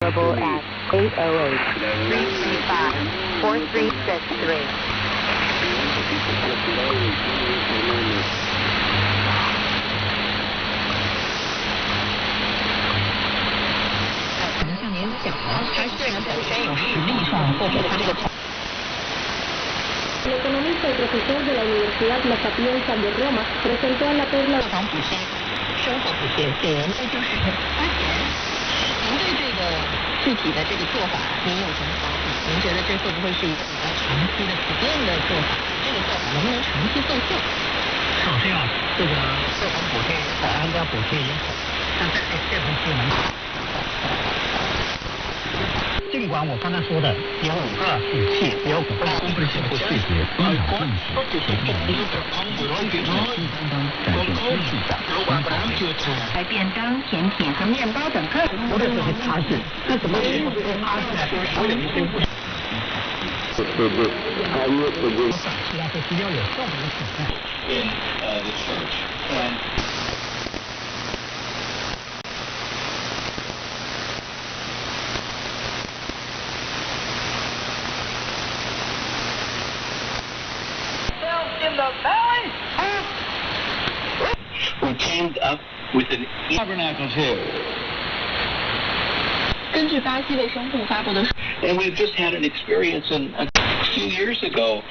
available at 808-335-4363. El economista y profesor de la Universidad La Sapienza de Roma presentó a la perla 具体的这个做法，您有什么想法？您觉得这会不会是一个比较长期的普遍的做法？这个做法能不能长期奏效？首先啊，这个社会补贴按照补贴也好，但这部是能。尽管我刚才说的有5个武器，有5个公布的细节，非常重视，还便当、甜品和面包等各种。我的这些差事，这怎么差事呢？我有一些不。其他是比较有效的一个手段。In the church and. Who teamed up with an tabernacles here. 根据巴西卫生部发布的。And we've just had an experience a few years ago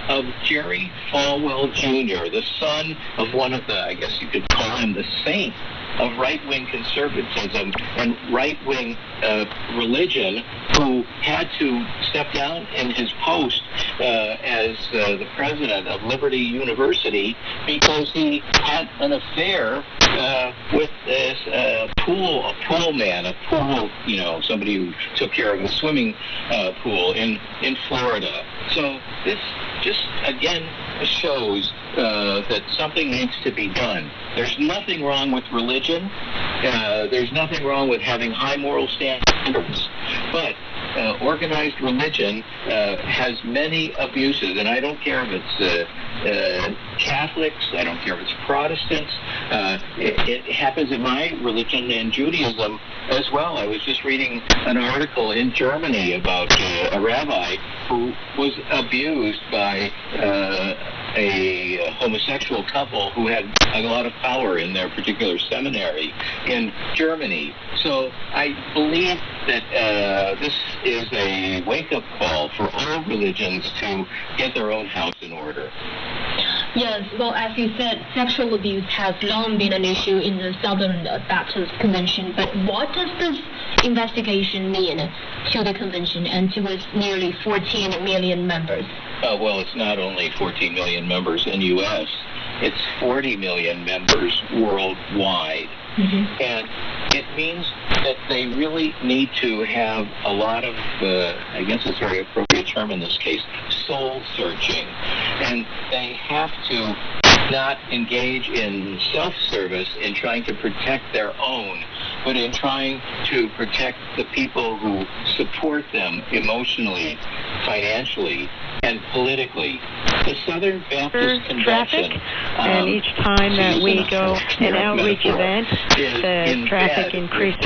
of Jerry Falwell Jr., the son of one of the, I guess you could call him the saint of right-wing conservatism and right-wing religion, who had to step down in his post as the president of Liberty University because he had an affair with this pool man, somebody who took care of the swimming pool in Florida. So this just again shows that something needs to be done. There's nothing wrong with religion. There's nothing wrong with having high moral standards. But organized religion has many abuses, and I don't care if it's Catholics, I don't care if it's Protestants. It happens in my religion and Judaism as well. I was just reading an article in Germany about a rabbi who was abused by a homosexual couple who had a lot of power in their particular seminary in Germany. So I believe that this is a wake-up call for all religions to get their own house in order. Yes, well, as you said, sexual abuse has long been an issue in the Southern Baptist Convention, but what does this investigation mean to the convention and to its nearly 14 million members? Well, it's not only 14 million members in U.S., it's 40 million members worldwide. Mm-hmm. And it means that they really need to have a lot of, I guess it's a very appropriate term in this case, soul searching. And they have to not engage in self-service in trying to protect their own, but in trying to protect the people who support them emotionally, financially, and politically. The Southern Baptist Convention, and each time that we go an outreach event, the traffic increases.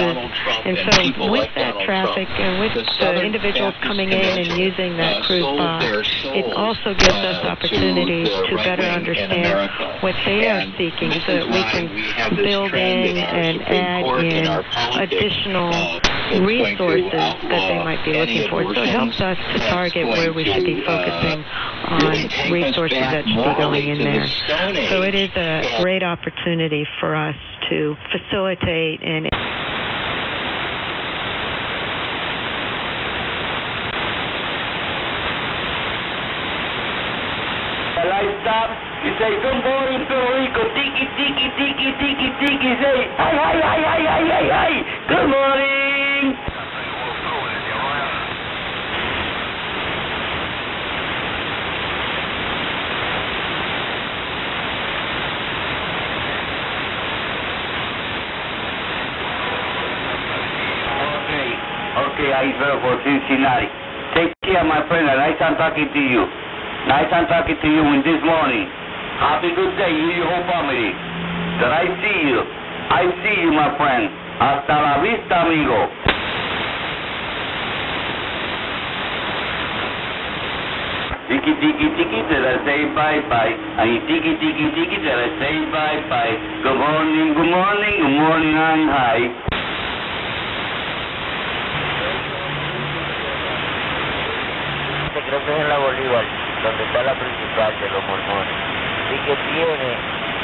And so with that traffic and with the individuals coming in and using that cruise box, it also gives us opportunities to better understand what they are seeking so that we can build in and add in additional resources that they might be looking for. So it helps us to target where we should be focusing on resources that should be going in there. So it is a great opportunity for us to facilitate and stop. You say, good morning, Puerto Rico. Tiki, tiki, tiki, tiki, tiki. Say, hi, hi, hi, hi, hi, hi, hi. Good morning. Okay, I fell for Cincinnati. Take care, my friend. Nice I'm talking to you. Nice I'm talking to you in this morning. Happy good day, you and your whole family. That I see you. I see you, my friend. Hasta la vista, amigo. tiki tiki tiki till I say bye bye. I tiki tiki tiki till I say bye bye. Good morning, good morning, good morning, I'm high. Creo que es en la Bolívar, donde está la principal de los mormones, y que tiene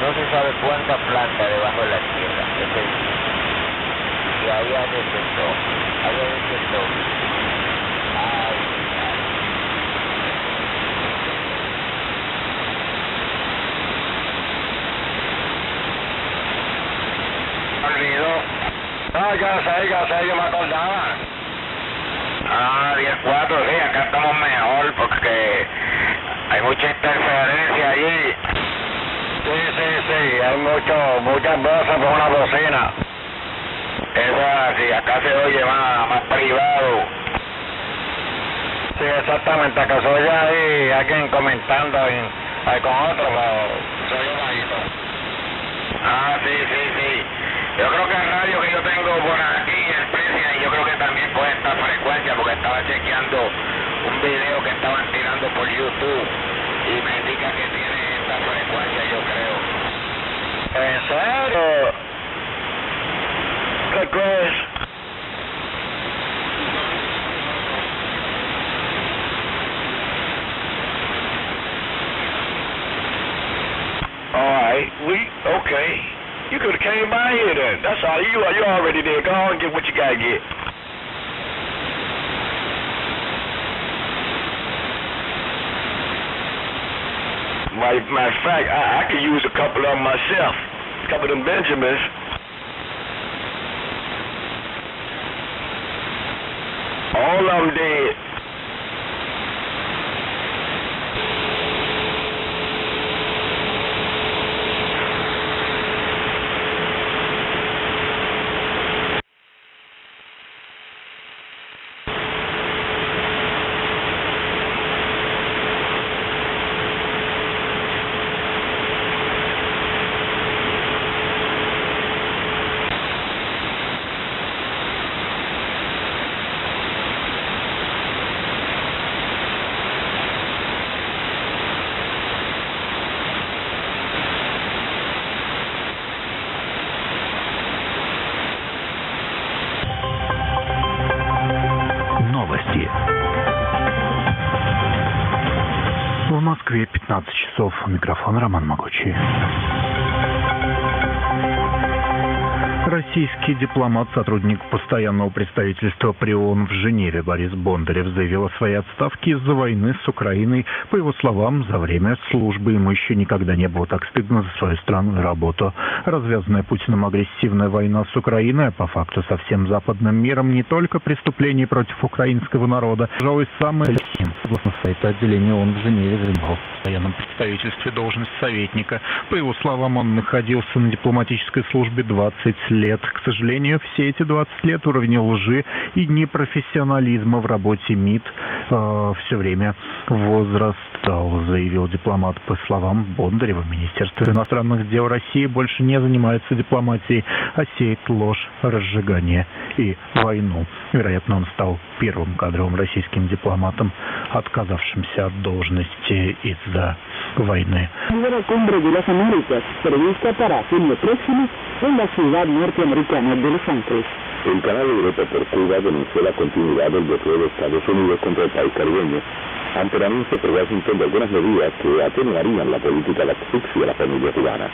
no se sabe cuántas plantas debajo de la tierra, ese edificio. Y allá despertó. Olvidó. No, ya sé, yo me acordaba. 10-4, sí, acá estamos mejor porque hay mucha interferencia allí. Sí, hay muchas voces por una bocina. Eso es así, acá se oye más privado. Sí, exactamente, acá se oye ahí alguien comentando ahí con otro, se oye bajito. Sí. Yo creo que el radio que yo tengo por aquí, el Precia, y yo creo que también puede estar frecuencia, porque estaba chequeando un video que estaban tirando por YouTube y me indica que tiene esta frecuencia, yo creo. ¿En serio? ¿Qué crees? Alright, okay. You could have came by here then. That's all. You already there. Go on and get what you gotta get. Matter of fact, I could use a couple of them myself. A couple of them Benjamins. All of them dead. В Москве 15 часов. Микрофон Роман Могучий. Российский дипломат, сотрудник постоянного представительства при ООН в Женеве Борис Бондарев заявил о своей отставке из-за войны с Украиной. По его словам, за время службы ему еще никогда не было так стыдно за свою страну и работу. Развязанная Путиным агрессивная война с Украиной, а по факту со всем западным миром, не только преступление против украинского народа, пожалуй, самое лишнее. Согласно сайту отделения ООН в Женеве, занимал в постоянном представительстве должность советника. По его словам, он находился на дипломатической службе 20 лет. К сожалению, все эти 20 лет уровень лжи и непрофессионализма в работе МИД все время возрастал, заявил дипломат. По словам Бондарева, Министерство иностранных дел России больше не занимается дипломатией, а сеет ложь, разжигание и войну. Вероятно, он стал первым кадровым российским дипломатом, отказавшимся от должности из-за войны. La cumbre de las Américas, prevista para junio próximo en la ciudad norteamericana de Los Ángeles. El Canal Europa por Cuba denunció la continuidad del bloqueo de Estados Unidos contra el país caribeño, ante el anuncio por Washington de algunas medidas que atenuarían la política de asfixia a la familia cubana.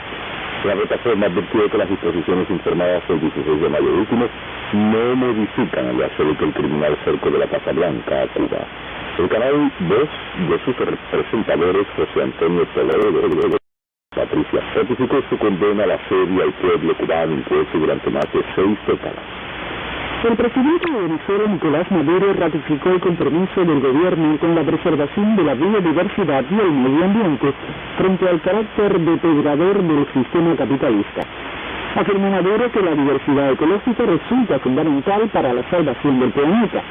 La plataforma advirtió que las disposiciones informadas el 16 de mayo último no modifican en lo absoluto el criminal cerco de la Casa Blanca a Cuba. El canal 2 de sus presentadores, José Antonio Toledo, Patricia, ratificó su condena a la serie al pueblo cubano impuesto durante más de 6 décadas. El presidente de Venezuela, Nicolás Maduro, ratificó el compromiso del gobierno con la preservación de la biodiversidad y el medio ambiente frente al carácter deteriorador del sistema capitalista. Afirmó Maduro que la diversidad ecológica resulta fundamental para la salvación del planeta.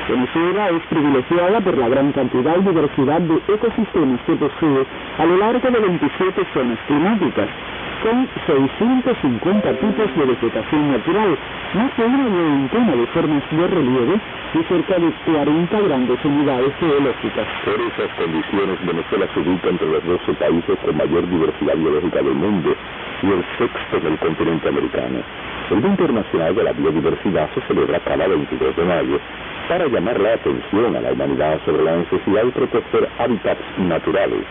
Venezuela es privilegiada por la gran cantidad y diversidad de ecosistemas que posee a lo largo de 27 zonas climáticas, con 650 tipos de vegetación natural, más de una veintena de formas de relieve y cerca de 40 grandes unidades geológicas. Por esas condiciones, Venezuela se ubica entre los 12 países con mayor diversidad biológica del mundo y el sexto del continente americano. El Día Internacional de la Biodiversidad se celebra cada 22 de mayo para llamar la atención a la humanidad sobre la necesidad de proteger hábitats naturales,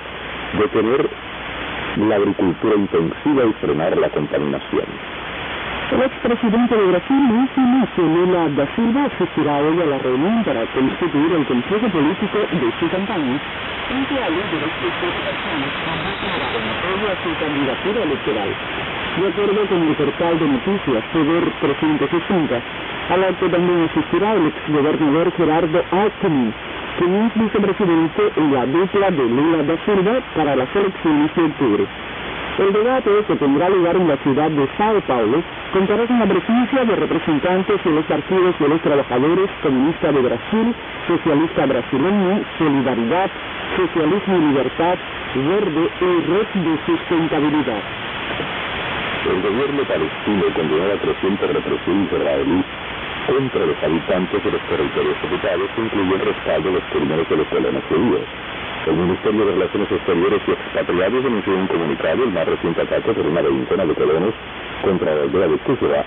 detener la agricultura intensiva y frenar la contaminación. El expresidente de Brasil, Lula da Silva, asistirá hoy a la reunión para constituir el consejo político de su campaña, frente a líderes de 7 personas que han declarado en apoyo a su candidatura electoral. De acuerdo con el portal de noticias Poder 360, al acto también asistirá el exgobernador Gerardo Alckmin, quien es vicepresidente en la dupla de Lula da Silva para las elecciones de octubre. El debate, que tendrá lugar en la ciudad de Sao Paulo, contará con la presencia de representantes de los partidos de los trabajadores, Comunista de Brasil, Socialista Brasileño, Solidaridad, Socialismo y Libertad, Verde y Red de Sustentabilidad. El gobierno palestino condenó la creciente represión israelí contra los habitantes de los territorios ocupados, incluye el respaldo de los crímenes de los colonos judíos. El Ministerio de Relaciones Exteriores y Expatriados denunció en un comunicado el más reciente ataque por una veintena de colonos contra la aldea de Kusra.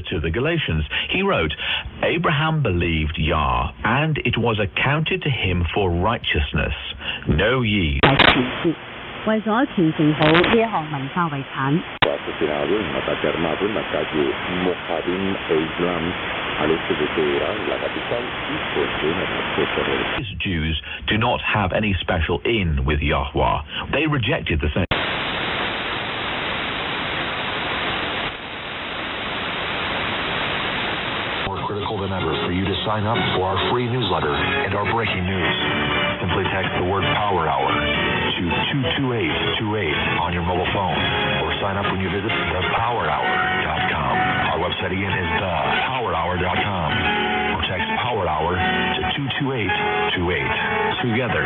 To the Galatians, he wrote, Abraham believed Yah, and it was accounted to him for righteousness. Know ye. 為咗傳承好呢一項文化遺產。 Asesinado en un ataque armado en la calle Mohadim Islam al este de Teherán, la capital, y fuerte en el norte terrorista. These Jews do not have any special in with Yahweh. They rejected the same. More critical than ever for you to sign up for our free newsletter and our breaking news. Simply text the word Power Hour to 22828 on your mobile phone, or sign up when you visit thepowerhour.com. Our website again is thepowerhour.com, or text Power Hour to 22828. Together,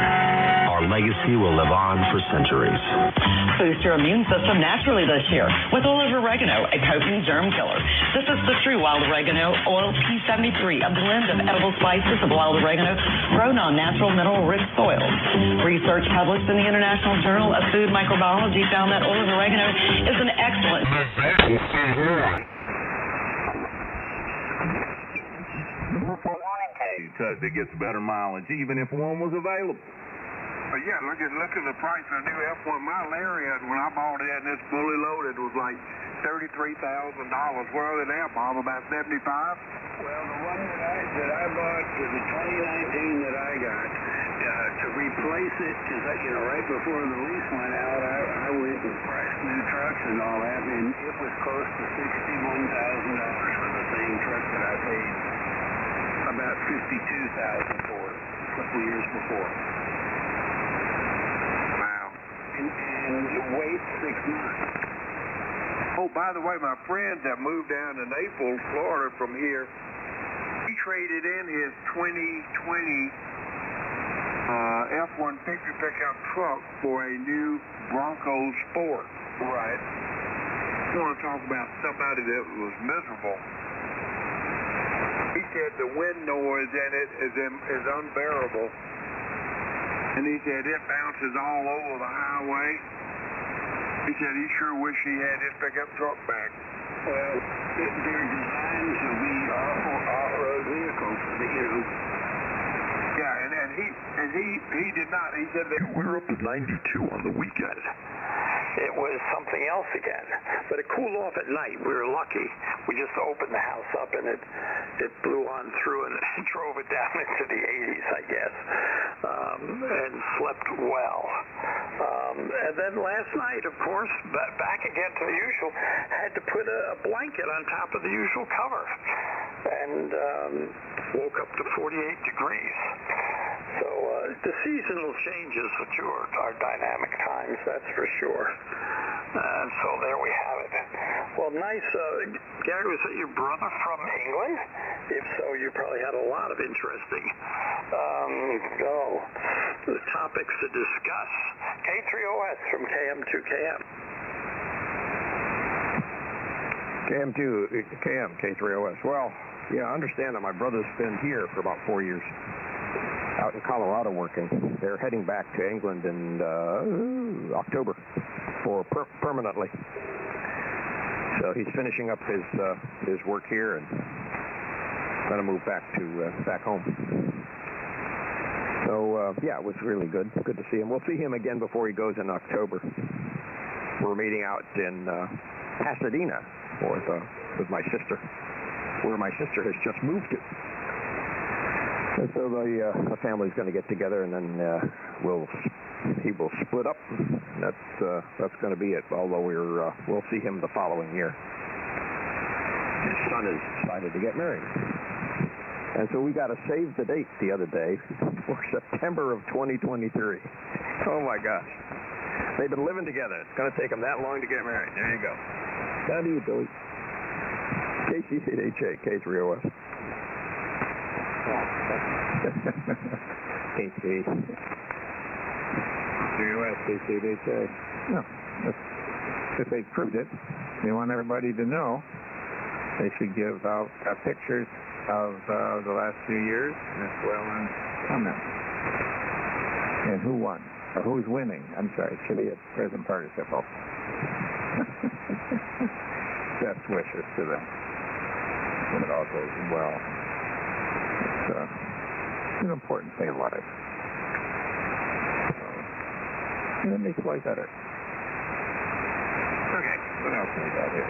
our legacy will live on for centuries. Boost your immune system naturally this year with olive oregano, a potent germ killer. This is the true wild oregano oil P73, a blend of edible spices of wild oregano grown on natural mineral-rich soils. Research published in the International Journal of Food Microbiology found that olive oregano is an excellent... That gets better mileage, even if one was available. But yeah, look at the price of a new F1. My Lariat, when I bought it and it's fully loaded, was like $33,000. Where are they now, Bob? About 75? Well, the one that I bought was the 2019 that I got. To replace it, because right before the lease went out, I went and priced new trucks and all that, and it was close to $61,000 for the same truck that I paid about $52,000 for a couple years before. Wow. And wait 6 months. Oh, by the way, my friend that moved down to Naples, Florida from here, he traded in his 2020 F-150 pickup truck for a new Bronco Sport. Right. I want to talk about somebody that was miserable. He said the wind noise in it is unbearable. And he said it bounces all over the highway. He said he sure wish he had his pickup truck back. Well, they're designed to be off-road vehicles, Yeah, and he did not. He said that we're up to 92 on the weekend. It was something else again. But it cooled off at night. We were lucky. We just opened the house up and it blew on through and drove it down into the 80s, I guess, and slept well. And then last night, of course, back again to the usual, had to put a blanket on top of the usual cover. and woke up to 48 degrees. So the seasonal changes, which are dynamic times, that's for sure. So there we have it. Well, nice. Gary, was that your brother from England? If so, you probably had a lot of interesting the topics to discuss. K3OS from KM2KM. KM, K3OS. Well, yeah, I understand that my brother's been here for about 4 years, out in Colorado working. They're heading back to England in October for permanently. So he's finishing up his work here and going to move back home. So yeah, it was really good. Good to see him. We'll see him again before he goes in October. We're meeting out in Pasadena with my sister, where my sister has just moved to. And so the family's going to get together, and then he will split up. That's going to be it. Although we'll see him the following year. His son has decided to get married, and so we got to save the date the other day for September of 2023. Oh my gosh, they've been living together. It's going to take them that long to get married. There you go. How do you do it? KC8HA, K3OS. KC. KC8HA, KC8HA. No, if they proved it, they want everybody to know. They should give out pictures of the last few years as well as comments. And who won, or who's winning. I'm sorry, it should be a present participle. Best wishes to them. When it all goes well. It's an important thing in life. And it makes life better. Okay, what else we got here?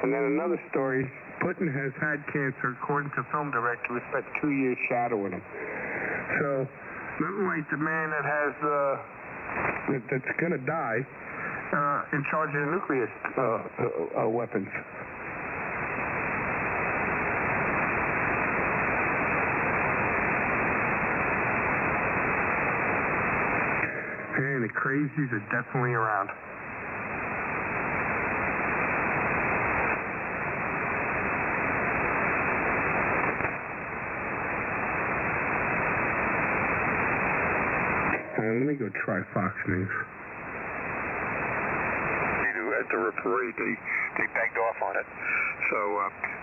And then another story, Putin has had cancer. According to film director, we spent 2 years shadowing him. So, nothing like the man that has that's going to die in charge of the nuclear weapons. And the crazies are definitely around. Let me go try Fox News. At the referee, they begged off on it. So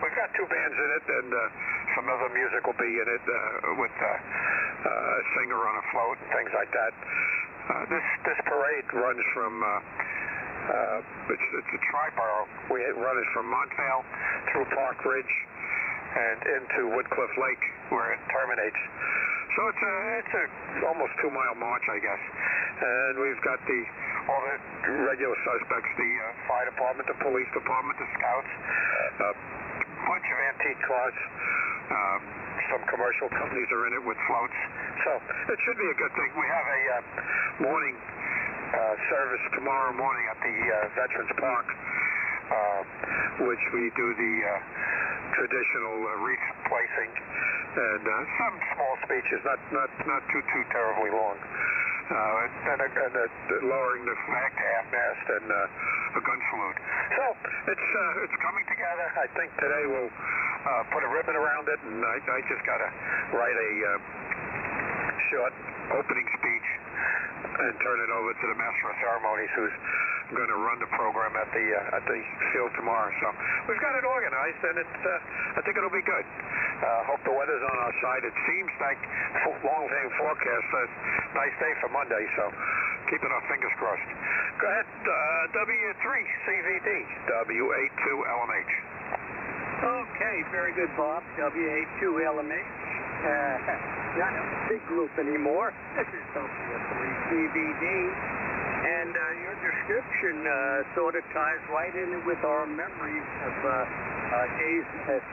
we've got 2 bands in it, and some other music will be in it with a singer on a float and things like that. This parade runs from it's a tri-borough. We run it from Montvale through Park Ridge and into Woodcliff Lake, where it terminates. So it's a almost 2-mile march, I guess. And we've got all the regular suspects, the fire department, the police department, the scouts, a bunch of antique cars. Some commercial companies are in it with floats. So it should be a good thing. We have a morning service tomorrow morning at the Veterans Park, which we do the traditional wreath placing and some small speeches, not too terribly long, and lowering the flag to half-mast and a gun salute. So it's coming together. I think today we'll put a ribbon around it, and I just got to write a short opening speech and turn it over to the Master of Ceremonies, who's going to run the program at the field tomorrow. So we've got it organized, and I think it'll be good. Hope the weather's on our side. It seems like long-range forecast says nice day for Monday, so keeping our fingers crossed. Go ahead, W3CVD, W82LMH. Okay, very good, Bob. W82LMH. Not a big group anymore. This is W3CVD. And your description sort of ties right in with our memories of days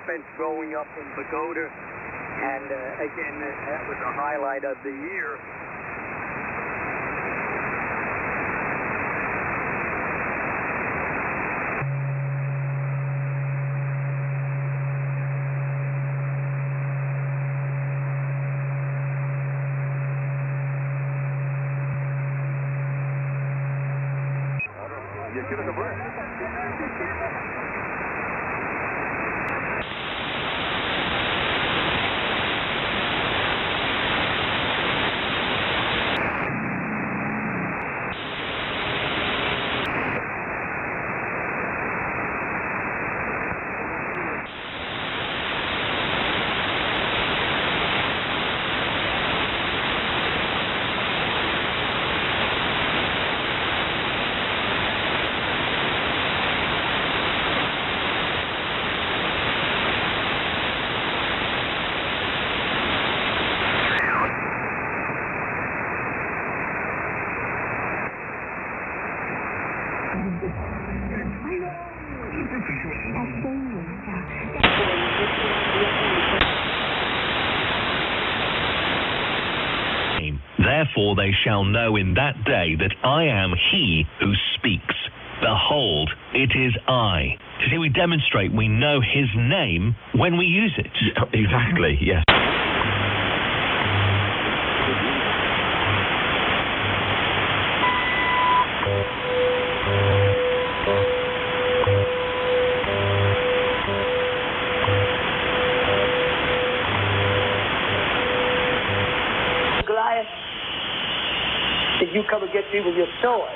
spent growing up in Pagoda. And again, that was a highlight of the year. get in the break. Therefore they shall know in that day that I am he who speaks. Behold, it is I. You see, we demonstrate we know his name when we use it. Yeah, exactly, yes. Did you come and get me with your sword?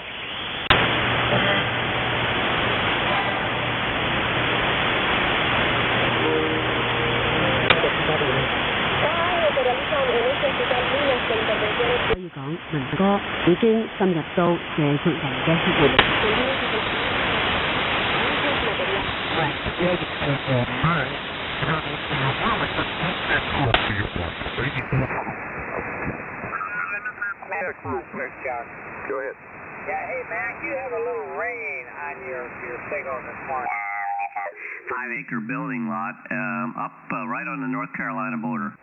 Go ahead. Yeah, hey, Mac, you have a little rain on your signal this morning. 5-acre building lot up right on the North Carolina border. Oh.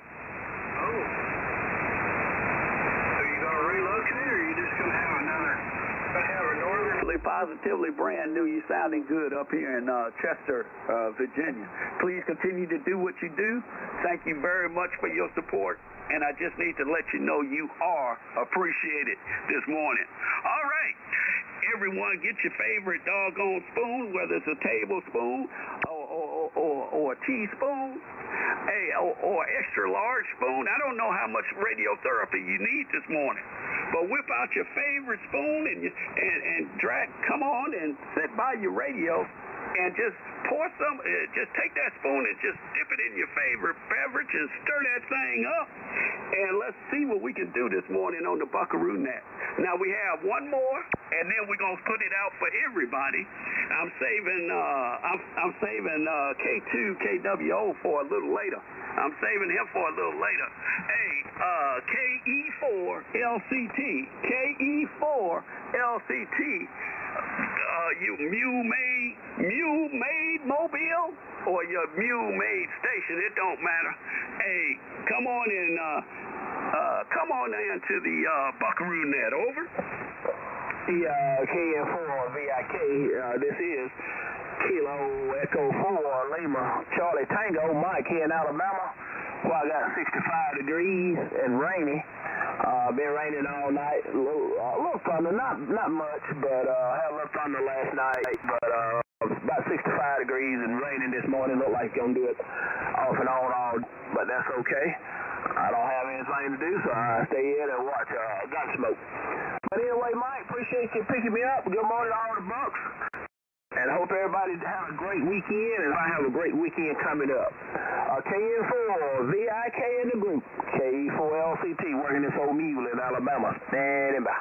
So you going to relocate, or are you just going to have a northern? Positively brand new. You sounding good up here in Chester, Virginia. Please continue to do what you do. Thank you very much for your support. And I just need to let you know you are appreciated this morning. All right. Everyone, get your favorite doggone spoon, whether it's a tablespoon or a teaspoon, or extra large spoon. I don't know how much radiotherapy you need this morning, but whip out your favorite spoon and come on and sit by your radio and just pour some, just take that spoon and just dip it in your favorite beverage and stir that thing up. And let's see what we can do this morning on the Buckaroo Net. Now we have one more, and then we're gonna put it out for everybody. I'm saving K2 KWO for a little later. I'm saving him for a little later. Hey, KE4 LCT, KE4 LCT. You Mule-made mobile or your Mule-made station, it don't matter. Hey, come on in to the Buckaroo Net, over. KN4 VIK, this is Kilo Echo 4 Lima Charlie Tango Mike here in Alabama. Well, I got 65 degrees and rainy. Been raining all night. A little thunder, not much, but I had a little thunder last night. But about 65 degrees and raining this morning. Look like it's gonna do it off and on all, but that's okay. I don't have anything to do, so I stay in and watch Gunsmoke. But anyway, Mike, appreciate you picking me up. Good morning to all the Bucks. And hope everybody have a great weekend, and I have a great weekend coming up. KN4 VIK in the group. KE4 LCT working this old mule in Alabama. Standing by.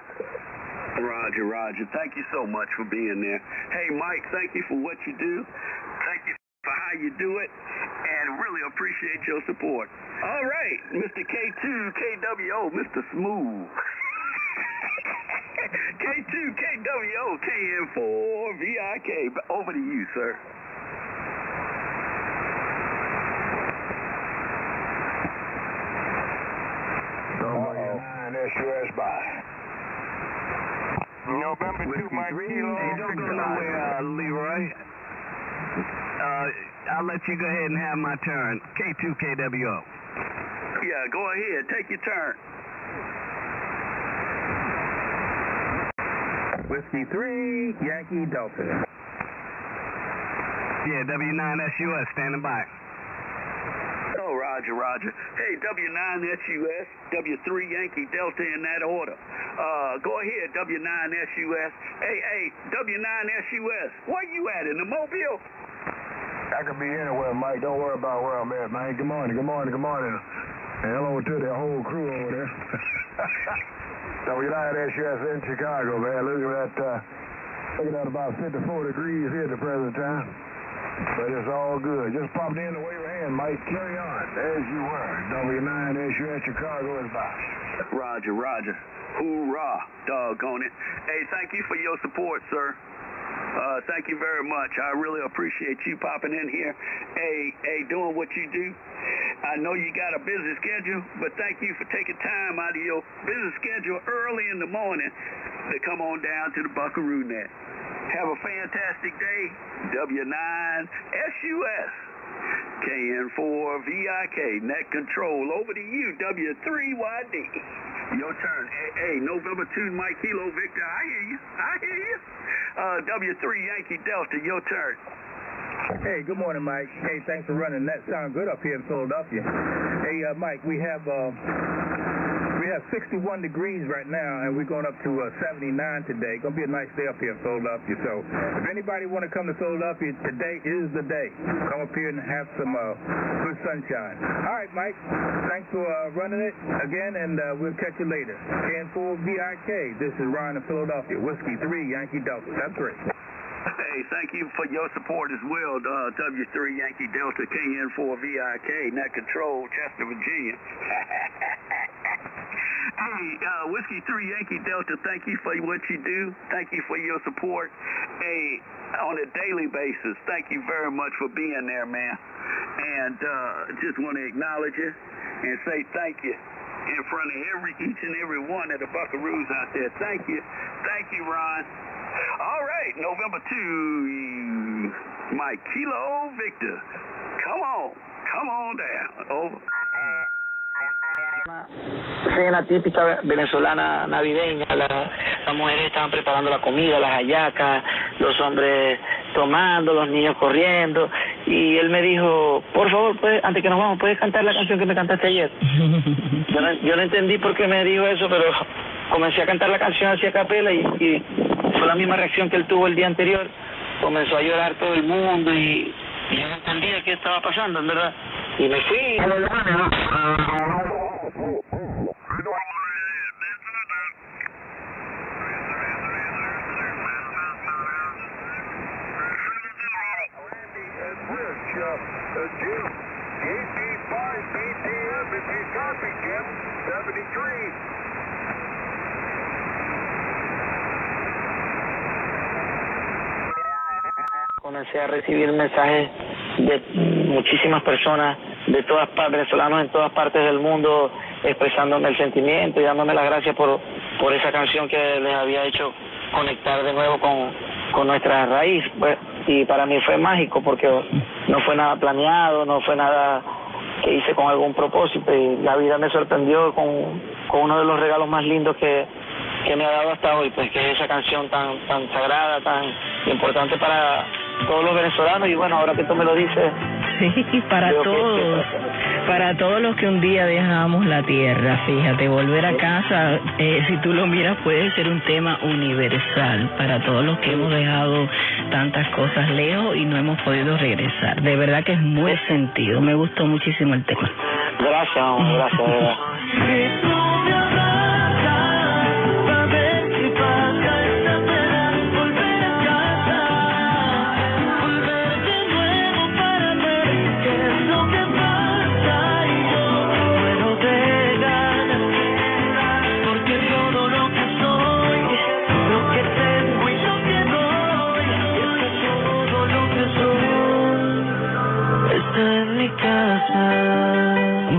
Roger. Thank you so much for being there. Hey, Mike, thank you for what you do. Thank you for how you do it, and really appreciate your support. All right, Mr. K2 KWO, Mr. Smooth. K2 KWO KN4 VIK. Over to you, sir. SUS by. November 2, Mike Kilo. Don't go nowhere, Leroy. I'll let you go ahead and have my turn. K2 KWO. Yeah, go ahead. Take your turn. Whiskey 3, Yankee Delta. Yeah, W9SUS, standing by. Oh, roger, roger. Hey, W9SUS, W3 Yankee Delta in that order. Go ahead, W9SUS. Hey, W9SUS, where you at, in the Mobile? I could be anywhere, Mike. Don't worry about where I'm at, man. Good morning. And hello to the whole crew over there. W9SUS in Chicago, man. Looking at about 54 degrees here at the present time. But it's all good. Just popped in to wave your hand, Mike. Carry on as you were. W9SUS Chicago is back. Roger, roger. Hoorah, doggone it. Hey, thank you for your support, sir. Thank you very much. I really appreciate you popping in here. Hey, doing what you do. I know you got a busy schedule, but thank you for taking time out of your busy schedule early in the morning to come on down to the Buckaroo Net. Have a fantastic day. W9SUS, KN4VIK, Net Control. Over to you, W3YD. Your turn. Hey, November 2, Mike Kilo Victor. I hear you. W3 Yankee Delta, your turn. Hey, good morning, Mike. Hey, thanks for running. That sounds good up here in Philadelphia. Hey, Mike, we have 61 degrees right now, and we're going up to 79 today. Going to be a nice day up here in Philadelphia. So if anybody want to come to Philadelphia, today is the day. Come up here and have some good sunshine. All right, Mike. Thanks for running it again, and we'll catch you later. KN4VIK. This is Ron in Philadelphia. Whiskey 3, Yankee Delta. That's great. Hey, thank you for your support as well, W3 Yankee Delta, KN4VIK, Net Control, Chester, Virginia. Hey, Whiskey 3 Yankee Delta, thank you for what you do. Thank you for your support. Hey, on a daily basis, thank you very much for being there, man. And just want to acknowledge you and say thank you in front of each and every one of the Buckaroos out there. Thank you. Thank you, Ron. All right, November 2, Mike Kilo Victor. Come on down. Over. Cena típica venezolana navideña, las mujeres estaban preparando la comida, las hallacas, los hombres tomando, los niños corriendo, y él me dijo, por favor, antes que nos vamos, ¿puedes cantar la canción que me cantaste ayer? Yo no entendí por qué me dijo eso, pero comencé a cantar la canción así a capela y fue la misma reacción que él tuvo el día anterior. Comenzó a llorar todo el mundo y yo no entendía qué estaba pasando, en verdad. Y me fui a la alemana. Comencé a recibir mensajes de muchísimas personas de todas partes, venezolanos en todas partes del mundo, expresándome el sentimiento y dándome las gracias por esa canción que les había hecho conectar de nuevo con nuestra raíz, pues, y para mí fue mágico porque no fue nada planeado, no fue nada que hice con algún propósito, y la vida me sorprendió con uno de los regalos más lindos que me ha dado hasta hoy, pues, que es esa canción tan sagrada, tan importante para todos los venezolanos. Y bueno, ahora que tú me lo dices, sí, para todos los que un día dejamos la tierra, fíjate, volver a casa, si tú lo miras, puede ser un tema universal para todos los que hemos dejado tantas cosas lejos y no hemos podido regresar. De verdad que es muy sentido, me gustó muchísimo el tema. Gracias, de verdad.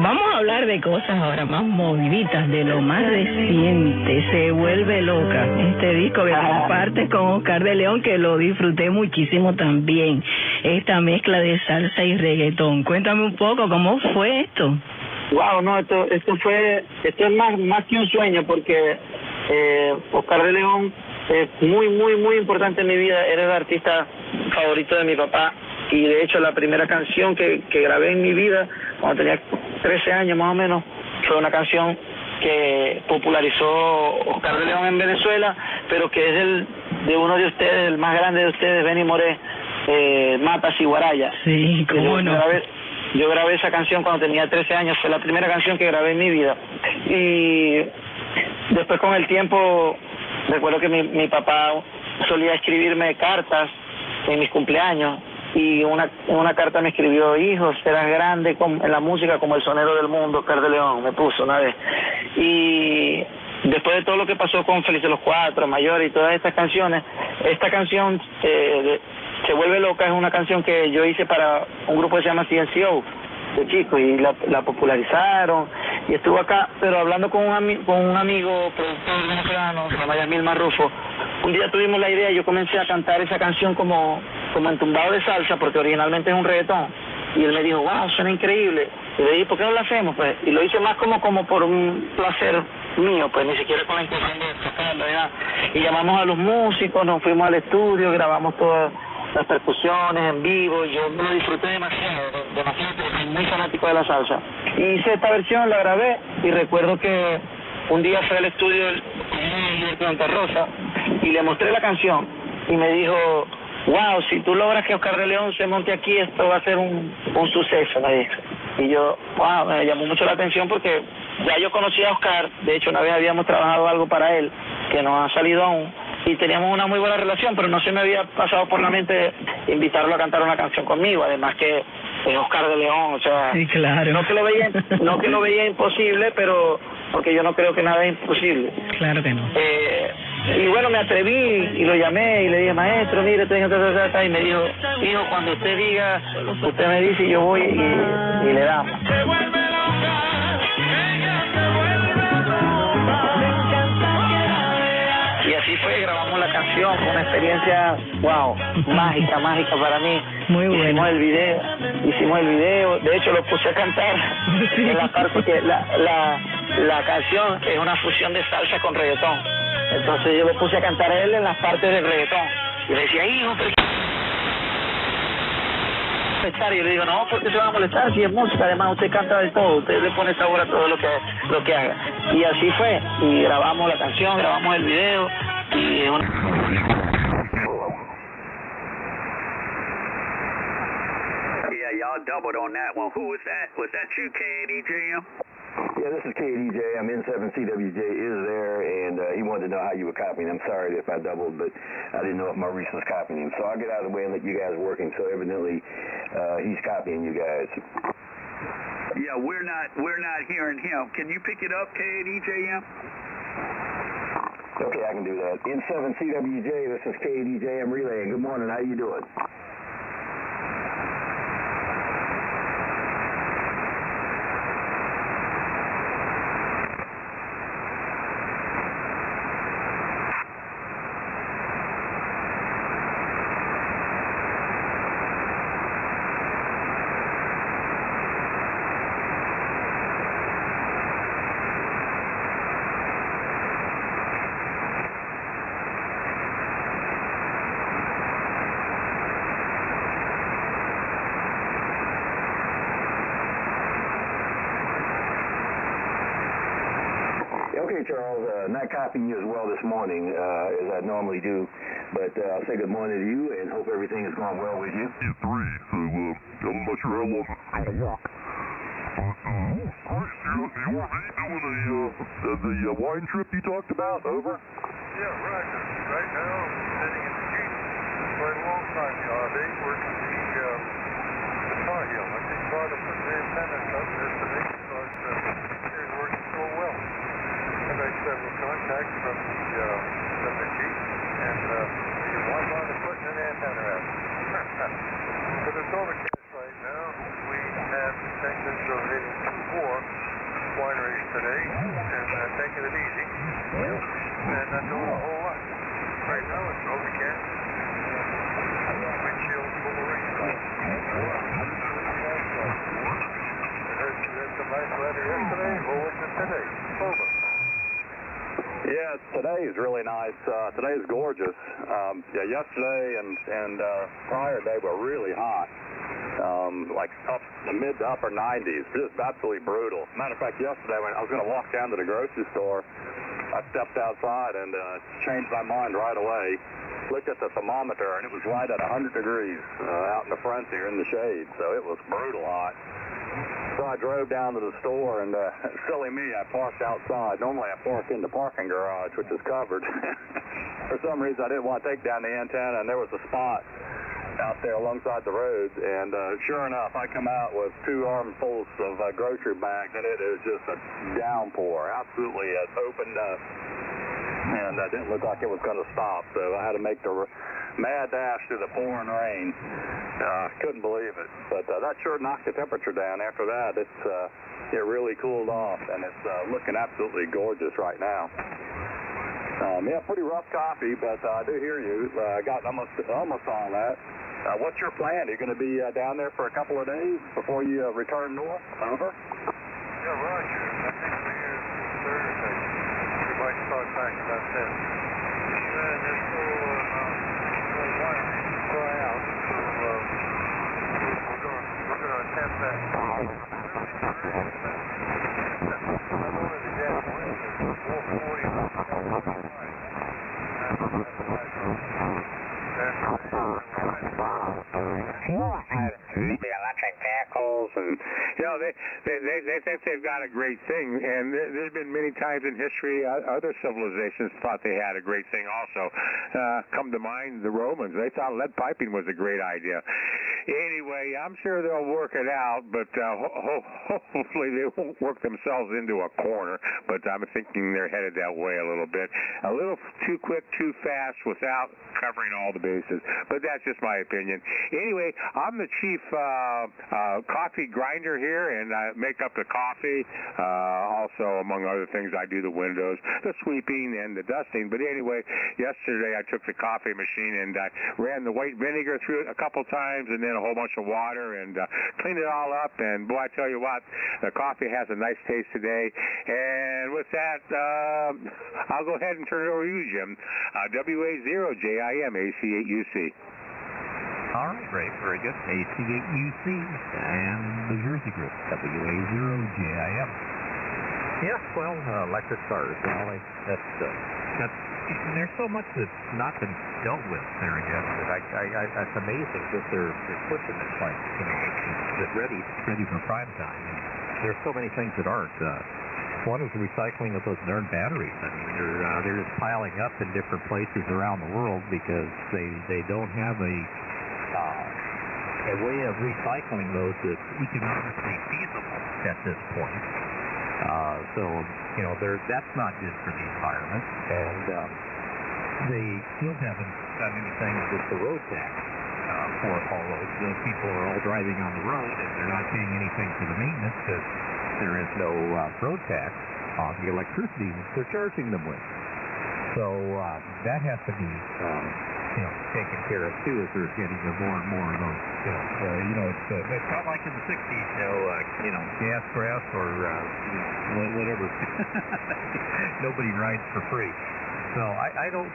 Vamos a hablar de cosas ahora más moviditas, de lo más reciente. Se vuelve loca, este disco que comparte con Oscar de León, que lo disfruté muchísimo también. Esta mezcla de salsa y reggaetón. Cuéntame un poco, ¿cómo fue esto? Wow, no, esto es más que un sueño, porque Oscar de León muy importante en mi vida. Era el artista favorito de mi papá, y de hecho la primera canción que grabé en mi vida, cuando tenía 13 años más o menos, fue una canción que popularizó Oscar de León en Venezuela, pero que es de uno de ustedes, el más grande de ustedes, Benny Moré, Matas y Guaraya. Sí, cómo no. Yo grabé esa canción cuando tenía 13 años, fue la primera canción que grabé en mi vida. Y después, con el tiempo, recuerdo que mi papá solía escribirme cartas en mis cumpleaños, y una carta me escribió: hijo, serás grande en la música como el sonero del mundo, Oscar de León, me puso una vez. Y después de todo lo que pasó con Feliz de los Cuatro, Mayor y todas estas canciones, esta canción Se Vuelve Loca es una canción que yo hice para un grupo que se llama CNCO de chicos, y la popularizaron, y estuvo acá, pero hablando con un amigo productor venezolano, se llama Yamil Marrufo. Un día tuvimos la idea, yo comencé a cantar esa canción como entumbado de salsa, porque originalmente es un reggaetón, y él me dijo: wow, suena increíble. Y le dije: ¿por qué no lo hacemos? Pues, y lo hice más como por un placer mío, pues ni siquiera con la intención de sacarlo, ¿verdad? Y llamamos a los músicos, nos fuimos al estudio, grabamos todas las percusiones en vivo. Yo me lo disfruté demasiado, porque soy muy fanático de la salsa. Y hice esta versión, la grabé, y recuerdo que un día fui al estudio de Santa Rosa y le mostré la canción, y me dijo: wow, si tú logras que Oscar de León se monte aquí, esto va a ser un suceso, me dijo. Y yo, wow, me llamó mucho la atención, porque ya yo conocía a Oscar. De hecho, una vez habíamos trabajado algo para él, que no ha salido aún, y teníamos una muy buena relación, pero no se me había pasado por la mente invitarlo a cantar una canción conmigo. Además que es Oscar de León, o sea, sí, claro. no que lo veía imposible, pero porque yo no creo que nada es imposible. Claro que no. Y bueno, me atreví y lo llamé y le dije: maestro, mire, y me dijo: hijo, cuando usted diga, usted me dice y yo voy y le damos. Y así fue, grabamos la canción, fue una experiencia, wow, mágica para mí. Muy bueno. Hicimos el video, de hecho lo puse a cantar en la parte, porque la canción es una fusión de salsa con reggaetón. Entonces yo lo puse a cantar a él en las partes del reggaetón. Y le decía: hijo, pero y yo le digo: no, porque se va a molestar si es música, además usted canta de todo, usted le pone sabor a todo lo que haga. Y así fue, y grabamos la canción, grabamos el video, y es una... Yeah, y'all doubled on that one. Who was that? Was that you, KDJM? Yeah, this is KDJ. I'm N7CWJ is there, and he wanted to know how you were copying. I'm sorry if I doubled, but I didn't know if Maurice was copying him. So I'll get out of the way and let you guys working. So evidently, he's copying you guys. Yeah, we're not hearing him. Can you pick it up, KDJM? Okay, I can do that. N7CWJ, this is KDJ. I'm relaying. Good morning. How you doing? Okay, Charles, not copying you as well this morning as I normally do, but I'll say good morning to you and hope everything is going well with you. Yeah, 3, so tell them about your outlook. You were doing the wine trip you talked about, over? Yeah, right now I'm sitting in the Jeep for a long time, RV, working the tar heel. I just brought up the antenna up yesterday because it is working so well. I've had several contacts from the Jeep, and you want on to putting an antenna out. But it's overcast right now. We have intentions of hitting 2 more wineries today and taking it easy and not doing a whole lot. Right now it's overcast. Windshield full of rain. I heard some nice weather yesterday. Over to today. Over. Yeah, today's really nice. Today's gorgeous. Yeah, yesterday and prior day were really hot. Like up the mid to upper 90s, just absolutely brutal. Matter of fact, yesterday when I was going to walk down to the grocery store, I stepped outside and changed my mind right away. Looked at the thermometer and it was right at 100 degrees out in the front here in the shade, so it was brutal hot. So I drove down to the store and silly me, I parked outside. Normally I park in the parking garage, which is covered. For some reason I didn't want to take down the antenna, and there was a spot out there alongside the road, and sure enough, I come out with 2 armfuls of grocery bags, and it is just a downpour. Absolutely, it opened up, and it didn't look like it was going to stop, so I had to make the mad dash through the pouring rain. Couldn't believe it, but that sure knocked the temperature down. After that, it really cooled off, and it's looking absolutely gorgeous right now. Yeah, pretty rough copy, but I do hear you. Got almost on that. What's your plan? Are you going to be down there for a couple of days before you return north? Over? Yeah, Roger. I think we're here Thursday. We might start back about 10. And there's still wire dry out, so we're going to attempt that. I'm only the gasoline is 440. The electric vehicles, and you know, they think they've got a great thing, and there's been many times in history other civilizations thought they had a great thing also. Come to mind the Romans. They thought lead piping was a great idea. Anyway, I'm sure they'll work it out, but hopefully they won't work themselves into a corner, but I'm thinking they're headed that way a little bit. A little too quick, too fast without covering all the bases, but that's just my opinion. Anyway, I'm the chief coffee grinder here, and I make up the coffee. Also, among other things, I do the windows, the sweeping, and the dusting. But anyway, yesterday I took the coffee machine and I ran the white vinegar through it a couple times, and then a whole bunch of water, and cleaned it all up. And boy, I tell you what, the coffee has a nice taste today. And with that, I'll go ahead and turn it over to you, Jim. WA0JIM AC8UC. All right, great, very good. AC8UC and the Jersey Group, WA0JIM. Yes, well, electric cars, there's so much that's not been dealt with there again. It's amazing that they're pushing this like, it's ready for prime time. And there's so many things that aren't. One is the recycling of those darn batteries. I mean, they're just piling up in different places around the world because they don't have a way of recycling those that's economically feasible at this point. So, that's not good for the environment. And they still haven't done anything with the road tax for all those. The people are all driving on the road, and they're not paying anything for the maintenance because there is no road tax on the electricity that they're charging them with. So that has to be taken care of too, as they're getting more and more of those. It's not like in the 60s, gas, grass, or whatever. Nobody rides for free. So I don't.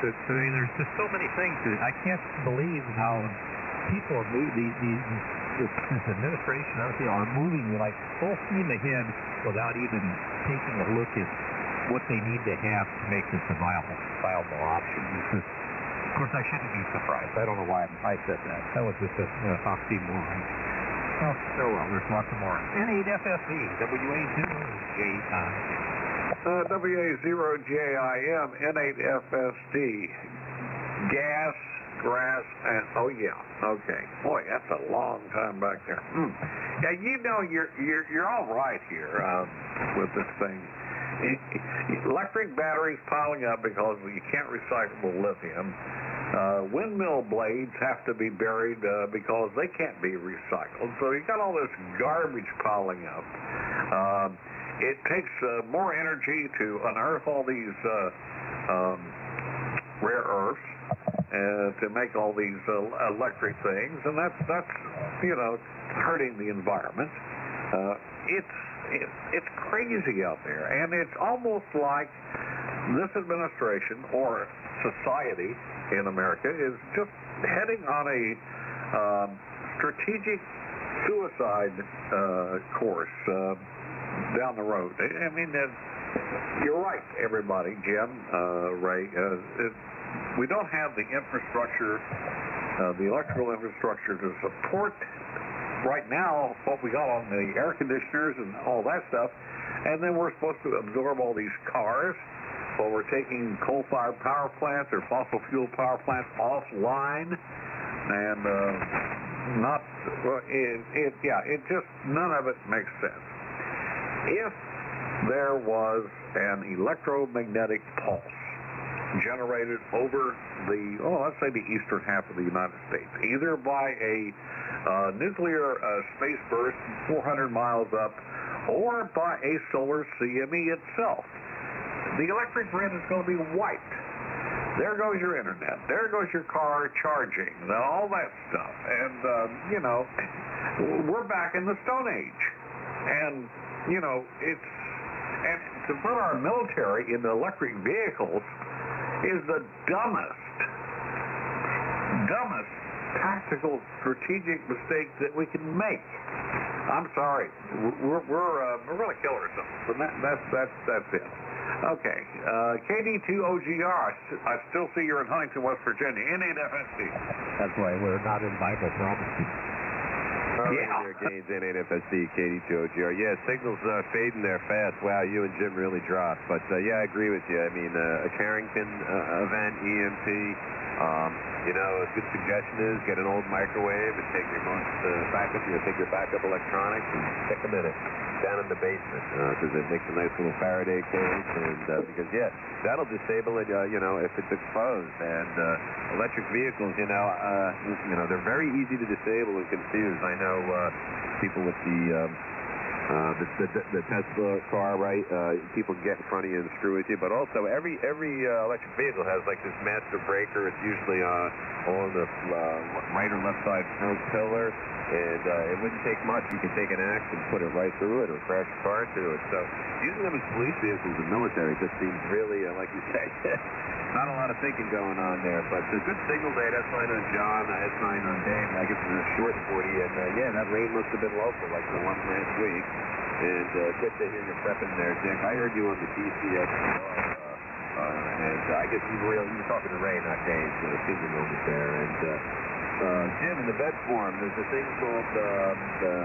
There's just so many things that I can't believe how people are moving. This administration are moving like full steam ahead without even taking a look at what they need to have to make this a viable option. Of course, I shouldn't be surprised. I don't know why I said that. That was just a oxymoron. Oh well, there's lots of more. N8FSD, WA0JIM. WA0JIM, N8FSD. Gas, grass, and okay. Boy, that's a long time back there. Yeah, you're all right here with this thing. Electric batteries piling up because you can't recycle lithium. Windmill blades have to be buried because they can't be recycled. So you got all this garbage piling up. It takes more energy to unearth all these rare earths to make all these electric things, and that's hurting the environment. it's crazy out there, and it's almost like this administration or society in America is just heading on a strategic suicide course down the road. I mean, you're right, everybody, Jim, Ray. We don't have the infrastructure, the electrical infrastructure to support right now what we got on the air conditioners and all that stuff, and then we're supposed to absorb all these cars while we're taking coal-fired power plants or fossil fuel power plants offline, and it just, none of it makes sense. If there was an electromagnetic pulse generated over let's say the eastern half of the United States, either by a nuclear space burst 400 miles up or by a solar CME itself, the electric grid is going to be wiped. There goes your internet. There goes your car charging, all that stuff. And, we're back in the Stone Age. And, and to put our military in the electric vehicles is the dumbest tactical strategic mistake that we can make. I'm sorry. We're going to kill ourselves. But that's it. Okay. KD2OGR. I still see you're in Huntington, West Virginia. N8FSD. That's right. We're not in Bible prophecy. Gaines, N8FSD, KD2OGR. Yeah, signals fading there fast. Wow, you and Jim really dropped. But, yeah, I agree with you. I mean, a Carrington event, EMP, a good suggestion is get an old microwave and take your backup electronics and stick them in it down in the basement because it makes a nice little Faraday cage, and because that'll disable it if it's exposed. And electric vehicles, they're very easy to disable and confuse. I know people with the Tesla car, right? People get in front of you and screw with you, but also every electric vehicle has like this master breaker. It's usually along the right or left side front pillar, and it wouldn't take much. You can take an axe and put it right through it or crash a car through it. So using them as police vehicles in the military just seems really, like you say, not a lot of thinking going on there. But a good signal day. That's fine on John. That's fine on Dave. I guess it was short for you. And that rain must have been local, like the one last week. And good to hear you prepping there, Dick. I heard you on the DCX, and I guess you were talking to Ray, not Dave, so a senior moment there. And Jim, in the vet forum, there's a thing called the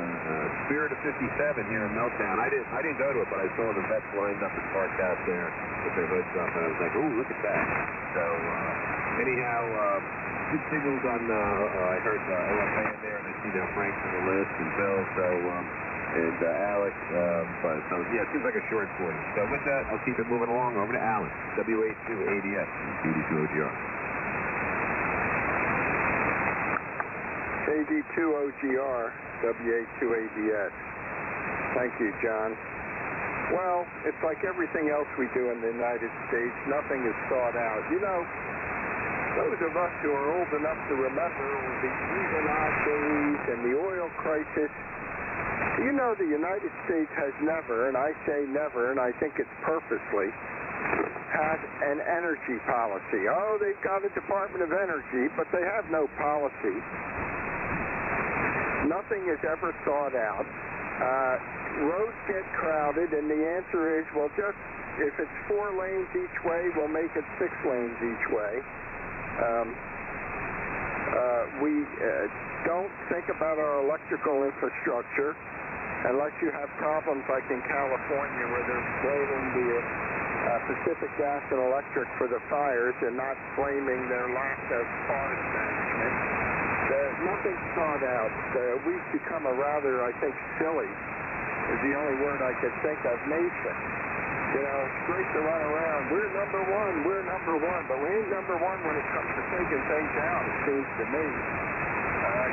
Spirit of 57 here in Milltown. I didn't go to it, but I saw the vets lined up and parked out there with their hoods up, and I was like, ooh, look at that. So anyhow, good signals on. I heard LFA in there, and I see Frank's on the list and Bill. So. And Alex, it seems like a short for you. So with that, I'll keep it moving along. Over to Alex, WA2ADS, KD2OGR. KD2OGR, WA2ADS. Thank you, John. Well, it's like everything else we do in the United States. Nothing is thought out. Those of us who are old enough to remember the Huguenot days and the oil crisis, the United States has never, and I say never, and I think it's purposely, had an energy policy. Oh, they've got a Department of Energy, but they have no policy. Nothing is ever thought out. Roads get crowded, and the answer is, well, just if it's 4 lanes each way, we'll make it 6 lanes each way. We don't think about our electrical infrastructure unless you have problems like in California where they're blaming the Pacific Gas and Electric for the fires and not blaming their lack of forest management. Nothing's thought out. We've become a rather, I think, silly is the only word I could think of, nation. It's great to run around. We're number one, but we ain't number one when it comes to taking things out, it seems to me.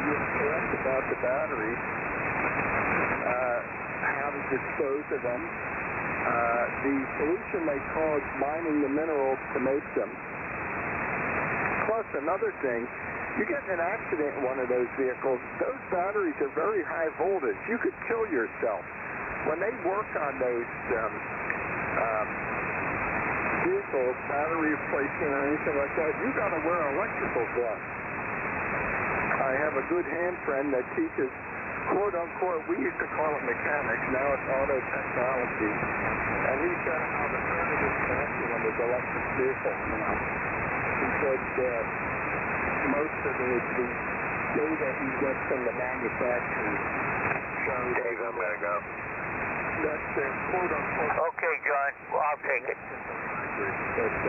You're correct about the batteries. How to dispose of them. The solution they call is mining the minerals to make them. Plus, another thing, you get in an accident in one of those vehicles, those batteries are very high voltage. You could kill yourself. when they work on those vehicles, battery replacement or anything like that, you got to wear electrical gloves. I have a good hand friend that teaches, quote unquote, we used to call it mechanics, now it's auto technology, and he said how the primitive curriculum is electric vehicles. He said most of the data he gets from the manufacturers shows. Dave, I'm gonna go. That's quote unquote. Okay, John. Well, I'll take it. But it's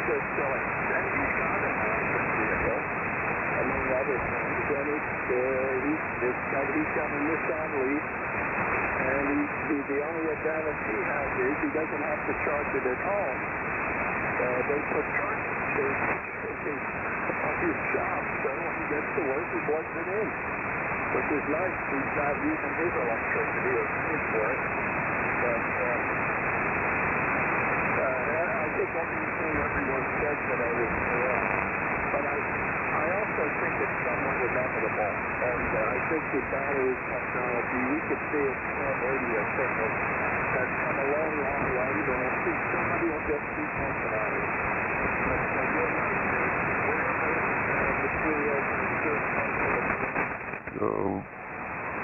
just silly. And he's got an electric vehicle, among other things. And he's got a Nissan Leaf, and the only advantage he has is he doesn't have to charge it at home. They put charging stations on his shop, so when he gets to work, he plugs it in, which is nice. He's not using his electricity or paying for it. But I think everything everyone said today is correct. But I also think it's somewhat inevitable. And I think with battery technology, we could see it in radio signals that's come a long, long way. And I think somebody will just keep working on it.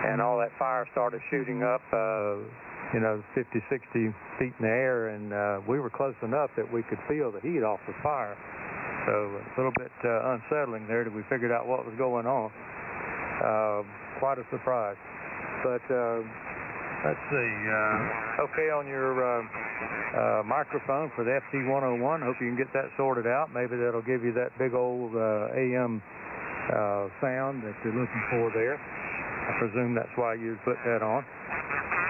And all that fire started shooting up, 50, 60 feet in the air, and we were close enough that we could feel the heat off the fire. So a little bit unsettling there till we figured out what was going on. Quite a surprise. But let's see. Okay, on your microphone for the FT101, hope you can get that sorted out. Maybe that'll give you that big old AM sound that you're looking for there. I presume that's why you put that on.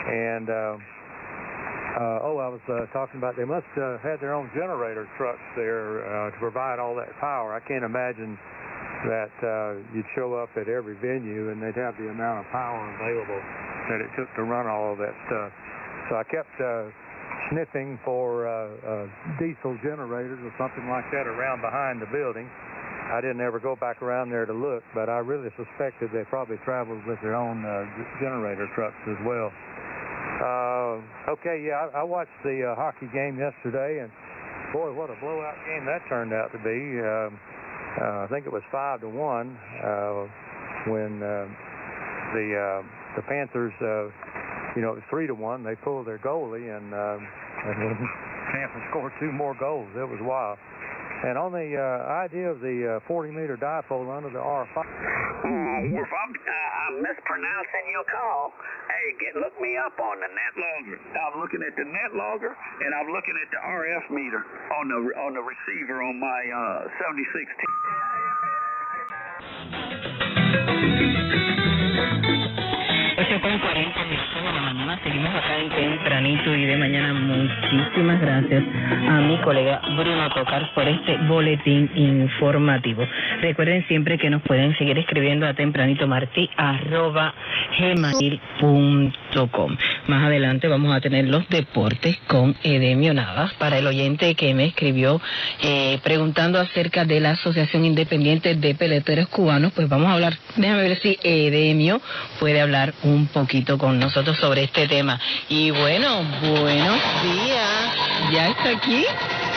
And I was talking about they must have their own generator trucks there to provide all that power. I can't imagine that you'd show up at every venue and they'd have the amount of power available that it took to run all of that stuff. So I kept sniffing for diesel generators or something like that around behind the building. I didn't ever go back around there to look, but I really suspected they probably traveled with their own generator trucks as well. I watched the hockey game yesterday, and boy, what a blowout game that turned out to be. I think it was 5-1 when the Panthers, it was 3-1. They pulled their goalie, and Tampa scored 2 more goals. It was wild. And on the idea of the 40-meter dipole under the R5. If I'm mispronouncing your call, hey, look me up on the net logger. I'm looking at the net logger, and I'm looking at the RF meter on the receiver on my 76T. 8:40 minutos de la mañana, seguimos acá en Tempranito y de Mañana. Muchísimas gracias a mi colega Bruno Tocar por este boletín informativo. Recuerden siempre que nos pueden seguir escribiendo a tempranitomarti@gmail.com. Más adelante vamos a tener los deportes con Edemio Navas. Para el oyente que me escribió preguntando acerca de la Asociación Independiente de Peloteros Cubanos, pues vamos a hablar, déjame ver si Edemio puede hablar un poquito con nosotros sobre este tema. Y bueno, buenos días, ya está aquí,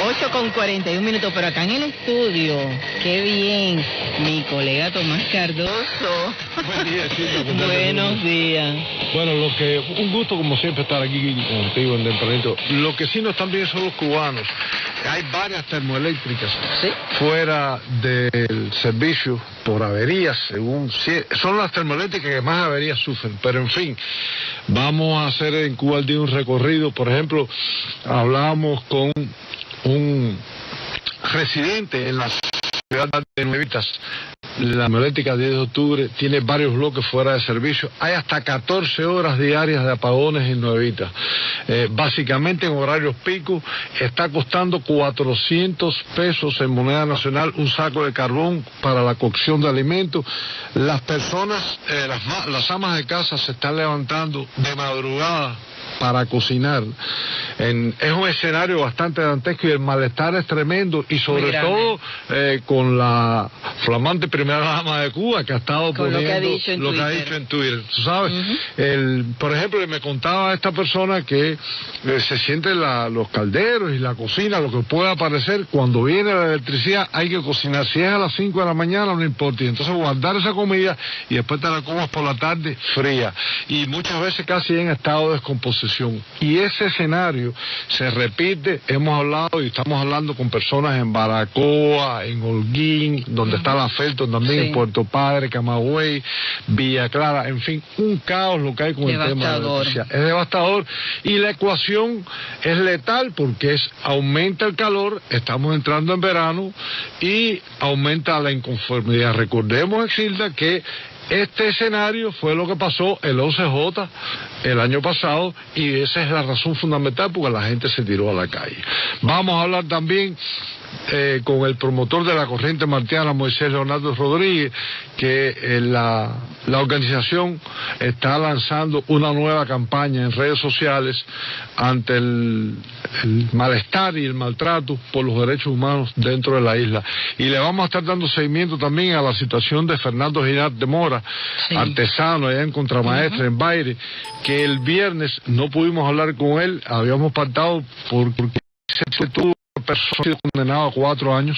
8:41 minutos, pero acá en el estudio, qué bien, mi colega Tomás Cardoso. Buen día, Silvia. Buenos días. Bueno, un gusto como siempre estar aquí contigo en Tempranito. Lo que sí no están bien son los cubanos. Hay varias termoeléctricas fuera del servicio por averías, son las termoeléctricas que más averías sufren, pero en fin, vamos a hacer en Cuba al día un recorrido. Por ejemplo, hablábamos con un residente en la ciudad de Nuevitas. La termoeléctrica 10 de octubre tiene varios bloques fuera de servicio. Hay hasta 14 horas diarias de apagones en Nuevitas. Básicamente en horarios pico está costando 400 pesos en moneda nacional un saco de carbón para la cocción de alimentos. Las personas, las amas de casa se están levantando de madrugada para cocinar. es un escenario bastante dantesco y el malestar es tremendo, y sobre todo con la flamante primera dama de Cuba, que ha estado poniendo lo que ha dicho en Twitter, ¿tú sabes? Por ejemplo, me contaba esta persona que se sienten los calderos y la cocina, lo que pueda aparecer, cuando viene la electricidad hay que cocinar, si es a las 5 de la mañana no importa, y entonces guardar esa comida y después te la comas por la tarde fría, y muchas veces casi en estado de descomposición. Y ese escenario se repite, hemos hablado y estamos hablando con personas en Baracoa, en Holguín, donde está la Felton también, en Puerto Padre, Camagüey, Villa Clara, en fin, un caos lo que hay con el tema de la electricidad. Es devastador, y la ecuación es letal porque aumenta el calor, estamos entrando en verano y aumenta la inconformidad. Recordemos, Exilda, que este escenario fue lo que pasó el 11J el año pasado, y esa es la razón fundamental porque la gente se tiró a la calle. Vamos a hablar también con el promotor de la corriente martiana, Moisés Leonardo Rodríguez, que la organización está lanzando una nueva campaña en redes sociales ante el malestar y el maltrato por los derechos humanos dentro de la isla. Y le vamos a estar dando seguimiento también a la situación de Fernando Girard de Mora, artesano allá en Contramaestre, en Baire, que el viernes no pudimos hablar con él, habíamos pactado porque se tuvo persona condenado a 4 años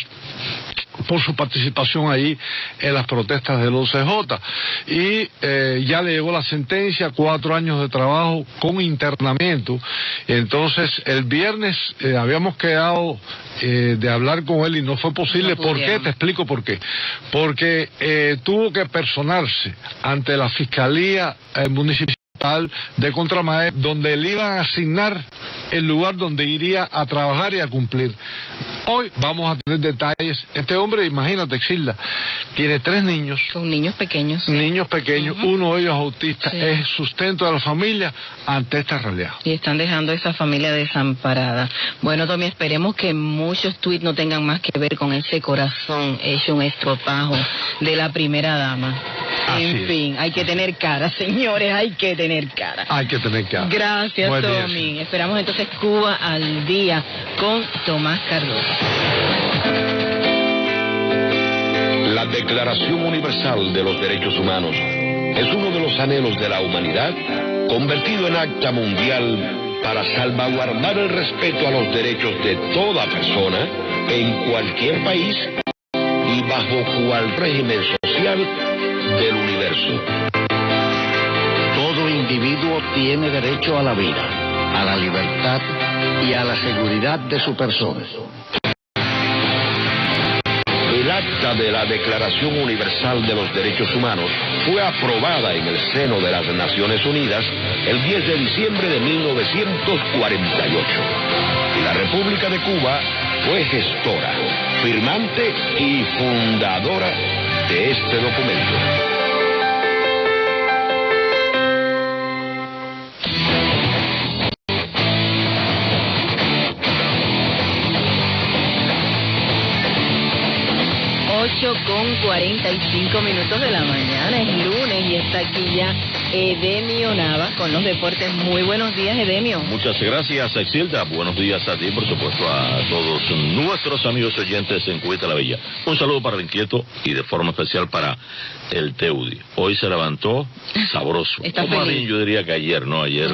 por su participación ahí en las protestas del 11J, y ya le llegó la sentencia, 4 años de trabajo con internamiento. Entonces el viernes habíamos quedado de hablar con él y no fue posible. ¿Por qué? Te explico por qué. Porque tuvo que personarse ante la Fiscalía Municipal de Contramaestre, donde le iban a asignar el lugar donde iría a trabajar y a cumplir. Hoy vamos a tener detalles. Este hombre, imagínate, Exilda, tiene 3 niños. Con niños pequeños. Niños pequeños, uno de ellos autista, es sustento de la familia ante esta realidad. Y están dejando a esa familia desamparada. Bueno, Tommy, esperemos que muchos tweets no tengan más que ver con ese corazón hecho un estropajo de la primera dama. En fin, hay que tener cara, señores, hay que tener cara. Hay que tener cara. Gracias, Tommy. Esperamos entonces Cuba al día con Tomás Cardoso. La Declaración Universal de los Derechos Humanos es uno de los anhelos de la humanidad, convertido en acta mundial para salvaguardar el respeto a los derechos de toda persona en cualquier país y bajo cual régimen social del universo. Todo individuo tiene derecho a la vida, a la libertad y a la seguridad de su persona. El acta de la Declaración Universal de los Derechos Humanos fue aprobada en el seno de las Naciones Unidas el 10 de diciembre de 1948. Y la República de Cuba fue gestora, firmante y fundadora de este documento. Con 45 minutos de la mañana, es lunes y está aquí ya Edemio Navas con los deportes. Muy buenos días, Edemio. Muchas gracias, Exilda. Buenos días a ti, por supuesto, a todos nuestros amigos oyentes en Cuita la Bella. Un saludo para el inquieto y de forma especial para el Teudi. Hoy se levantó sabroso. Está más feliz. bien, yo diría que ayer, ¿no? Ayer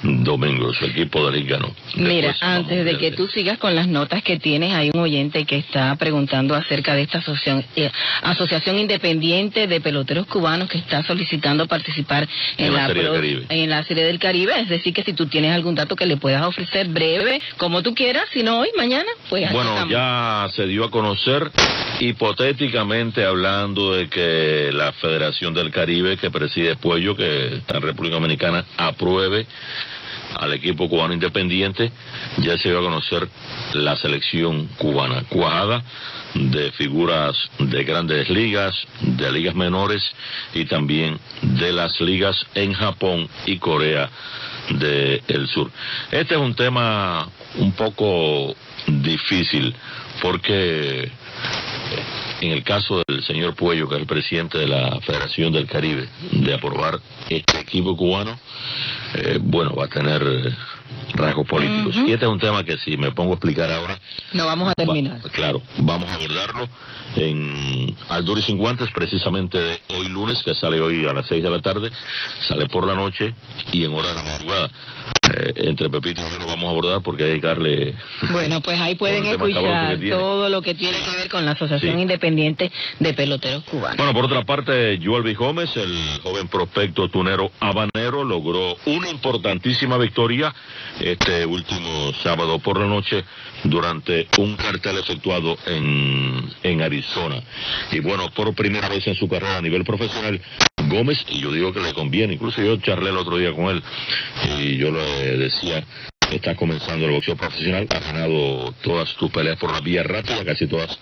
domingo, su equipo de Liga ganó. Mira, Después, antes de que tú sigas con las notas que tienes, hay un oyente que está preguntando acerca de esta asociación independiente de peloteros cubanos que está solicitando participar en la Serie del Caribe. Es decir, que si tú tienes algún dato que le puedas ofrecer breve, como tú quieras, si no hoy, mañana, pues aquí bueno, estamos. ya se dio a conocer, hipotéticamente hablando de que la Federación del Caribe que preside Puello, que está en República Dominicana, apruebe al equipo cubano independiente. Ya se dio a conocer la selección cubana, cuajada de figuras de grandes ligas, de ligas menores y también de las ligas en Japón y Corea del Sur. Este es un tema un poco difícil porque en el caso del señor Puello, que es el presidente de la Federación del Caribe, de aprobar este equipo cubano, bueno, va a tener rasgos políticos. Y este es un tema que si me pongo a explicar ahora... No vamos a terminar. Claro, vamos a abordarlo en Al Duro y Sin Guantes, precisamente de hoy lunes, que sale hoy a las 6 de la tarde, sale por la noche y en hora de la madrugada. Entre Pepito y yo lo vamos a abordar porque hay que darle... Bueno, pues ahí pueden escuchar todo lo que tiene que ver con la Asociación Independiente de Peloteros Cubanos. Bueno, por otra parte, Joelvis Gómez, el joven prospecto tunero habanero, logró una importantísima victoria este último sábado por la noche durante un cartel efectuado en Arizona. Y bueno, por primera vez en su carrera a nivel profesional, Gómez, y yo digo que le conviene, incluso yo charlé el otro día con él y yo le decía, está comenzando el boxeo profesional, ha ganado todas tus peleas por la vía rápida, casi todas,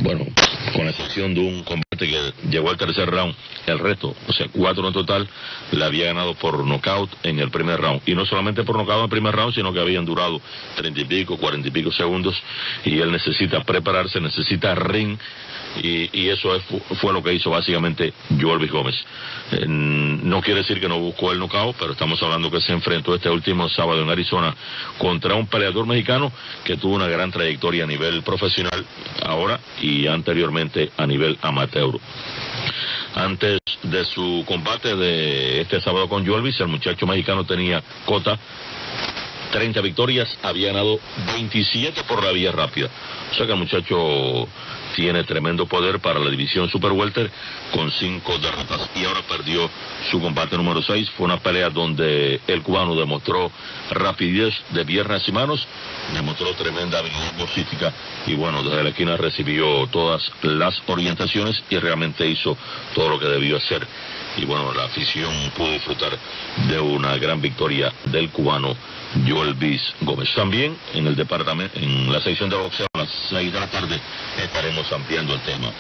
bueno, con la excepción de un combate que llegó al tercer round, el resto, o sea, 4 en total, la había ganado por nocaut en el primer round, y no solamente por nocaut en el primer round, sino que habían durado 30 y pico, 40 y pico segundos, y él necesita prepararse, necesita ring, y eso fue lo que hizo básicamente Joelvis Gómez. No quiere decir que no buscó el knockout, pero estamos hablando que se enfrentó este último sábado en Arizona contra un peleador mexicano que tuvo una gran trayectoria a nivel profesional ahora y anteriormente a nivel amateur. Antes de su combate de este sábado con Joelvis, el muchacho mexicano tenía cota 30 victorias, había ganado 27 por la vía rápida. O sea que el muchacho tiene tremendo poder para la división Super Welter con 5 derrotas y ahora perdió su combate número 6. Fue una pelea donde el cubano demostró rapidez de piernas y manos, demostró tremenda habilidad boxística y bueno, desde la esquina recibió todas las orientaciones y realmente hizo todo lo que debió hacer. Y bueno, la afición pudo disfrutar de una gran victoria del cubano Joelvis Gómez. También en el departamento, en la sección de boxeo a las 6 de la tarde estaremos ampliando el tema.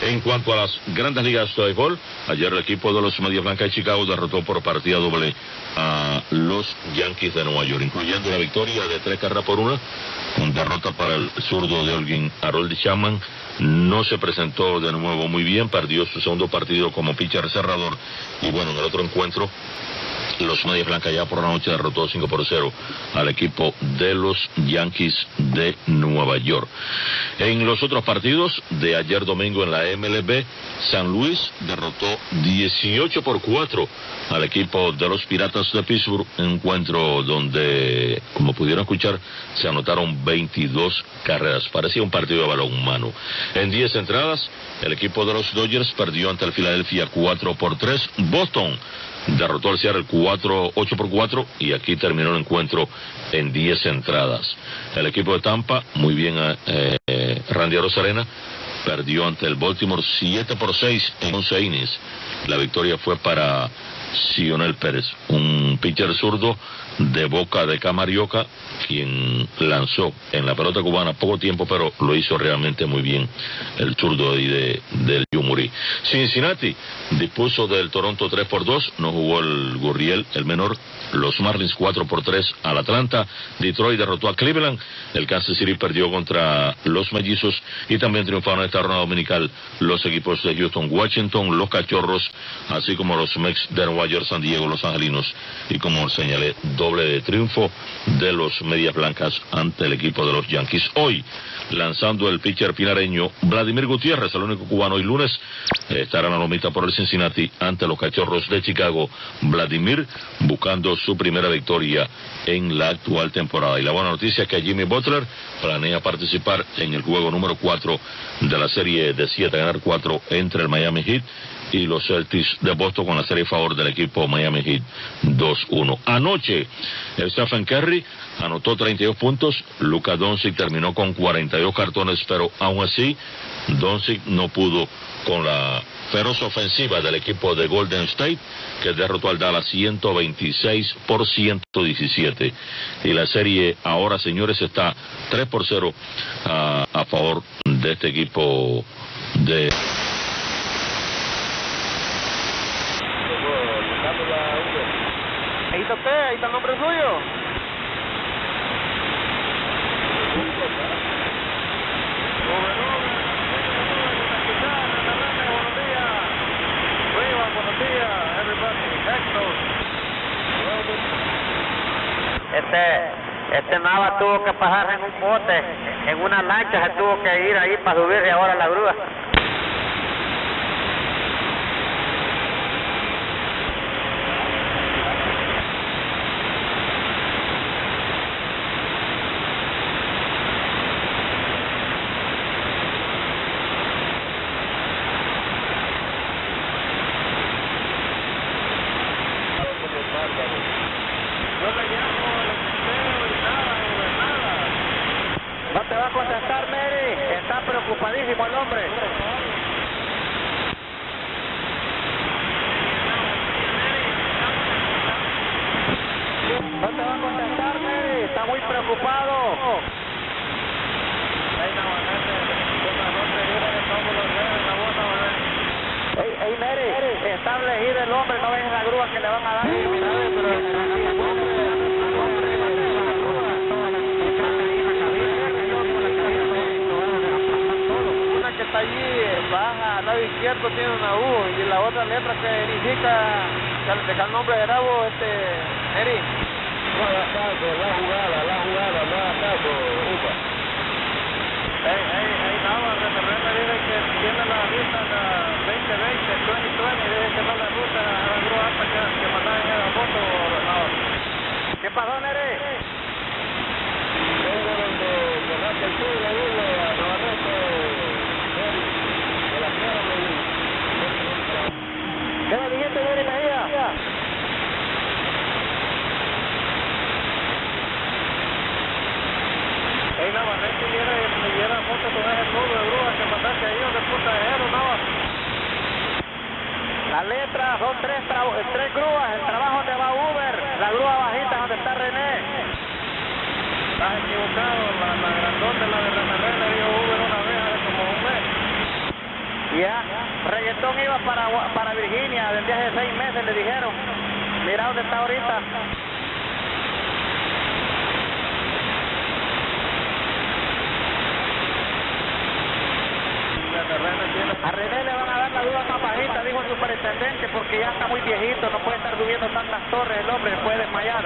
En cuanto a las grandes ligas de béisbol, ayer el equipo de los Medias Blancas de Chicago derrotó por partida doble a los Yankees de Nueva York, incluyendo la victoria de 3-1, con derrota para el zurdo de Holguín Harold Chapman. No se presentó de nuevo muy bien, perdió su segundo partido como pitcher cerrador y bueno, en el otro encuentro los Medias Blancas ya por la noche derrotó 5-0 al equipo de los Yankees de Nueva York. En los otros partidos de ayer domingo en la MLB, San Luis derrotó 18-4 al equipo de los Piratas de Pittsburgh, un encuentro donde, como pudieron escuchar, se anotaron 22 carreras. Parecía un partido de balonmano. En 10 entradas, el equipo de los Dodgers perdió ante el Philadelphia 4-3. Boston derrotó al Seattle 8-4 y aquí terminó el encuentro en 10 entradas. El equipo de Tampa, muy bien Randy Arozarena, perdió ante el Baltimore 7-6 en 11 innings. La victoria fue para Sionel Pérez, un pitcher zurdo de boca de Camarioca, quien lanzó en la pelota cubana poco tiempo, pero lo hizo realmente muy bien el zurdo del Yumurí. Cincinnati dispuso del Toronto 3-2, no jugó el Gurriel, el menor. Los Marlins 4-3 al Atlanta. Detroit derrotó a Cleveland. El Kansas City perdió contra los Mellizos y también triunfaron en esta ronda dominical los equipos de Houston, Washington, los Cachorros, así como los Mex de Nueva York, San Diego, Los Angelinos y, como señalé, doble de triunfo de los Medias Blancas ante el equipo de los Yankees. Hoy, lanzando el pitcher pinareño Vladimir Gutiérrez, el único cubano, hoy lunes estará en la lomita por el Cincinnati ante los Cachorros de Chicago. Vladimir buscando su primera victoria en la actual temporada. Y la buena noticia es que Jimmy Butler planea participar en el juego número 4 de la serie de 7 a ganar 4 entre el Miami Heat y los Celtics de Boston, con la serie a favor del equipo Miami Heat 2-1. Anoche, el Stephen Curry anotó 32 puntos, Luka Doncic terminó con 42 cartones, pero aún así, Doncic no pudo con la feroz ofensiva del equipo de Golden State, que derrotó al Dallas 126-117. Y la serie ahora, señores, está 3-0 a favor de este equipo de... Ahí está usted, ahí está el nombre suyo. Nava tuvo que pasarse en un bote, en una lancha, se tuvo que ir ahí para subirse ahora a la grúa. No te va a contestar, Mary. Está preocupadísimo el hombre. No te va a contestar, Mary. Está muy preocupado. Ey, Mary, está elegido el hombre. No ves la grúa que le van a dar. Que está allí baja al lado izquierdo tiene una U y la otra letra que indica el nombre de Bravo, Eri. No hagas caso, la jugada, no hagas caso, upa. Nava, me dice que tiene la vista 2020, 2020, dice que no le gusta la grúa hasta que mandan en la foto, Nava. ¿Qué pasó, Neri? Vengo donde cerraste el sur, le digo a Navarrete. ¿Qué le dijiste, Neri Mejía? Navarrete me diera foto con ese nudo de grúa que mandaste ahí donde puta de Ero, Nava. La letra son tres grúas, el trabajo donde va Uber, la grúa bajita donde está René. Estás equivocado, la grandota, la de René le dio Uber una vez hace como un mes. Ya, Reggaetón iba para Virginia, del viaje de 6 meses le dijeron. Mira dónde está ahorita. A René le van a dar la grúa más bajita, dijo el superintendente, porque ya está muy viejito, no puede estar subiendo tantas torres, el hombre puede desmayar.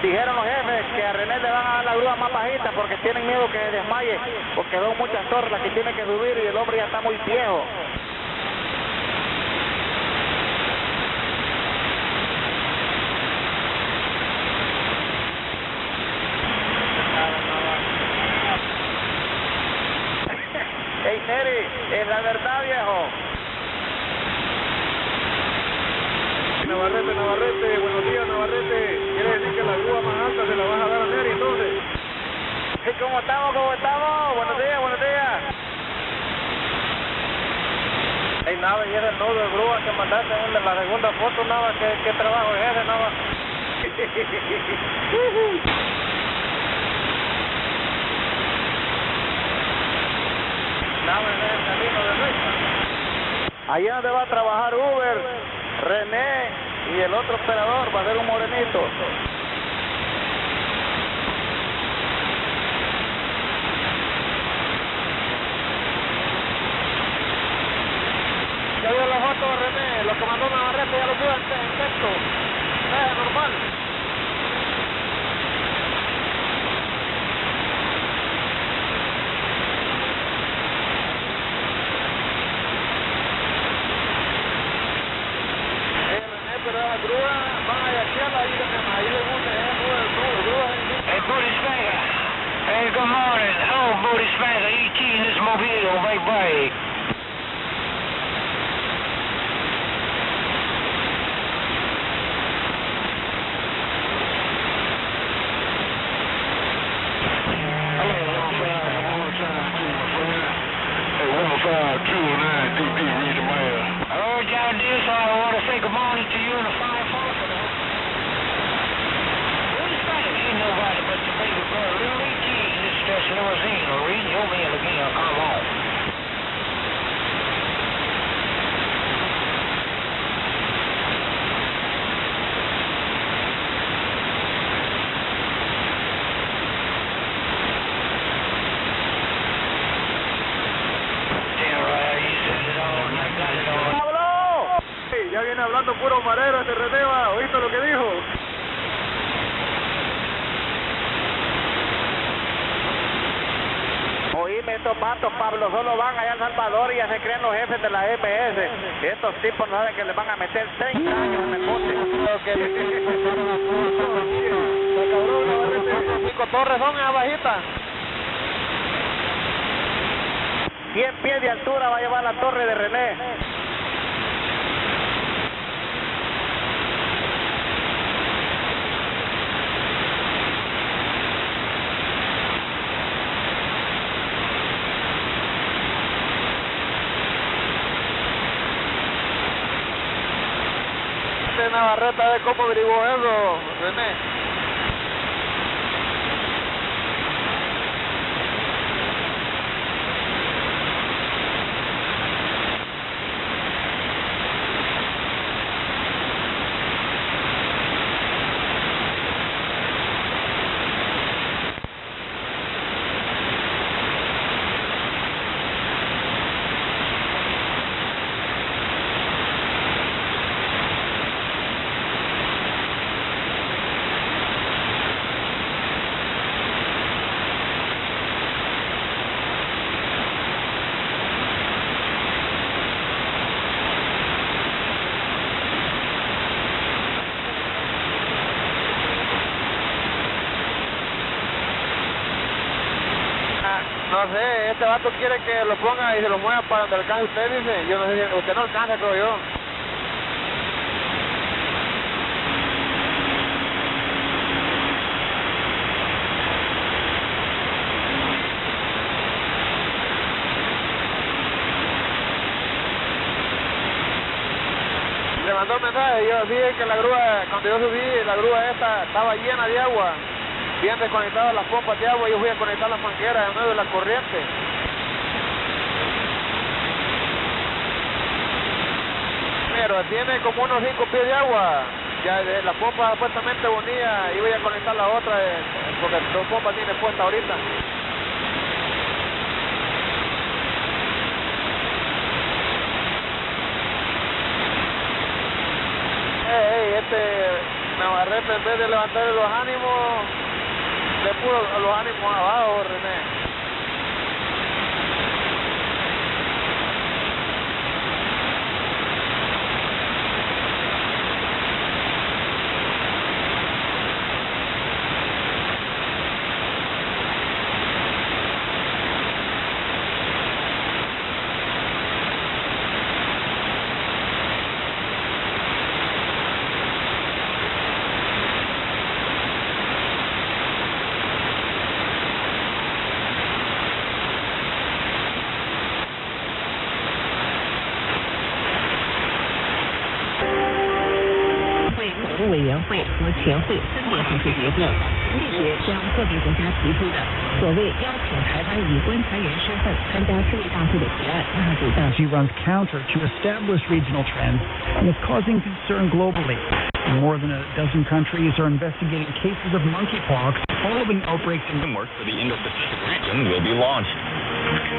Dijeron los jefes que a René le van a dar la grúa más bajita porque tienen miedo que desmaye, porque son muchas torres las que tiene que subir y el hombre ya está muy viejo. Ey, Neri, es la verdad, viejo. Navarrete, buenos días, Navarrete. ¿Quiere decir que la grúa más alta se la vas a dar a Neri entonces? Sí, ¿cómo estamos? Buenos días. Ey, Nava, y ese nudo de grúa que mandaste en la segunda foto, Nava, ¿qué trabajo es ese, Nava? Nava, en el camino de recta. Allá donde va a trabajar Uber, René y el otro operador va a ser un morenito. Ya vio la foto de René, lo que mandó Navarrete ya lo vio en texto. Es normal. Pero la grúa van a yachearla ahí le gusta el grúa. Hey, Booty Spagger. Hey, good morning. Oh, Booty Spagger, E.T. in this mobile, bye-bye. Limousine, reading your mail again, come on. hablando puro marero este Reneva, ¿oíste lo que dijo? Oíme, estos vatos, Pablo, solo van allá a El Salvador y ya se creen los jefes de la MS. Estos tipos no saben que les van a meter 30 años en el bote. Cinco torres son en bajita. 100 pies de altura va a llevar la torre de René. Navarrete, de cómo averiguó eso, René. No sé, este vato quiere que lo ponga y se lo mueva para donde alcance usted, dice. Yo no sé, usted no alcanza, creo yo. Le mandó un mensaje, yo dije que la grúa, cuando yo subí, la grúa esta estaba llena de agua. Bien desconectadas las pompas de agua, yo fui a conectar las mangueras en medio de la corriente. Pero tiene como unos 5 pies de agua. Ya la pompa supuestamente unía y voy a conectar la otra, porque dos pompas tiene puesta ahorita. Este Navarrete, en vez de levantar los ánimos, le puso los ánimos abajo, René. She runs counter to established regional trends and is causing concern globally. More than a dozen countries are investigating cases of monkeypox following outbreaks in work for the Indo-Pacific region will be launched.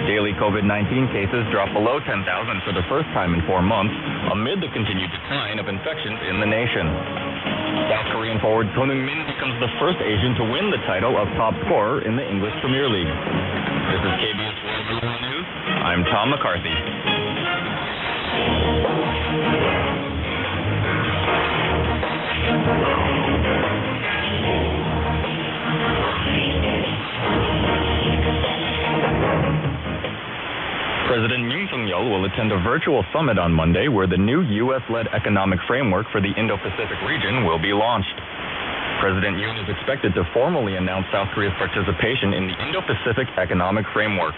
Daily COVID-19 cases dropped below 10,000 for the first time in 4 months amid the continued decline of infections in the nation. South Korean forward Son Heung-min becomes the first Asian to win the title of top scorer in the English Premier League. This is KBS World News. I'm Tom McCarthy. President Yoon Suk-yeol will attend a virtual summit on Monday where the new U.S.-led economic framework for the Indo-Pacific region will be launched. President Yoon is expected to formally announce South Korea's participation in the Indo-Pacific Economic Framework.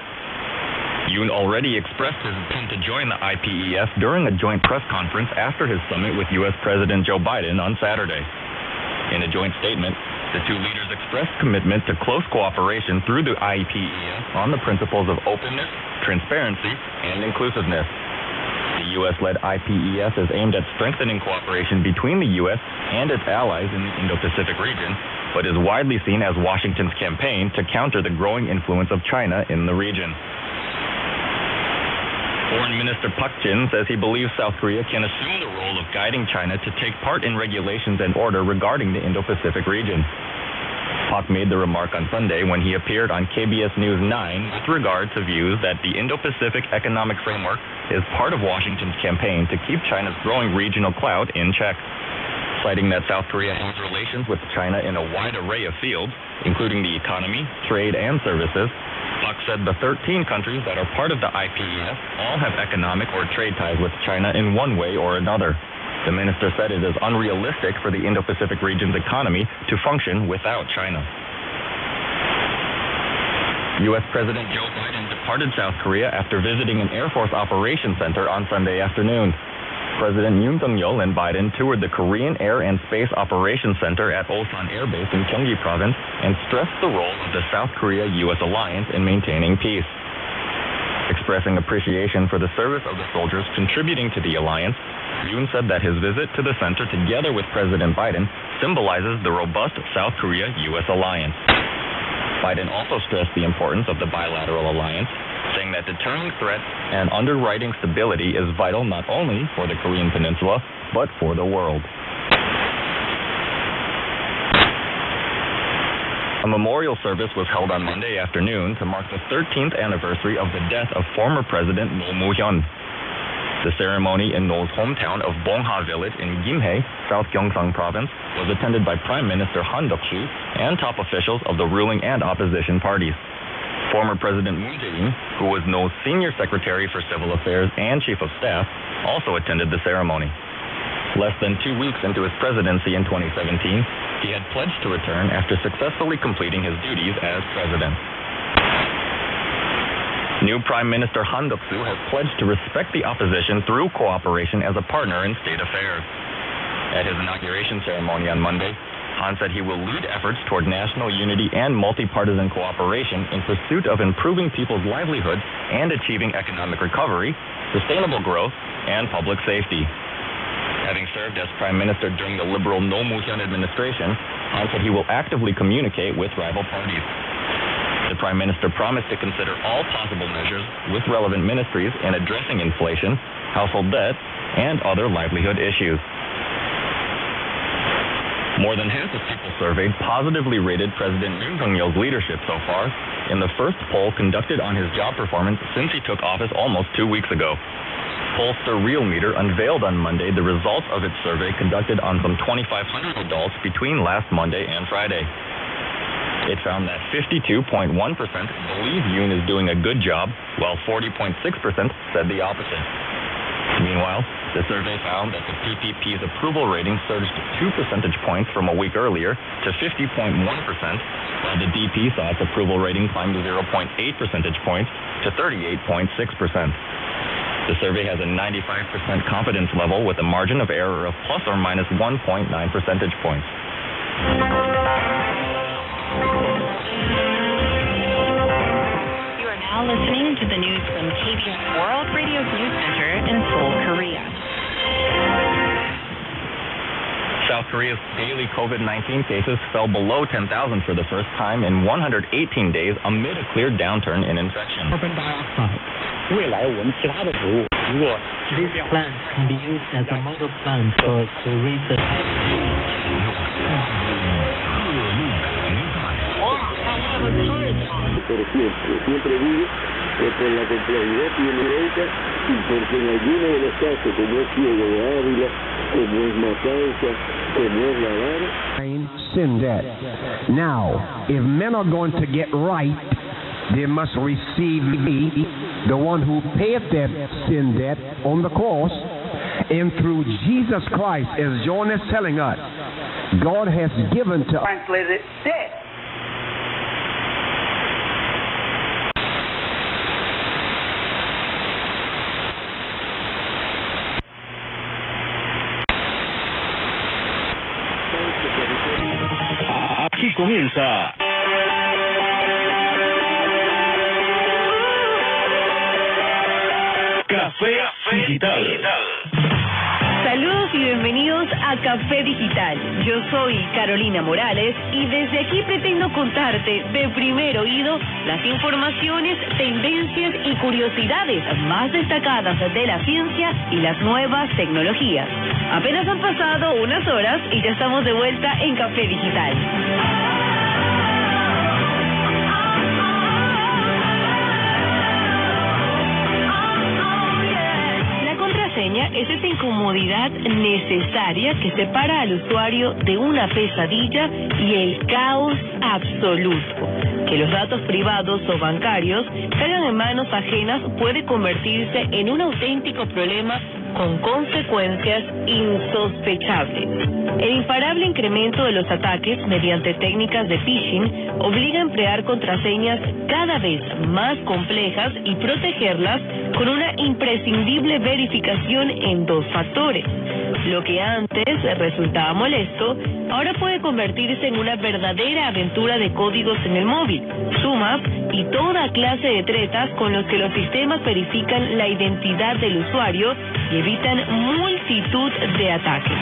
Yoon already expressed his intent to join the IPEF during a joint press conference after his summit with U.S. President Joe Biden on Saturday. In a joint statement, the two leaders expressed commitment to close cooperation through the IPEF on the principles of openness, transparency, and inclusiveness. The U.S.-led IPEF is aimed at strengthening cooperation between the U.S. and its allies in the Indo-Pacific region, but is widely seen as Washington's campaign to counter the growing influence of China in the region. Foreign Minister Pak Jin says he believes South Korea can assume the role of guiding China to take part in regulations and order regarding the Indo-Pacific region. Pak made the remark on Sunday when he appeared on KBS News 9 with regard to views that the Indo-Pacific Economic Framework is part of Washington's campaign to keep China's growing regional clout in check. Citing that South Korea has relations with China in a wide array of fields, including the economy, trade, and services, Pak said the 13 countries that are part of the IPEF all have economic or trade ties with China in one way or another. The minister said it is unrealistic for the Indo-Pacific region's economy to function without China. U.S. President Joe Biden departed South Korea after visiting an Air Force Operations Center on Sunday afternoon. President Yoon Suk-yeol and Biden toured the Korean Air and Space Operations Center at Osan Air Base in Gyeonggi Province and stressed the role of the South Korea-U.S. alliance in maintaining peace. Expressing appreciation for the service of the soldiers contributing to the alliance, Yoon said that his visit to the center together with President Biden symbolizes the robust South Korea-U.S. alliance. Biden also stressed the importance of the bilateral alliance, saying that deterring threats and underwriting stability is vital not only for the Korean Peninsula, but for the world. A memorial service was held on Monday afternoon to mark the 13th anniversary of the death of former President Roh Moo-hyun. The ceremony in Roh's hometown of Bongha Village in Gimhae, South Gyeongsang Province, was attended by Prime Minister Han Duck-soo and top officials of the ruling and opposition parties. Former President Moon Jae-in, who was Roh's senior secretary for civil affairs and chief of staff, also attended the ceremony. Less than 2 weeks into his presidency in 2017, he had pledged to return after successfully completing his duties as president. New Prime Minister Han Duck-soo has pledged to respect the opposition through cooperation as a partner in state affairs. At his inauguration ceremony on Monday, Han said he will lead efforts toward national unity and multi-partisan cooperation in pursuit of improving people's livelihoods and achieving economic recovery, sustainable growth, and public safety. Having served as Prime Minister during the liberal Roh Moo-hyun administration, Han said he will actively communicate with rival parties. The Prime Minister promised to consider all possible measures with relevant ministries in addressing inflation, household debt, and other livelihood issues. More than half of people surveyed positively rated President Yoon Suk-yeol's leadership so far in the first poll conducted on his job performance since he took office almost 2 weeks ago. Pollster Realmeter unveiled on Monday the results of its survey conducted on some 2,500 adults between last Monday and Friday. It found that 52.1% believe Yoon is doing a good job, while 40.6% said the opposite. Meanwhile, the survey found that the PPP's approval rating surged 2 percentage points from a week earlier to 50.1%, while the DP saw its approval rating climb to 0.8 percentage points to 38.6%. The survey has a 95% confidence level with a margin of error of plus or minus 1.9 percentage points. You are now listening to the news from KBS World Radio's News Center in Seoul, Korea. South Korea's daily COVID-19 cases fell below 10,000 for the first time in 118 days amid a clear downturn in infection. Carbon dioxide. 未来我们其他的植物，如果 This plant can be used as a model plant for the research. Por siempre digo que por la complejidad epidemiológica y porque en algunos de los casos, como es Ciego de Ávila, como es Matanza, como es La Habana. Sin debt. Now, if men are going to get right, they must receive me, the one who paid their sin debt on the cross, and through Jesus Christ, as John is telling us, God has given to us. Translated debt. Aquí comienza Café Digital. Saludos y bienvenidos a Café Digital. Yo soy Carolina Morales y desde aquí pretendo contarte de primer oído las informaciones, tendencias y curiosidades más destacadas de la ciencia y las nuevas tecnologías. Apenas han pasado unas horas y ya estamos de vuelta en Café Digital. Es esa incomodidad necesaria que separa al usuario de una pesadilla y el caos absoluto. Que los datos privados o bancarios caigan en manos ajenas puede convertirse en un auténtico problema con consecuencias insospechables. El imparable incremento de los ataques mediante técnicas de phishing obliga a emplear contraseñas cada vez más complejas y protegerlas con una imprescindible verificación en 2 factores. Lo que antes resultaba molesto, ahora puede convertirse en una verdadera aventura de códigos en el móvil, sumas y toda clase de tretas con los que los sistemas verifican la identidad del usuario y evitan multitud de ataques.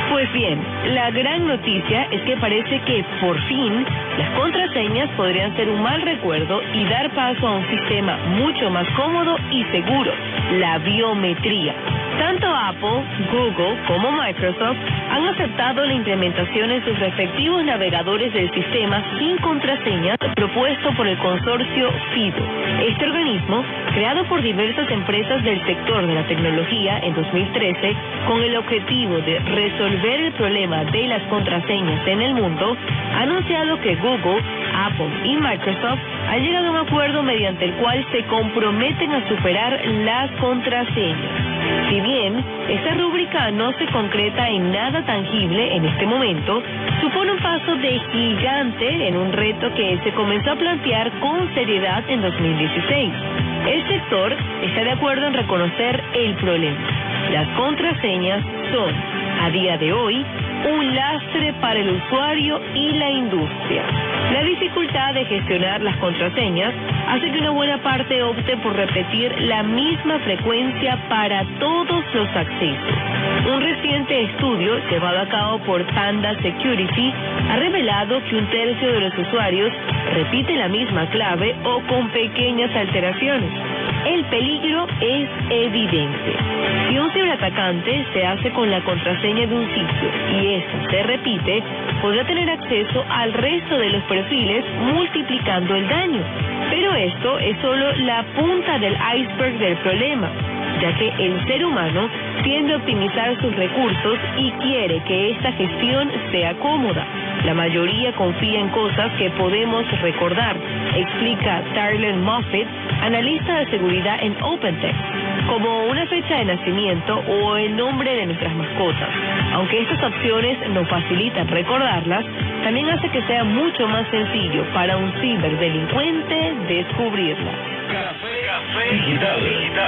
Pues bien, la gran noticia es que parece que, por fin, las contraseñas podrían ser un mal recuerdo y dar paso a un sistema mucho más cómodo y seguro, la biometría. Tanto Apple, Google como Microsoft han aceptado la implementación en sus respectivos navegadores del sistema sin contraseñas propuesto por el consorcio FIDO. Este organismo, creado por diversas empresas del sector de la tecnología en 2013, con el objetivo de resolver el problema de las contraseñas en el mundo, ha anunciado que Google, Apple y Microsoft han llegado a un acuerdo mediante el cual se comprometen a superar las contraseñas. Si bien esta rúbrica no se concreta en nada tangible en este momento, supone un paso de gigante en un reto que se comenzó a plantear con seriedad en 2016. El sector está de acuerdo en reconocer el problema. Las contraseñas son, a día de hoy, un lastre para el usuario y la industria. La dificultad de gestionar las contraseñas hace que una buena parte opte por repetir la misma frecuencia para todos los accesos. Un reciente estudio llevado a cabo por Panda Security ha revelado que 1/3 de los usuarios repite la misma clave o con pequeñas alteraciones. El peligro es evidente. Si un ciberatacante se hace con la contraseña de un sitio y esta se repite, podrá tener acceso al resto de los perfiles multiplicando el daño. Pero esto es solo la punta del iceberg del problema, ya que el ser humano tiende a optimizar sus recursos y quiere que esta gestión sea cómoda. La mayoría confía en cosas que podemos recordar, explica Tyler Moffitt, analista de seguridad en OpenText, como una fecha de nacimiento o el nombre de nuestras mascotas. Aunque estas opciones nos facilitan recordarlas, también hace que sea mucho más sencillo para un ciberdelincuente descubrirlas. Café Digital.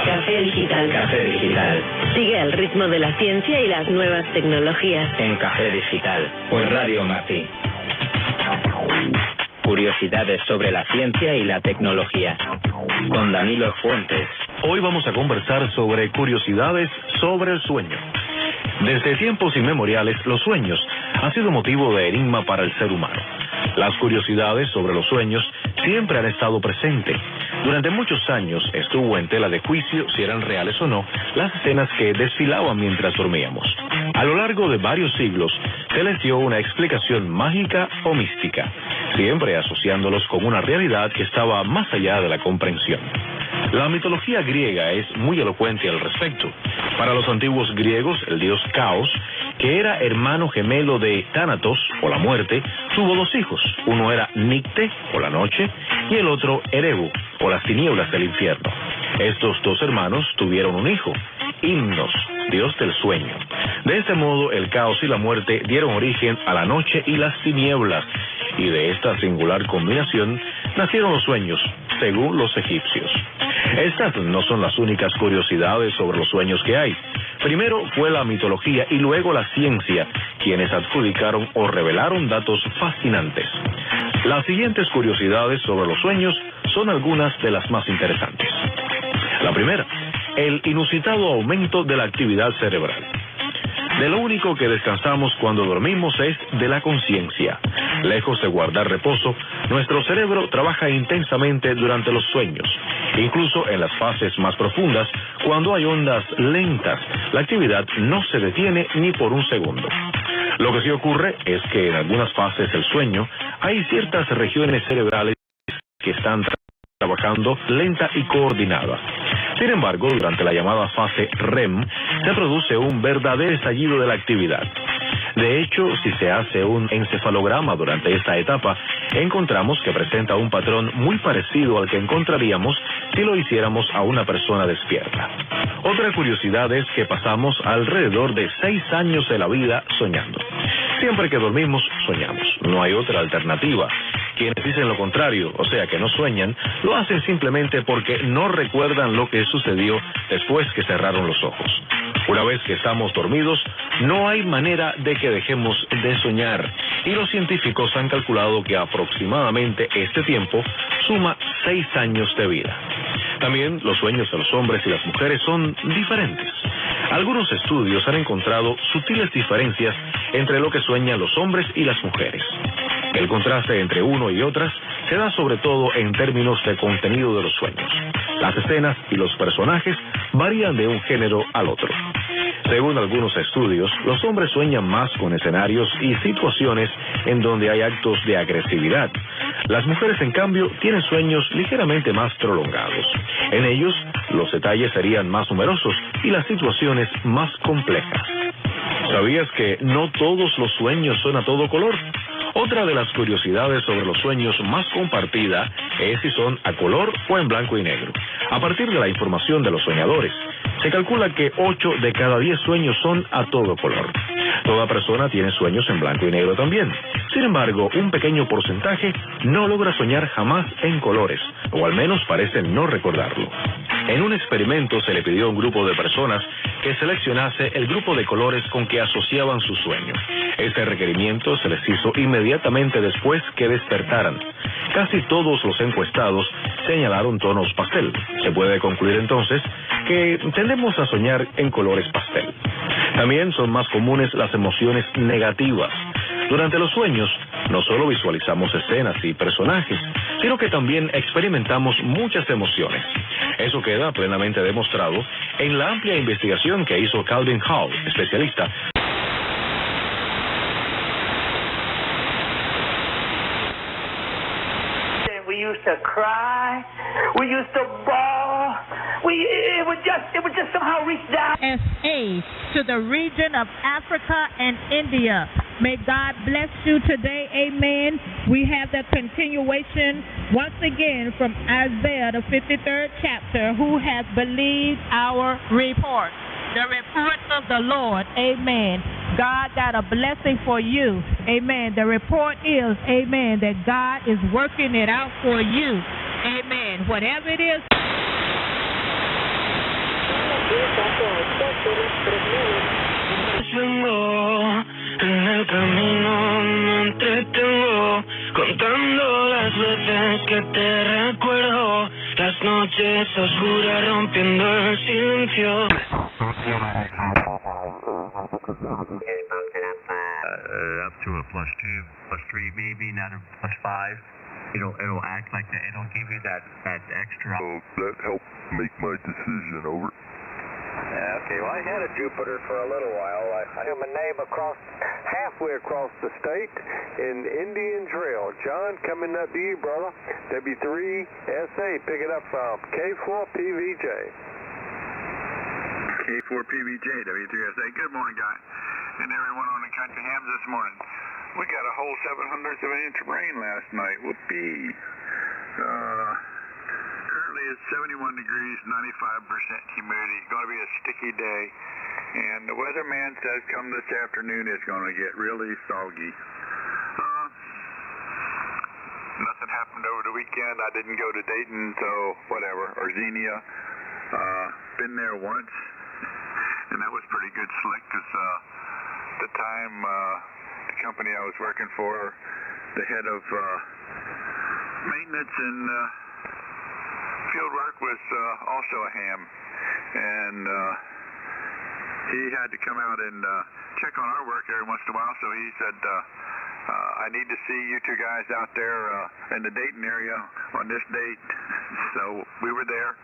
Café Digital. Café Digital. Sigue el ritmo de la ciencia y las nuevas tecnologías. En Café Digital. Por Radio Martí. Curiosidades sobre la ciencia y la tecnología. Con Danilo Fuentes. Hoy vamos a conversar sobre curiosidades sobre el sueño. Desde tiempos inmemoriales, los sueños han sido motivo de enigma para el ser humano. Las curiosidades sobre los sueños siempre han estado presentes. Durante muchos años estuvo en tela de juicio si eran reales o no las escenas que desfilaban mientras dormíamos. A lo largo de varios siglos se les dio una explicación mágica o mística, siempre asociándolos con una realidad que estaba más allá de la comprensión. La mitología griega es muy elocuente al respecto. Para los antiguos griegos, el dios Caos, que era hermano gemelo de Tánatos, o la muerte, tuvo 2 hijos. Uno era Nicte, o la noche, y el otro Erebu, o las tinieblas del infierno. Estos 2 hermanos tuvieron un hijo, Himnos, dios del sueño. De este modo, el caos y la muerte dieron origen a la noche y las tinieblas, y de esta singular combinación nacieron los sueños, según los egipcios. Estas no son las únicas curiosidades sobre los sueños que hay. Primero fue la mitología y luego la ciencia, quienes adjudicaron o revelaron datos fascinantes. Las siguientes curiosidades sobre los sueños son algunas de las más interesantes. La primera, el inusitado aumento de la actividad cerebral. De lo único que descansamos cuando dormimos es de la conciencia. Lejos de guardar reposo, nuestro cerebro trabaja intensamente durante los sueños. Incluso en las fases más profundas, cuando hay ondas lentas, la actividad no se detiene ni por un segundo. Lo que sí ocurre es que en algunas fases del sueño hay ciertas regiones cerebrales que están trabajando lenta y coordinada. Sin embargo, durante la llamada fase REM, se produce un verdadero estallido de la actividad. De hecho, si se hace un encefalograma durante esta etapa, encontramos que presenta un patrón muy parecido al que encontraríamos si lo hiciéramos a una persona despierta. Otra curiosidad es que pasamos alrededor de 6 años de la vida soñando. Siempre que dormimos, soñamos. No hay otra alternativa. Quienes dicen lo contrario, o sea que no sueñan, lo hacen simplemente porque no recuerdan lo que sucedió después que cerraron los ojos. Una vez que estamos dormidos, no hay manera de que dejemos de soñar, y los científicos han calculado que aproximadamente este tiempo suma 6 años de vida. También los sueños de los hombres y las mujeres son diferentes. Algunos estudios han encontrado sutiles diferencias entre lo que sueñan los hombres y las mujeres. El contraste entre uno y otras se da sobre todo en términos de contenido de los sueños. Las escenas y los personajes varían de un género al otro. Según algunos estudios, los hombres sueñan más con escenarios y situaciones en donde hay actos de agresividad. Las mujeres, en cambio, tienen sueños ligeramente más prolongados. En ellos, los detalles serían más numerosos y las situaciones más complejas. ¿Sabías que no todos los sueños son a todo color? Otra de las curiosidades sobre los sueños más compartida es si son a color o en blanco y negro. A partir de la información de los soñadores, se calcula que 8 de cada 10 sueños son a todo color. Toda persona tiene sueños en blanco y negro también. Sin embargo, un pequeño porcentaje no logra soñar jamás en colores, o al menos parecen no recordarlo. En un experimento se le pidió a un grupo de personas que seleccionase el grupo de colores con que asociaban su sueño. Este requerimiento se les hizo inmediatamente después que despertaran. Casi todos los encuestados señalaron tonos pastel. Se puede concluir entonces que tendemos a soñar en colores pastel. También son más comunes las emociones negativas. Durante los sueños, no solo visualizamos escenas y personajes, sino que también experimentamos muchas emociones. Eso queda plenamente demostrado en la amplia investigación que hizo Calvin Hall, especialista. We used to cry, we used to bawl, it would just somehow reach down. SA to the region of Africa and India. May God bless you today, amen. We have the continuation once again from Isaiah, the 53rd chapter, who has believed our report. The report of the Lord, amen. God got a blessing for you, amen. The report is, amen, that God is working it out for you, amen. Whatever it is. En el camino me entretengo, contando las veces que te recuerdo, las noches oscuras rompiendo el silencio. Up to a +2, +3, maybe not a +5. It'll act like that. It'll give you that extra. Oh, that helped make my decision. Over. Okay, well, I had a Jupiter for a little while. I am a name halfway across the state in Indian Trail. John, coming up to you, brother. W3SA, pick it up from K4PVJ. K4PVJ, W3SA. Good morning, guys. And everyone on the country hams this morning. We got a whole 7/100 of an inch of rain last night. Whoopee. Currently it's 71 degrees, 95% humidity. Going to be a sticky day. And the weatherman says come this afternoon it's going to get really soggy. Nothing happened over the weekend. I didn't go to Dayton, so whatever. Or Xenia. Been there once. And that was pretty good slick because the time the company I was working for, the head of maintenance and field work was also a ham. And he had to come out and check on our work every once in a while, so he said, I need to see you two guys out there in the Dayton area on this date. So we were there,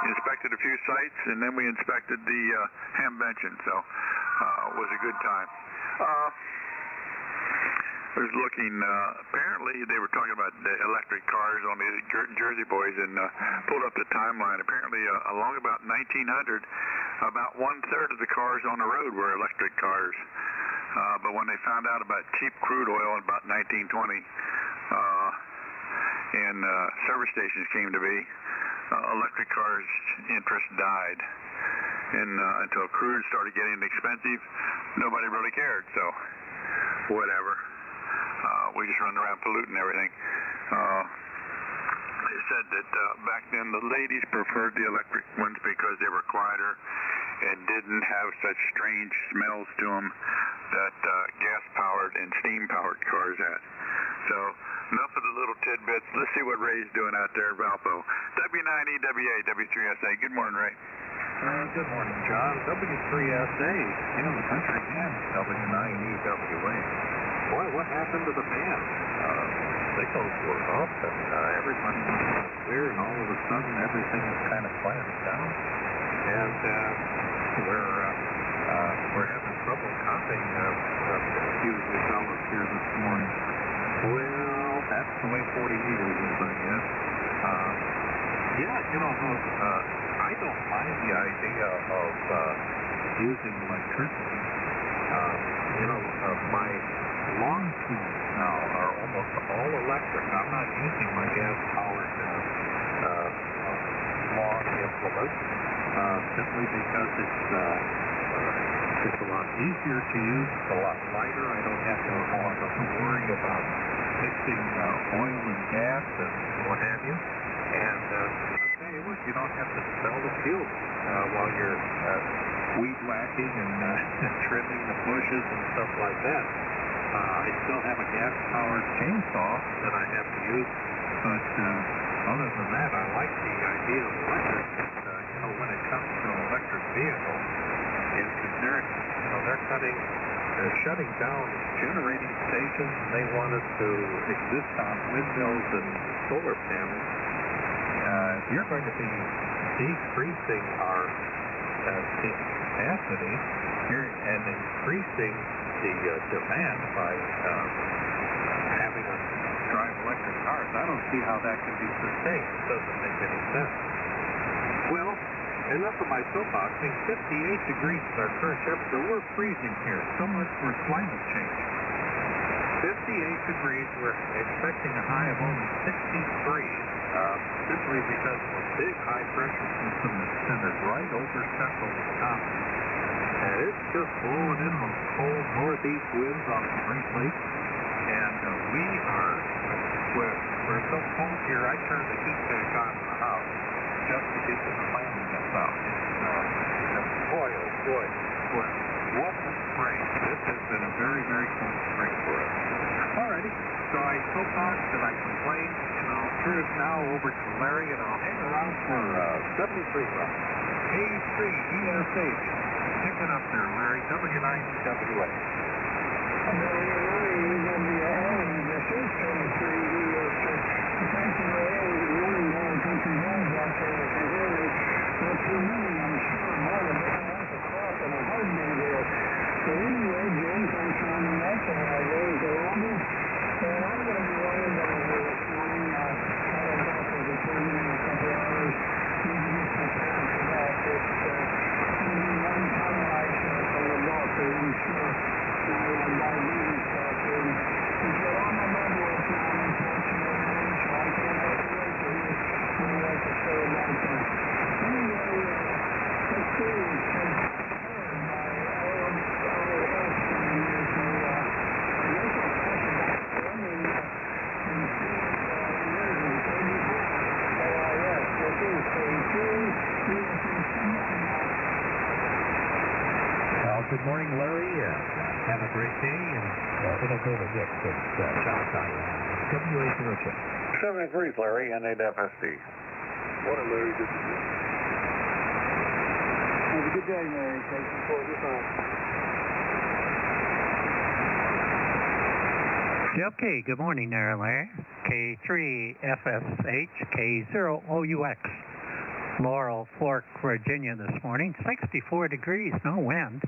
inspected a few sites, and then we inspected the Hamvention, so it was a good time. I was looking, apparently they were talking about the electric cars on the Jersey boys, and pulled up the timeline. Apparently along about 1900, about 1/3 of the cars on the road were electric cars. But when they found out about cheap crude oil in about 1920, and service stations came to be, electric cars' interest died. And until crude started getting expensive, nobody really cared, so whatever. We just run around polluting everything. They said that back then the ladies preferred the electric ones because they were quieter and didn't have such strange smells to them that gas-powered and steam-powered cars had. So enough of the little tidbits. Let's see what Ray's doing out there in Valpo. W9EWA, W3SA. Good morning, Ray. Good morning, John. W3SA in the country and W9EWA. Boy, what happened to the band? Signals were up and everybody was clear, and all of a sudden everything was kind of quieted down. And we're having trouble copying a few fellows here this morning. Well, that's the way 40 meters is, I guess. I don't mind the idea of using electricity. My lawn tools now are almost all electric. I'm not using my gas-powered lawn implements simply because it's a lot easier to use. It's a lot lighter. I don't have to worry about mixing oil and gas and what have you. And I'll tell you what, you don't have to smell the fuel while you're weed whacking and trimming the bushes and stuff like that. I still have a gas-powered chainsaw that I have to use, but other than that, I like the idea of electric. When it comes to an electric vehicle, they're shutting down generating stations, and they want us to exist on windmills and solar panels. If you're going to be decreasing our capacity and increasing the demand by having us drive electric cars, I don't see how that can be sustained. It doesn't make any sense. Well, enough of my soapboxing. 58 degrees is our current temperature. We're freezing here. So much for climate change. 58 degrees. We're expecting a high of only 63, simply because of a big high-pressure system that's centered right over central Wisconsin. And it's just blowing in those cold northeast winds off the Great Lakes. And we're so cold here, I turned the heat back on in the house just to get to the cleanliness out. Boy, what a spring. This has been a very, very cold spring for us. Alrighty, so I soapboxed and I complained, and I'll turn it now over to Larry, and I'll hang around for 73 rounds. A3ESH. Pick it up there, Larry. W9EWA. Good morning, Larry. Have a great day, and it'll go to Dick. It's John Tyler. WA06. 73, Larry, N8FSD. Morning, Larry. This is day, Mary. Okay, good morning there, Larry. K3FSH, K0OUX. Laurel Fork, Virginia this morning. 64 degrees, no wind,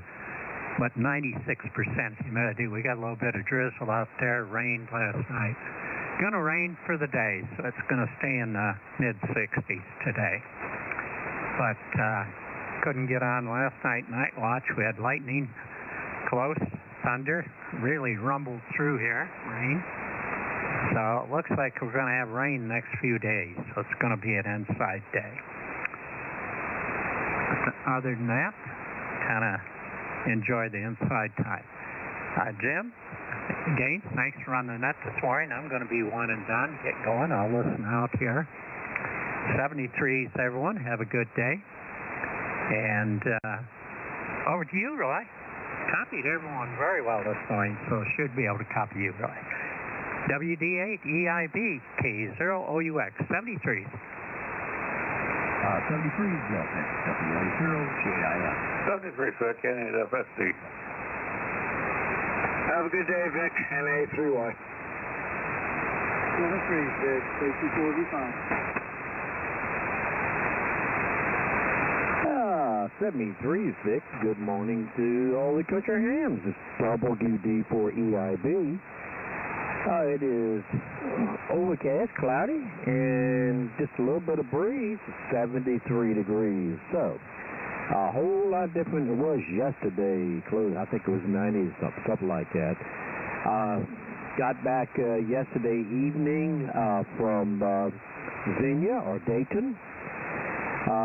but 96% humidity. We got a little bit of drizzle out there, rained last night. Gonna rain for the day, so it's gonna stay in the mid-60s today. But couldn't get on last night, night watch. We had lightning close, thunder, really rumbled through here, rain. So it looks like we're gonna have rain the next few days, so it's gonna be an inside day. But other than that, kind of enjoy the inside time. Jim, again, thanks for running the net this morning. I'm going to be one and done. Get going. I'll listen out here. 73s, everyone. Have a good day. And over to you, Roy. Copied everyone very well this morning, so should be able to copy you, Roy. WD8 EIB K0OUX 73s. 73s, W10JIF. 73, Vic, NAFSD. Have a good day, Vic. NA3Y. 73, Vic. K24V5. 73s, Vic. Good morning to all the country hams. It's WD4EIB. It is overcast, cloudy, and just a little bit of breeze. 73 degrees. So, a whole lot different than it was yesterday. Close, I think it was 90s, something like that. Got back yesterday evening from Xenia or Dayton.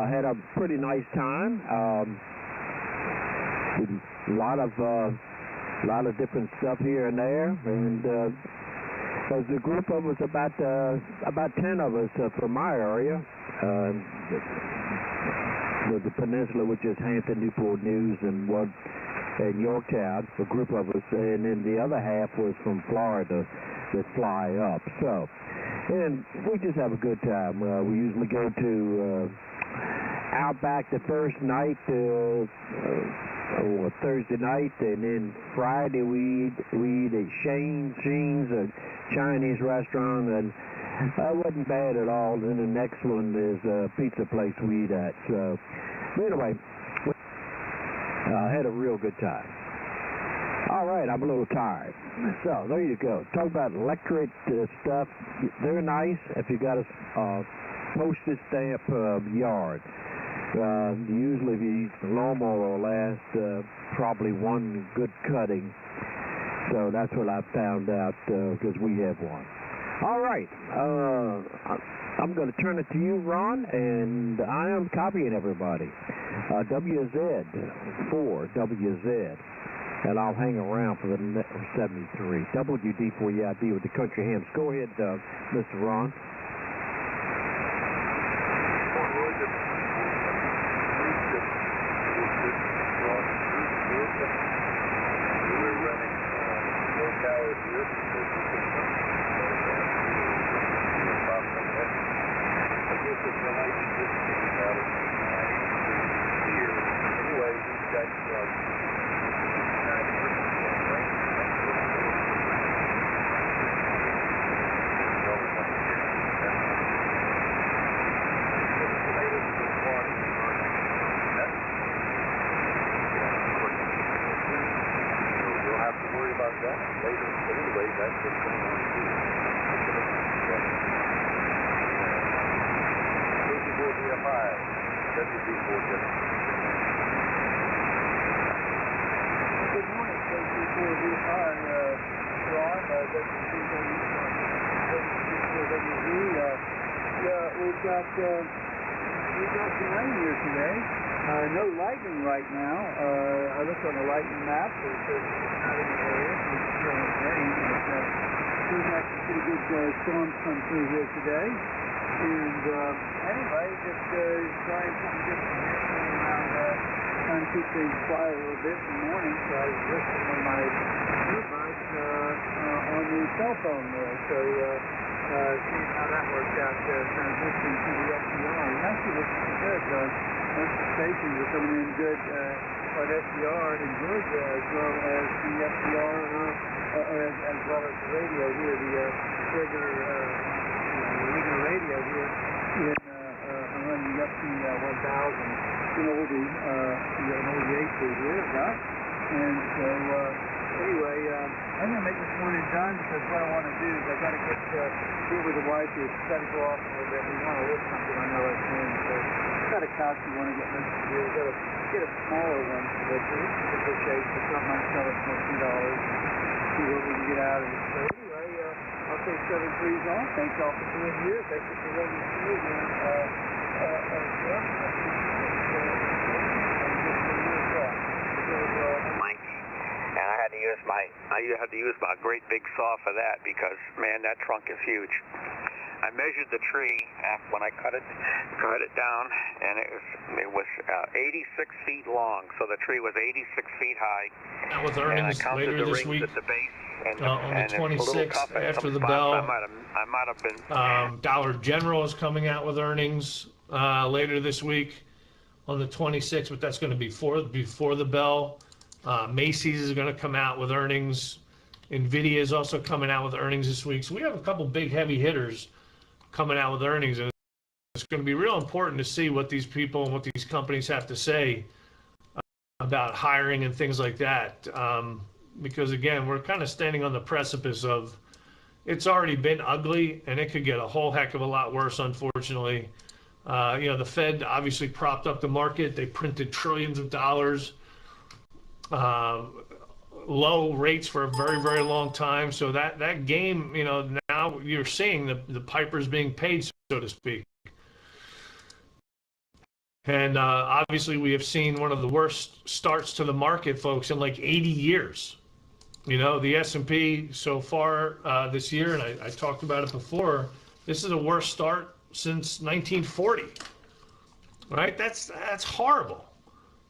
Had a pretty nice time. A lot of different stuff here and there, and there's a group of us, about 10 of us from my area, the peninsula, which is Hampton, Newport News, and Yorktown, a group of us, and then the other half was from Florida that fly up. So, and we just have a good time. We usually go to Outback the first night, Thursday night, and then Friday we eat at Shane's, a Chinese restaurant, and that wasn't bad at all. And then the next one is a pizza place we eat at. So, anyway, had a real good time. All right, I'm a little tired. So, there you go. Talk about electric stuff. They're nice if you got a postage stamp yard. Usually the lawnmower will last probably one good cutting. So that's what I found out because we have one. All right. I'm going to turn it to you, Ron, and I am copying everybody. WZ4WZ. And I'll hang around for the 73. WD4EIB with the country hams. Go ahead, Mr. Ron. We've got some rain here today. No lightning right now. I looked on the lightning map. It says not in the area. It's rain. But we've had some pretty good storms come through here today. And anyway, just trying something different here. Trying to keep things quiet a little bit in the morning. So I was listening on my earbuds on the cell phone there. So seeing how that worked out transitioning to the FDR. It actually looks pretty good. most of the stations are coming in good on SDR in Georgia, as well as the FDR, as well as the radio here, the regular radio here I'm running up to 1,000 in oldie, an oldie 8 here, right? And so, anyway, I'm going to make this morning done because what I want to do is I've got to get here with the wife here. She's got to go off a little bit. We want to lift something on LSN. So I've got a couch we want to get lifted here. We've got to get a smaller one for this. So this is a good shape. So something might sell it for $2. See what we can get out of it. So anyway, I'll take 7 threes off. Thanks all for being here. Thanks for letting me see you. And I had to use my great big saw for that because, man, that trunk is huge. I measured the tree when I cut it down, and it was 86 feet long. So the tree was 86 feet high. Now with earnings later this week, at the base, on the 26th after the bell, I might have been. Dollar General is coming out with earnings later this week on the 26th, but that's going to be before the bell. Macy's is going to come out with earnings. NVIDIA is also coming out with earnings this week. So we have a couple big heavy hitters coming out with earnings, and it's going to be real important to see what these people and what these companies have to say about hiring and things like that. Because again, we're kind of standing on the precipice of, it's already been ugly and it could get a whole heck of a lot worse, unfortunately. The Fed obviously propped up the market. They printed trillions of dollars, low rates for a very, very long time. So that game, now you're seeing the pipers being paid, so to speak. And obviously we have seen one of the worst starts to the market, folks, in like 80 years. The S&P so far this year, and I talked about it before, this is the worst start since 1940, right? That's horrible,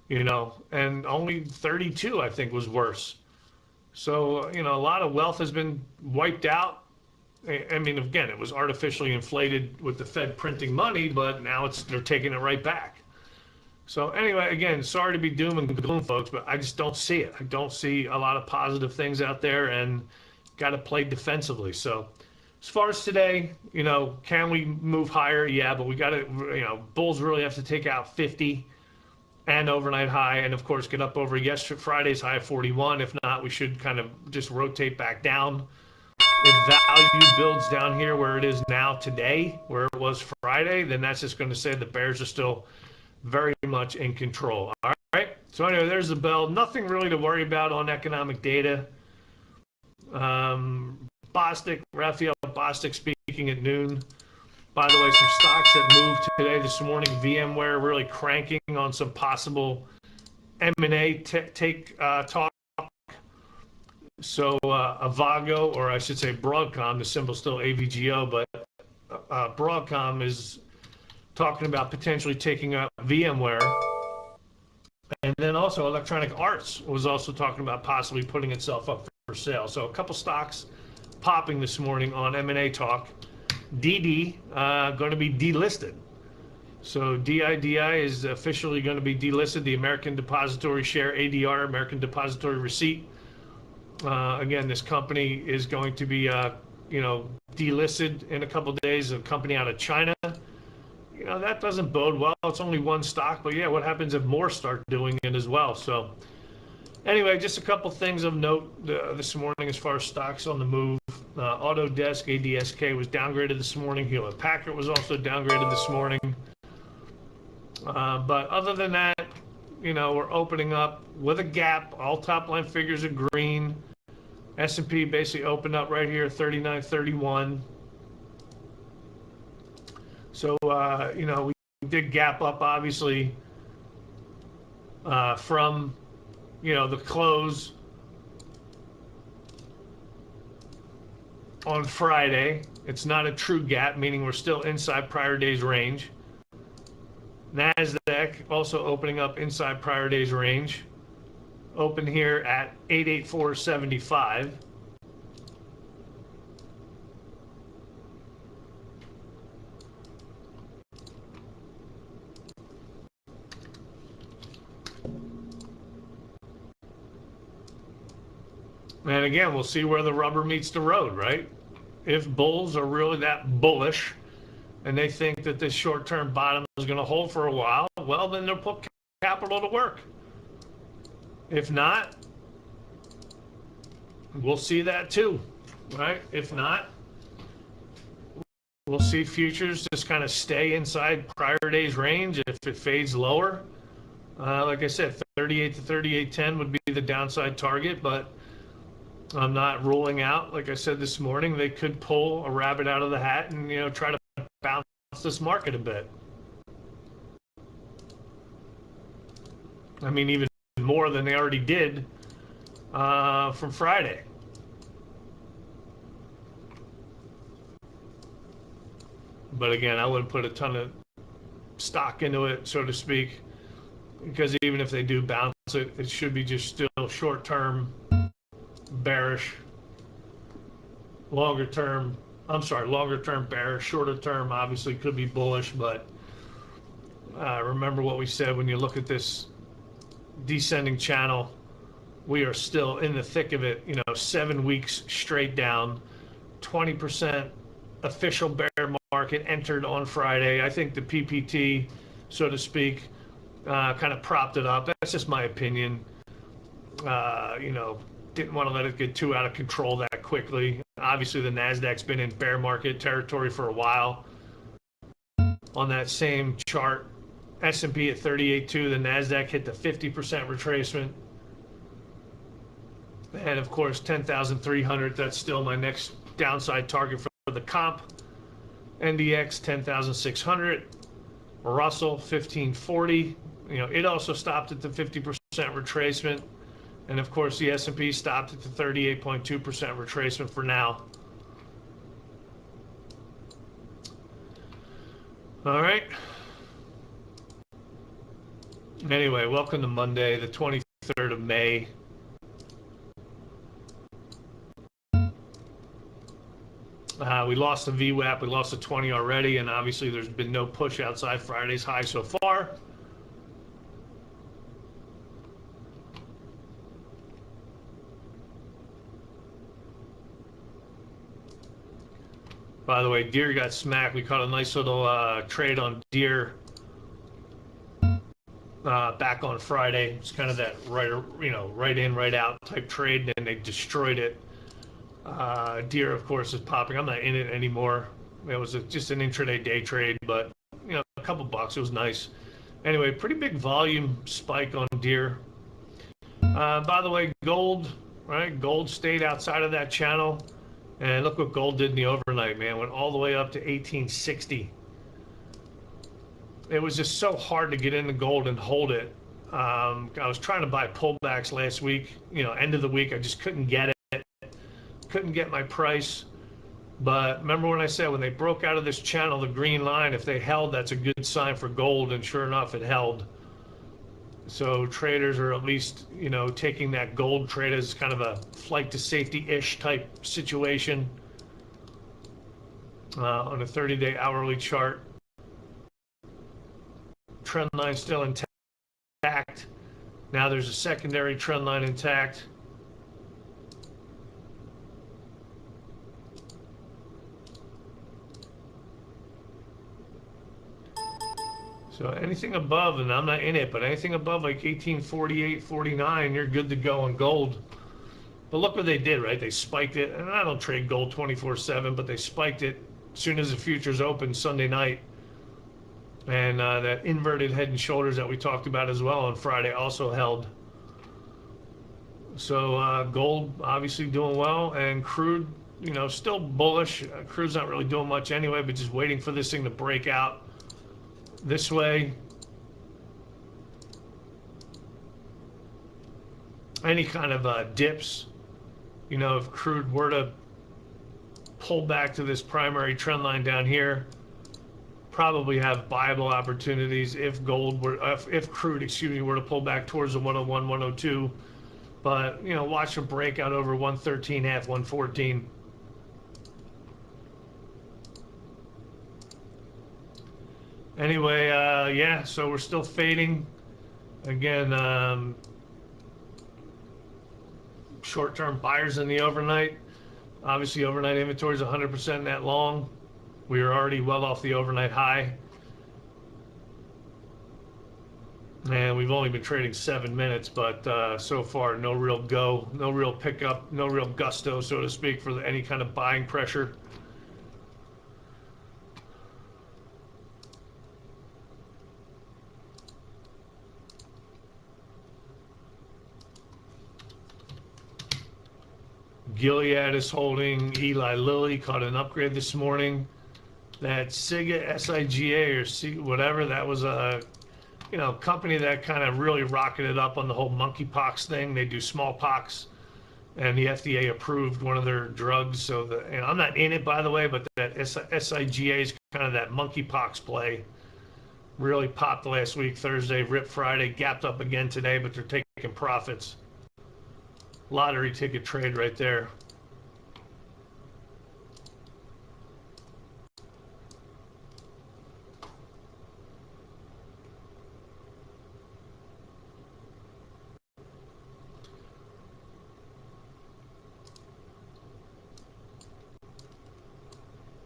and only 32, I think, was worse. So, a lot of wealth has been wiped out. I mean, again, it was artificially inflated with the Fed printing money, but now they're taking it right back. So anyway, again, sorry to be doom and gloom, folks, but I just don't see it. I don't see a lot of positive things out there, and got to play defensively. So as far as today, can we move higher? Yeah, but we got to, bulls really have to take out 50 and overnight high, and of course get up over Friday's high of 41. If not, we should kind of just rotate back down. If value builds down here where it is now today, where it was Friday, then that's just going to say the bears are still very much in control. All right. So anyway, there's the bell. Nothing really to worry about on economic data. Raphael Bostic speaking at noon. By the way, some stocks that moved today, this morning. VMware really cranking on some possible M&A talk. So Avago, or I should say Broadcom, the symbol's still AVGO, but Broadcom is talking about potentially taking up VMware. And then also Electronic Arts was also talking about possibly putting itself up for sale. So a couple stocks popping this morning on M&A talk. DD going to be delisted. So DIDI is officially going to be delisted, the American Depository Share, ADR, American Depository Receipt. Again, this company is going to be, delisted in a couple of days, a company out of China. That doesn't bode well. It's only one stock, but yeah, what happens if more start doing it as well? So anyway, just a couple things of note this morning as far as stocks on the move. Autodesk, ADSK, was downgraded this morning. Hewlett Packard was also downgraded this morning. But other than that, we're opening up with a gap. All top line figures are green. S&P basically opened up right here, 39.31. So, we did gap up, obviously, from, the close on Friday. It's not a true gap, meaning we're still inside prior day's range. NASDAQ also opening up inside prior day's range. Open here at 884.75. And again, we'll see where the rubber meets the road, right? If bulls are really that bullish and they think that this short-term bottom is going to hold for a while, well, then they'll put capital to work. If not, we'll see that too, right? If not, we'll see futures just kind of stay inside prior day's range. If it fades lower, like I said, 38 to 38.10 would be the downside target, but I'm not ruling out, like I said this morning, they could pull a rabbit out of the hat and, you know, try to bounce this market a bit. I mean, even more than they already did from Friday. But again, I wouldn't put a ton of stock into it, so to speak, because even if they do bounce it, it should be just still short-term bearish, longer-term bearish, shorter-term obviously could be bullish, but remember what we said when you look at this descending channel, we are still in the thick of it, you know, 7 weeks straight down, 20% official bear market entered on Friday. I think the PPT, so to speak, kind of propped it up. That's just my opinion. You know, didn't want to let it get too out of control that quickly. Obviously, the Nasdaq's been in bear market territory for a while. On that same chart, S&P at 38.2, the Nasdaq hit the 50% retracement. And of course, 10,300, that's still my next downside target for the comp. NDX 10,600, Russell 1540. You know, it also stopped at the 50% retracement, and of course the S&P stopped at the 38.2% retracement for now. All right. Anyway, welcome to Monday, the 23rd of May. We lost the VWAP, we lost the 20 already, and obviously there's been no push outside Friday's high so far. By the way, Deere got smacked. We caught a nice little trade on Deere back on Friday. It's kind of that right in, right out type trade, and they destroyed it. Deere, of course, is popping. I'm not in it anymore. It was just an intraday day trade, but you know, a couple bucks. It was nice. Anyway, pretty big volume spike on Deere. By the way, gold, right? Gold stayed outside of that channel, and look what gold did in the overnight, man. Went all the way up to 1860. It was just so hard to get into gold and hold it. I was trying to buy pullbacks last week. You know, end of the week, I just couldn't get it. Couldn't get my price. But remember when I said when they broke out of this channel, the green line, if they held, that's a good sign for gold, and sure enough, it held. So traders are at least, you know, taking that gold trade as kind of a flight to safety-ish type situation on a 30-day hourly chart. Trend line still intact. Now there's a secondary trend line intact. So anything above, and I'm not in it, but anything above like 1848, 49, you're good to go on gold. But look what they did, right? They spiked it, and I don't trade gold 24/7, but they spiked it as soon as the futures opened Sunday night. And that inverted head and shoulders that we talked about as well on Friday also held. So gold obviously doing well, and crude, you know, still bullish. Crude's not really doing much anyway, but just waiting for this thing to break out this way. Any kind of dips, you know, if crude were to pull back to this primary trend line down here, probably have buyable opportunities if gold were, if crude, excuse me, were to pull back towards the 101, 102. But, you know, watch a breakout over 113.5, 114. Anyway, yeah, so we're still fading. Again, short-term buyers in the overnight. Obviously, overnight inventory is 100% net long. We are already well off the overnight high. And we've only been trading 7 minutes, but so far no real go, no real pickup, no real gusto, so to speak, for any kind of buying pressure. Gilead is holding. Eli Lilly caught an upgrade this morning. That SIGA, S-I-G-A, or C, whatever, that was a company that kind of really rocketed up on the whole monkeypox thing. They do smallpox, and the FDA approved one of their drugs. So and I'm not in it, by the way, but that SIGA is kind of that monkeypox play. Really popped last week, Thursday, ripped Friday, gapped up again today, but they're taking profits. Lottery ticket trade right there.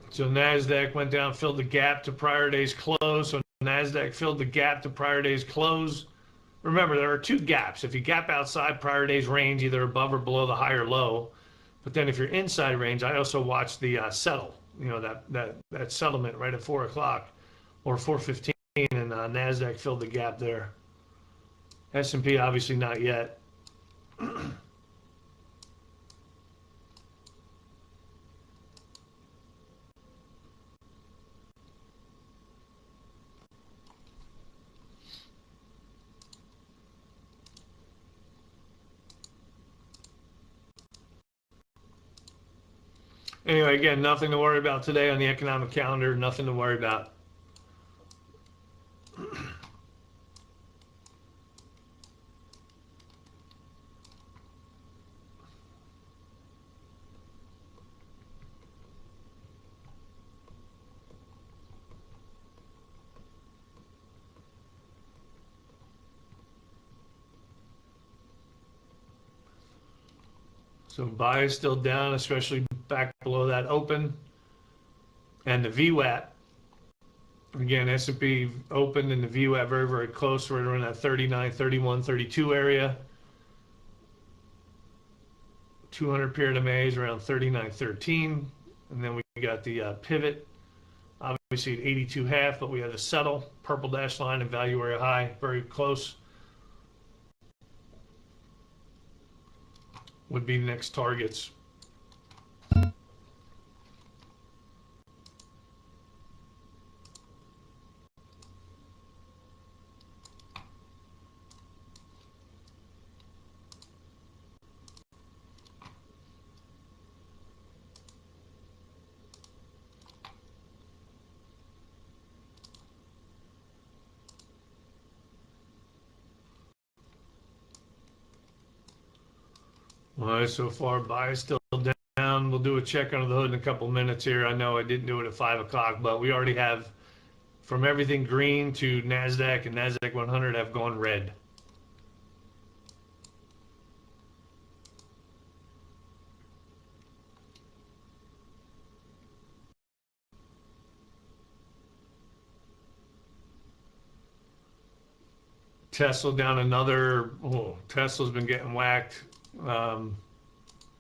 So NASDAQ went down, filled the gap to prior day's close. So NASDAQ filled the gap to prior day's close. Remember, there are two gaps. If you gap outside prior day's range, either above or below the high or low. But then if you're inside range, I also watch the settle, that settlement right at 4 o'clock or 4:15, and NASDAQ filled the gap there. S&P obviously not yet. Anyway, again, nothing to worry about today on the economic calendar. Nothing to worry about. So buy is still down, especially back below that open. And the VWAP, again, S&P opened and the VWAP very, very close. Right around that 39, 31, 32 area. 200 period MA is around 39.13. And then we got the pivot, obviously at 82.5, but we had the settle, purple dash line and value area high, very close. Would be the next targets. All right, so far buy is still down. We'll do a check under the hood in a couple minutes here. I know I didn't do it at 5 o'clock, but we already have, from everything green to NASDAQ and NASDAQ 100 have gone red. Tesla down another. Tesla's been getting whacked.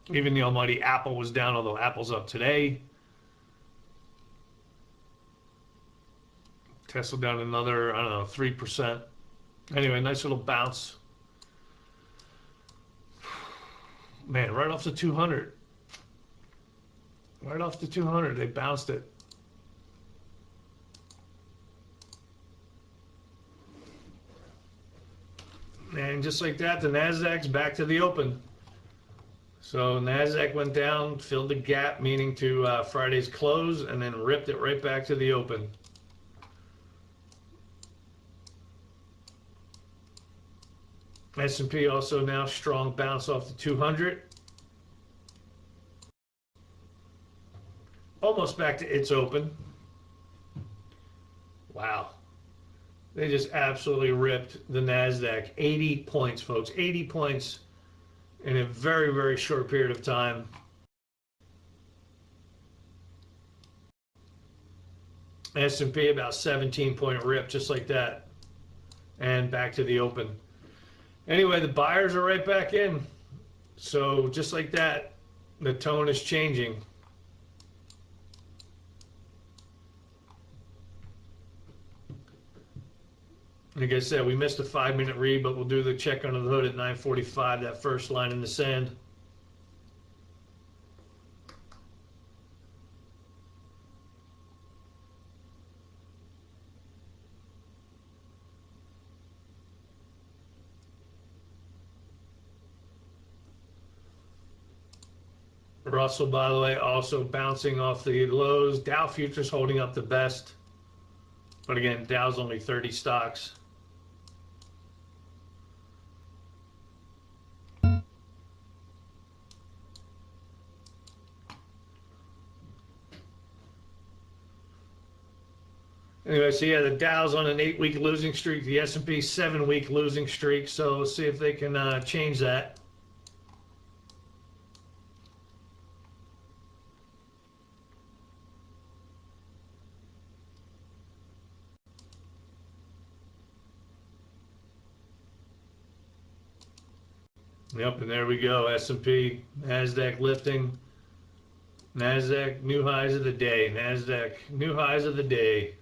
Even the almighty Apple was down, although Apple's up today. Tesla down another, 3%. Anyway, nice little bounce. Man, right off the 200. Right off the 200, they bounced it. And just like that, the NASDAQ's back to the open. So NASDAQ went down, filled the gap, meaning to Friday's close, and then ripped it right back to the open. S&P also now strong bounce off the 200. Almost back to its open. Wow. They just absolutely ripped the NASDAQ. 80 points, folks. 80 points in a very, very short period of time. S&P about 17-point rip, just like that, and back to the open. Anyway, the buyers are right back in. So just like that, the tone is changing. Like I said, we missed a 5-minute read, but we'll do the check under the hood at 9:45, that first line in the sand. Russell, by the way, also bouncing off the lows. Dow futures holding up the best. But again, Dow's only 30 stocks. Anyway, so yeah, the Dow's on an 8-week losing streak. The S&P 7-week losing streak. So let's see if they can change that. Yep, and there we go. S&P, NASDAQ lifting. NASDAQ, new highs of the day. NASDAQ, new highs of the day.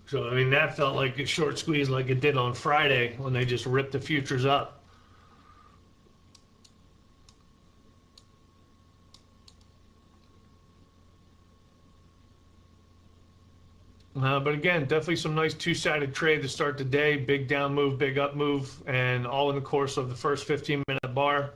So, I mean, that felt like a short squeeze like it did on Friday when they just ripped the futures up. But again, definitely some nice two-sided trade to start the day. Big down move, big up move, and all in the course of the first 15-minute bar.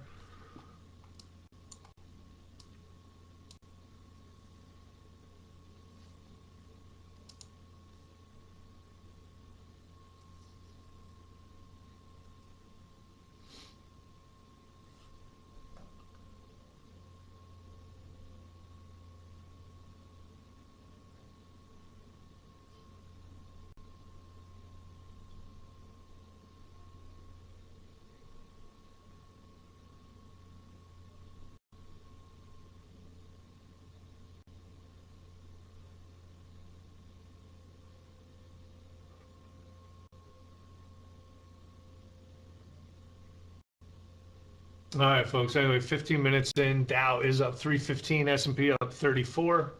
All right, folks. Anyway, 15 minutes in, Dow is up 315, S&P up 34.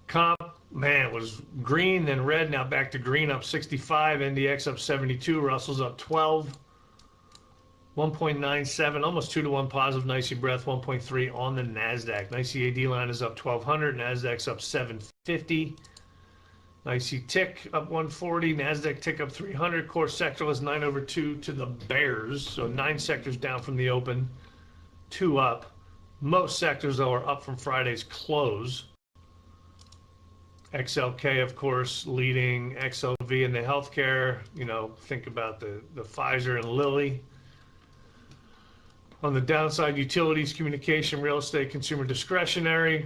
Comp, man, was green, then red, now back to green, up 65. NDX up 72. Russell's up 12. 1.97, almost 2-to-1 positive. Nicey breath, 1.3 on the NASDAQ. Nicey AD line is up 1,200. NASDAQ's up 750. Nicey tick up 140, NASDAQ tick up 300. Core sector is 9/2 to the bears, so 9 sectors down from the open, 2 up. Most sectors, though, are up from Friday's close. XLK, of course, leading XLV in the healthcare. You know, think about the Pfizer and Lilly. On the downside, utilities, communication, real estate, consumer discretionary.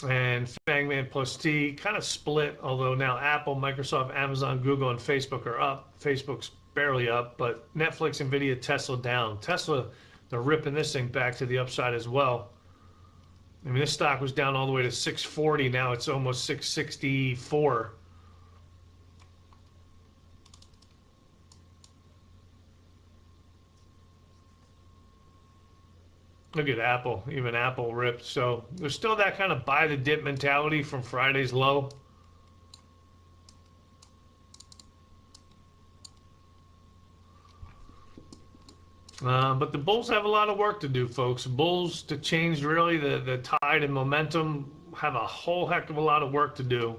And Fangman plus T kind of split, although now Apple, Microsoft, Amazon, Google, and Facebook are up. Facebook's barely up, but Netflix, Nvidia, Tesla down. Tesla, they're ripping this thing back to the upside as well. I mean, this stock was down all the way to 640. Now it's almost 664. Look at Apple. Even Apple ripped. So there's still that kind of buy the dip mentality from Friday's low. But the bulls have a lot of work to do, folks. Bulls, to change really the tide and momentum, have a whole heck of a lot of work to do.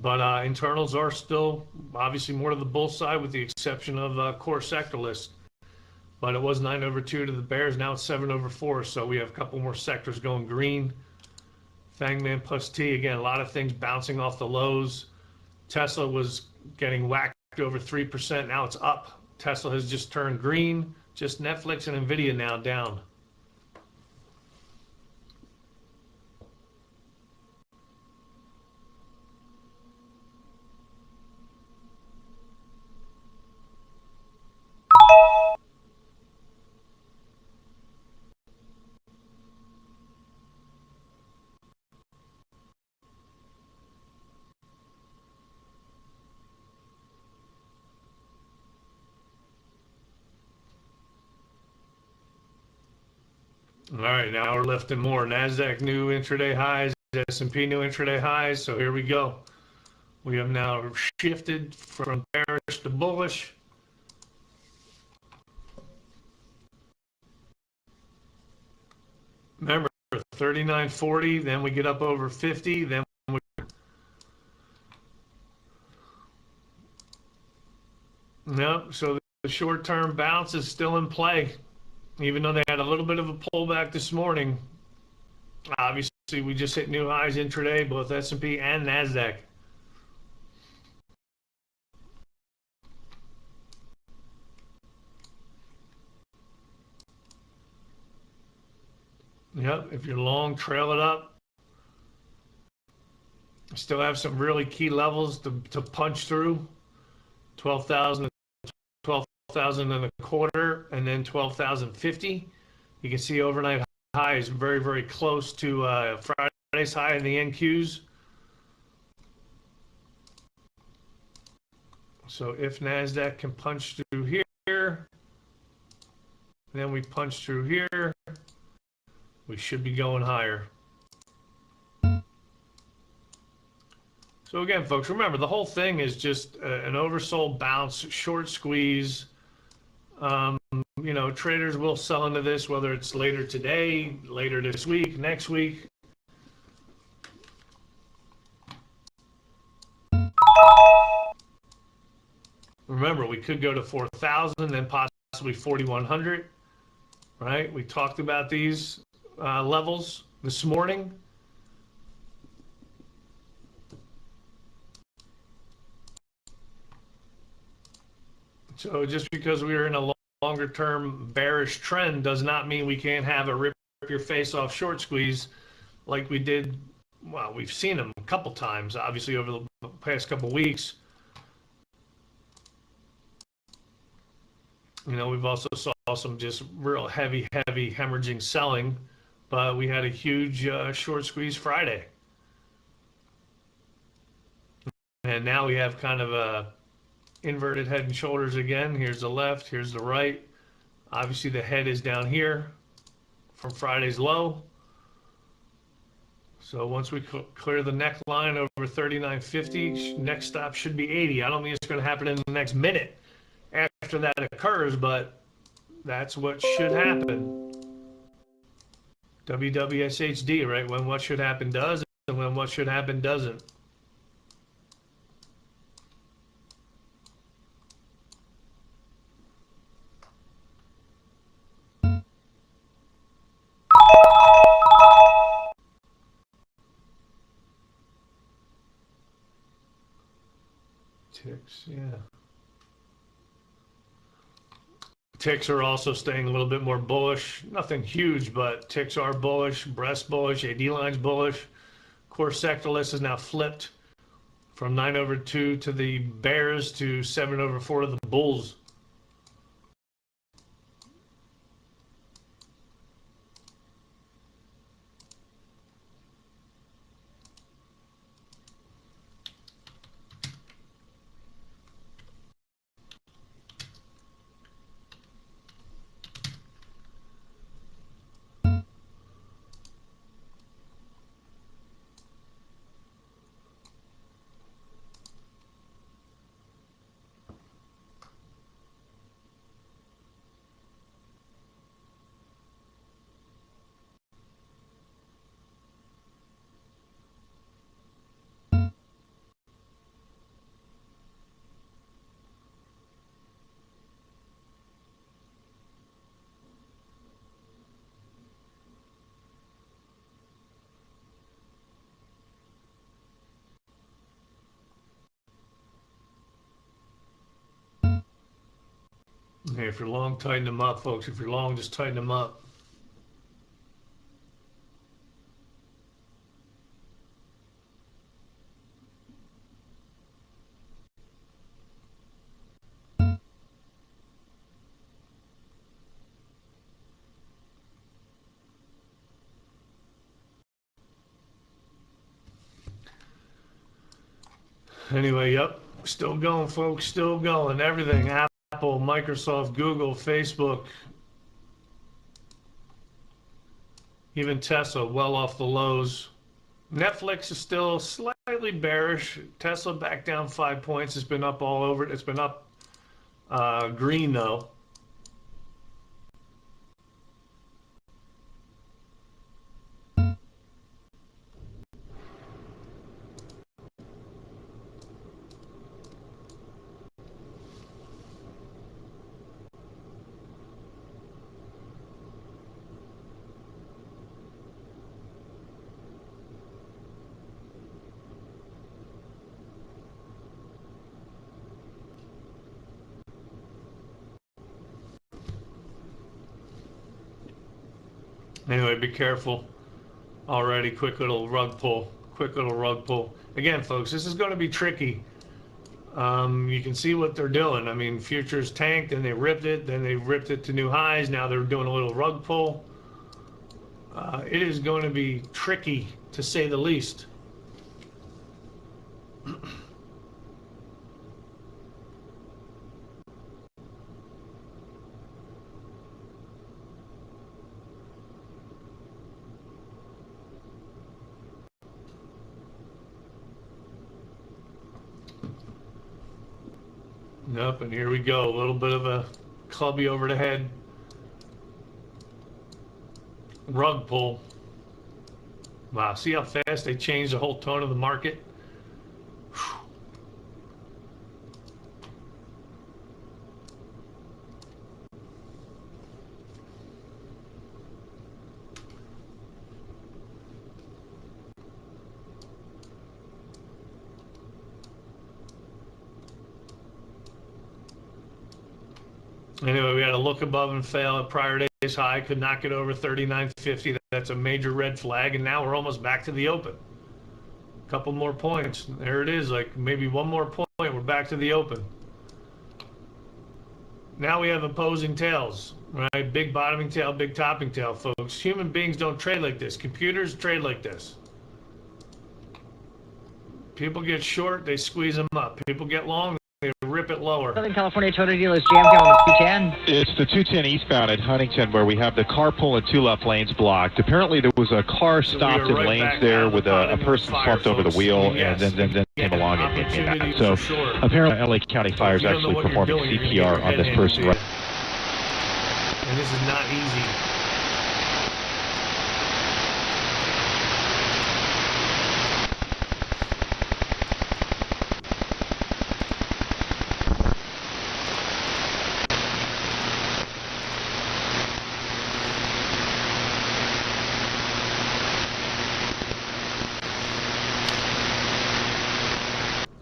But internals are still obviously more to the bull side with the exception of core sector list. But it was 9/2 to the bears. Now it's 7/4. So we have a couple more sectors going green. Fangman plus T. Again, a lot of things bouncing off the lows. Tesla was getting whacked over 3%. Now it's up. Tesla has just turned green. Just Netflix and Nvidia now down. All right, now we're lifting more. NASDAQ new intraday highs, S&P new intraday highs. So here we go. We have now shifted from bearish to bullish. Remember, 39.40, then we get up over 50, then we... Nope, so the short-term bounce is still in play. Even though they had a little bit of a pullback this morning, obviously we just hit new highs intraday, both S&P and NASDAQ. Yep, if you're long, trail it up. Still have some really key levels to punch through. 12,000, 12,000 and a quarter, and then 12,050. You can see overnight high is very, very close to Friday's high in the NQs. So if NASDAQ can punch through here, then we punch through here, we should be going higher. So again, folks, remember, the whole thing is just an oversold bounce, short squeeze. You know, traders will sell into this, whether it's later today, later this week, next week. Remember, we could go to 4,000, then possibly 4,100, right? We talked about these levels this morning. So just because we are in a longer-term bearish trend does not mean we can't have a rip your face off short squeeze like we did. Well, we've seen them a couple times, obviously, over the past couple weeks. You know, we've also saw some just real heavy hemorrhaging selling, but we had a huge short squeeze Friday. And now we have kind of a inverted head and shoulders again. Here's the left, here's the right. Obviously the head is down here from Friday's low. So once we clear the neckline over 39.50, next stop should be 80. I don't think it's going to happen in the next minute after that occurs, but that's what should happen. WWSHD, right? When what should happen does, and when what should happen doesn't. Ticks, yeah. Ticks are also staying a little bit more bullish. Nothing huge, but ticks are bullish. Breast bullish. AD line's bullish. Core sector list is now flipped from 9/2 to the bears to 7/4 to the bulls. Hey, if you're long, tighten them up, folks. If you're long, just tighten them up. Anyway, yep, still going, folks, still going. Everything, Apple, Microsoft, Google, Facebook, even Tesla, well off the lows. Netflix is still slightly bearish. Tesla back down 5 points. It's been up all over. It's been up green, though. Anyway, be careful. Already, quick little rug pull. Quick little rug pull. Again, folks, this is going to be tricky. You can see what they're doing. I mean, futures tanked, and they ripped it. Then they ripped it to new highs. Now they're doing a little rug pull. It is going to be tricky, to say the least. Yep, and here we go. A little bit of a clubby over the head rug pull. Wow, see how fast they changed the whole tone of the market? Anyway, we had a look above and fail at prior day's high. Could not get over 39.50. That's a major red flag, and now we're almost back to the open. A couple more points. There it is, like maybe one more point. We're back to the open. Now we have opposing tails, right? Big bottoming tail, big topping tail, folks. Human beings don't trade like this. Computers trade like this. People get short, they squeeze them up. People get long, they rip it lower. Southern California Toyota dealers jammed down the 210. It's the 210 eastbound at Huntington where we have the carpool and two left lanes blocked. Apparently there was a car stopped in lanes there with a person slumped over the wheel and then came along and hit that. So apparently LA County Fire is actually performing CPR on this person. And this is not easy.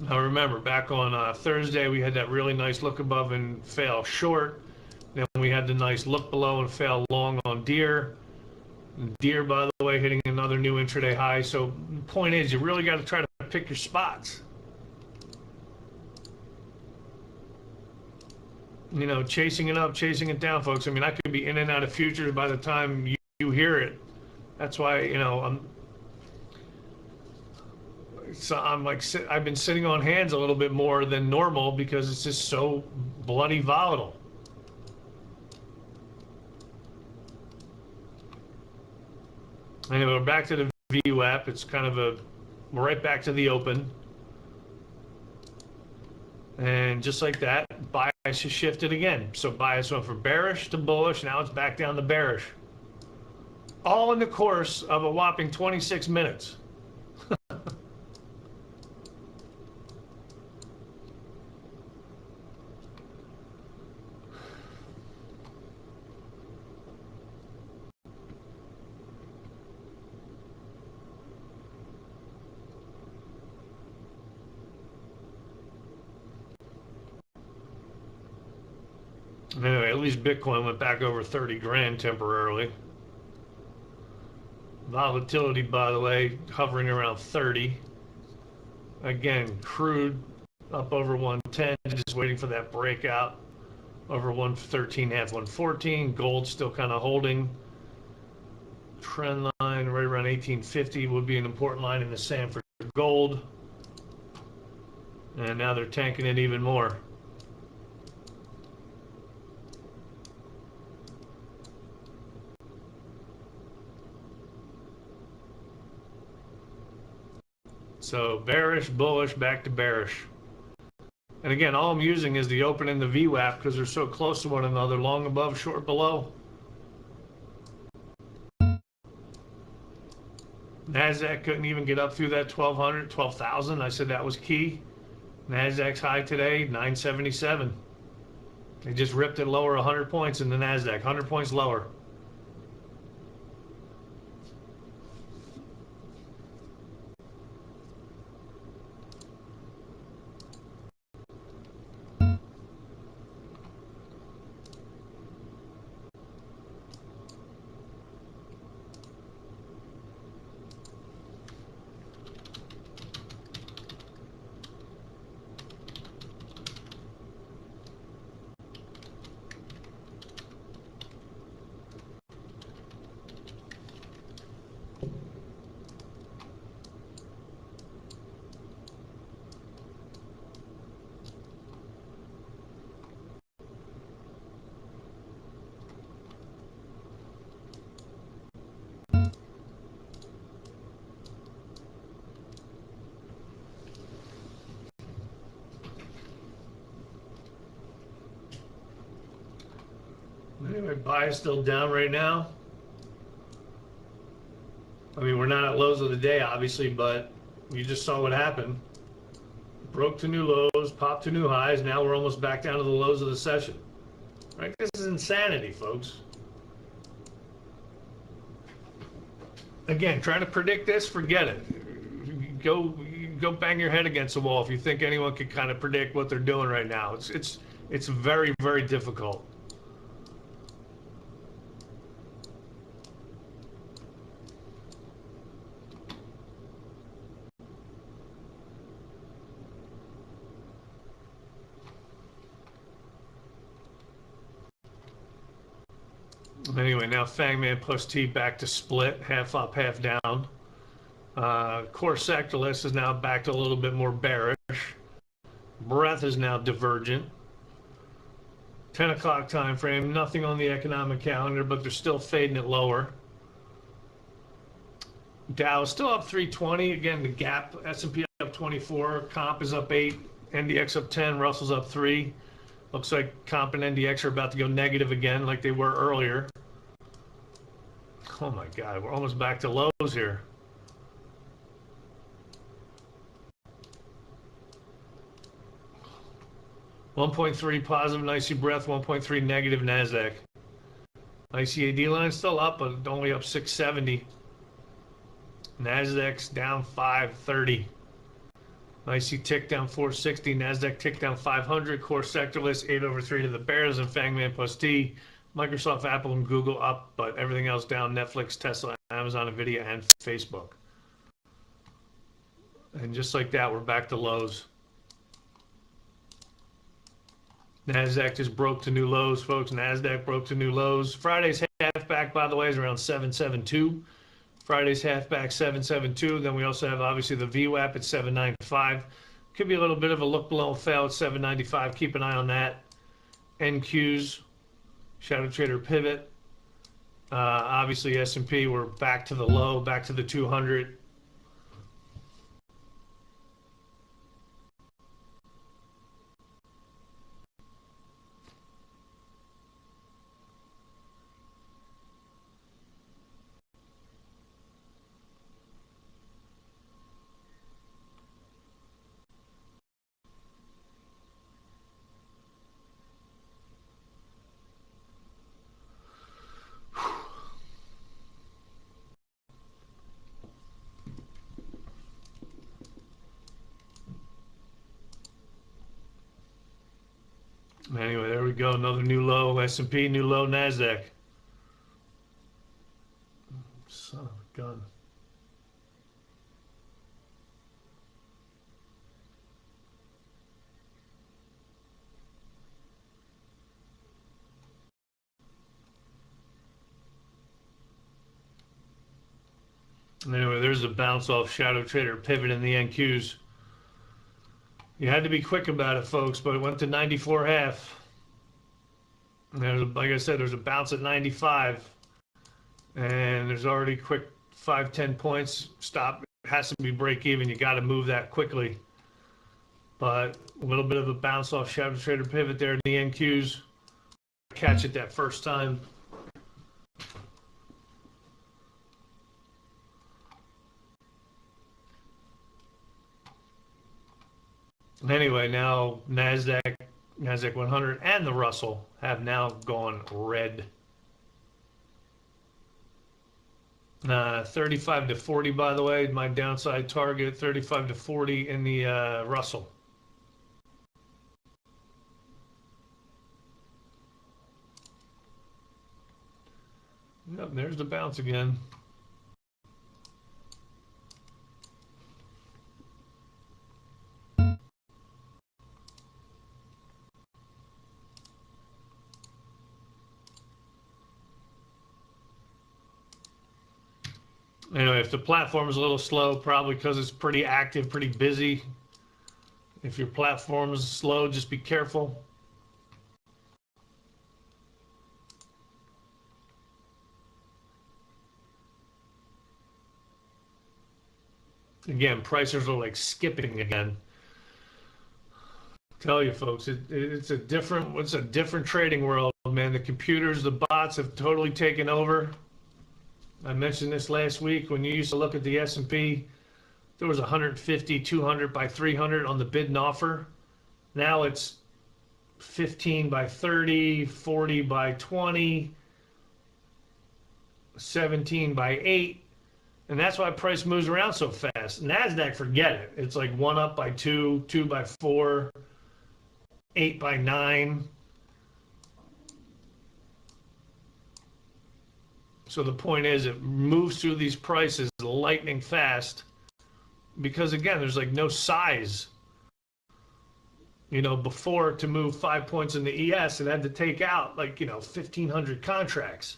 Now remember, back on Thursday, we had that really nice look above and fail short. Then we had the nice look below and fail long on Deer. Deer, by the way, hitting another new intraday high. So the point is, you really got to try to pick your spots. You know, chasing it up, chasing it down, folks. I mean, I could be in and out of futures by the time you hear it. That's why, you know, I've been sitting on hands a little bit more than normal because it's just so bloody volatile. Anyway, we're back to the VWAP. It's kind of we're right back to the open. And just like that, bias has shifted again. So bias went from bearish to bullish. Now it's back down to bearish. All in the course of a whopping 26 minutes. Anyway, at least Bitcoin went back over 30 grand temporarily. Volatility, by the way, hovering around 30. Again, crude up over 110, just waiting for that breakout over 113.5, 114. Gold still kind of holding. Trend line right around 1850 would be an important line in the sand for gold. And now they're tanking it even more. So bearish, bullish, back to bearish. And again, all I'm using is the open and the VWAP because they're so close to one another, long above, short below. NASDAQ couldn't even get up through that 1200, 12,000. I said that was key. NASDAQ's high today, 977. They just ripped it lower 100 points in the NASDAQ, 100 points lower. Anyway, buy is still down right now. I mean, we're not at lows of the day, obviously, but you just saw what happened. Broke to new lows, popped to new highs. Now we're almost back down to the lows of the session. Right? This is insanity, folks. Again, trying to predict this, forget it. Go bang your head against the wall if you think anyone can kind of predict what they're doing right now. It's very, very difficult. Anyway, now Fangman plus T back to split, half up, half down. Core sector list is now back to a little bit more bearish. Breadth is now divergent. 10 o'clock time frame, nothing on the economic calendar, but they're still fading it lower. Dow is still up 320. Again, the gap, S&P up 24, comp is up 8, NDX up 10, Russell's up 3. Looks like comp and NDX are about to go negative again like they were earlier. Oh my God, we're almost back to lows here. $1.3 positive NYSE breadth, 1.3 negative NASDAQ. ICAD line still up, but only up 670. NASDAQ's down 530. NYSE tick down 460. NASDAQ tick down 500. Core sector list 8/3 to the bears and Fangman plus T. Microsoft, Apple, and Google up, but everything else down. Netflix, Tesla, Amazon, Nvidia, and Facebook. And just like that, we're back to lows. NASDAQ just broke to new lows, folks. NASDAQ broke to new lows. Friday's half back, by the way, is around 772. Friday's half back 772. Then we also have, obviously, the VWAP at 795. Could be a little bit of a look below fail at 795. Keep an eye on that. NQs. Shadow Trader pivot. Obviously, S&P, we're back to the low, back to the 200. Anyway, there we go. Another new low. S&P, new low. NASDAQ. Son of a gun. Anyway, there's a bounce off shadow trader pivot in the NQs. You had to be quick about it, folks, but it went to 94.5. Like I said, there's a bounce at 95, and there's already quick 5-10 points. Stop. It has to be break even. You got to move that quickly. But a little bit of a bounce off shadow trader pivot there in the NQs. Catch it that first time. Anyway, now NASDAQ 100 and the Russell have now gone red. 35 to 40, by the way, my downside target, 35 to 40 in the Russell. Yep, there's the bounce again. Anyway, if the platform is a little slow, probably because it's pretty active, pretty busy. If your platform is slow, just be careful. Again, prices are like skipping again. Tell you folks, it's a different trading world, man. The computers, the bots have totally taken over. I mentioned this last week. When you used to look at the S&P, there was 150, 200 by 300 on the bid and offer. Now it's 15 by 30, 40 by 20, 17 by 8. And that's why price moves around so fast. NASDAQ, forget it. It's like 1 up by 2, 2 by 4, 8 by 9. So the point is, it moves through these prices lightning fast because, again, there's like no size. You know, before, to move 5 points in the ES, it had to take out like, 1,500 contracts.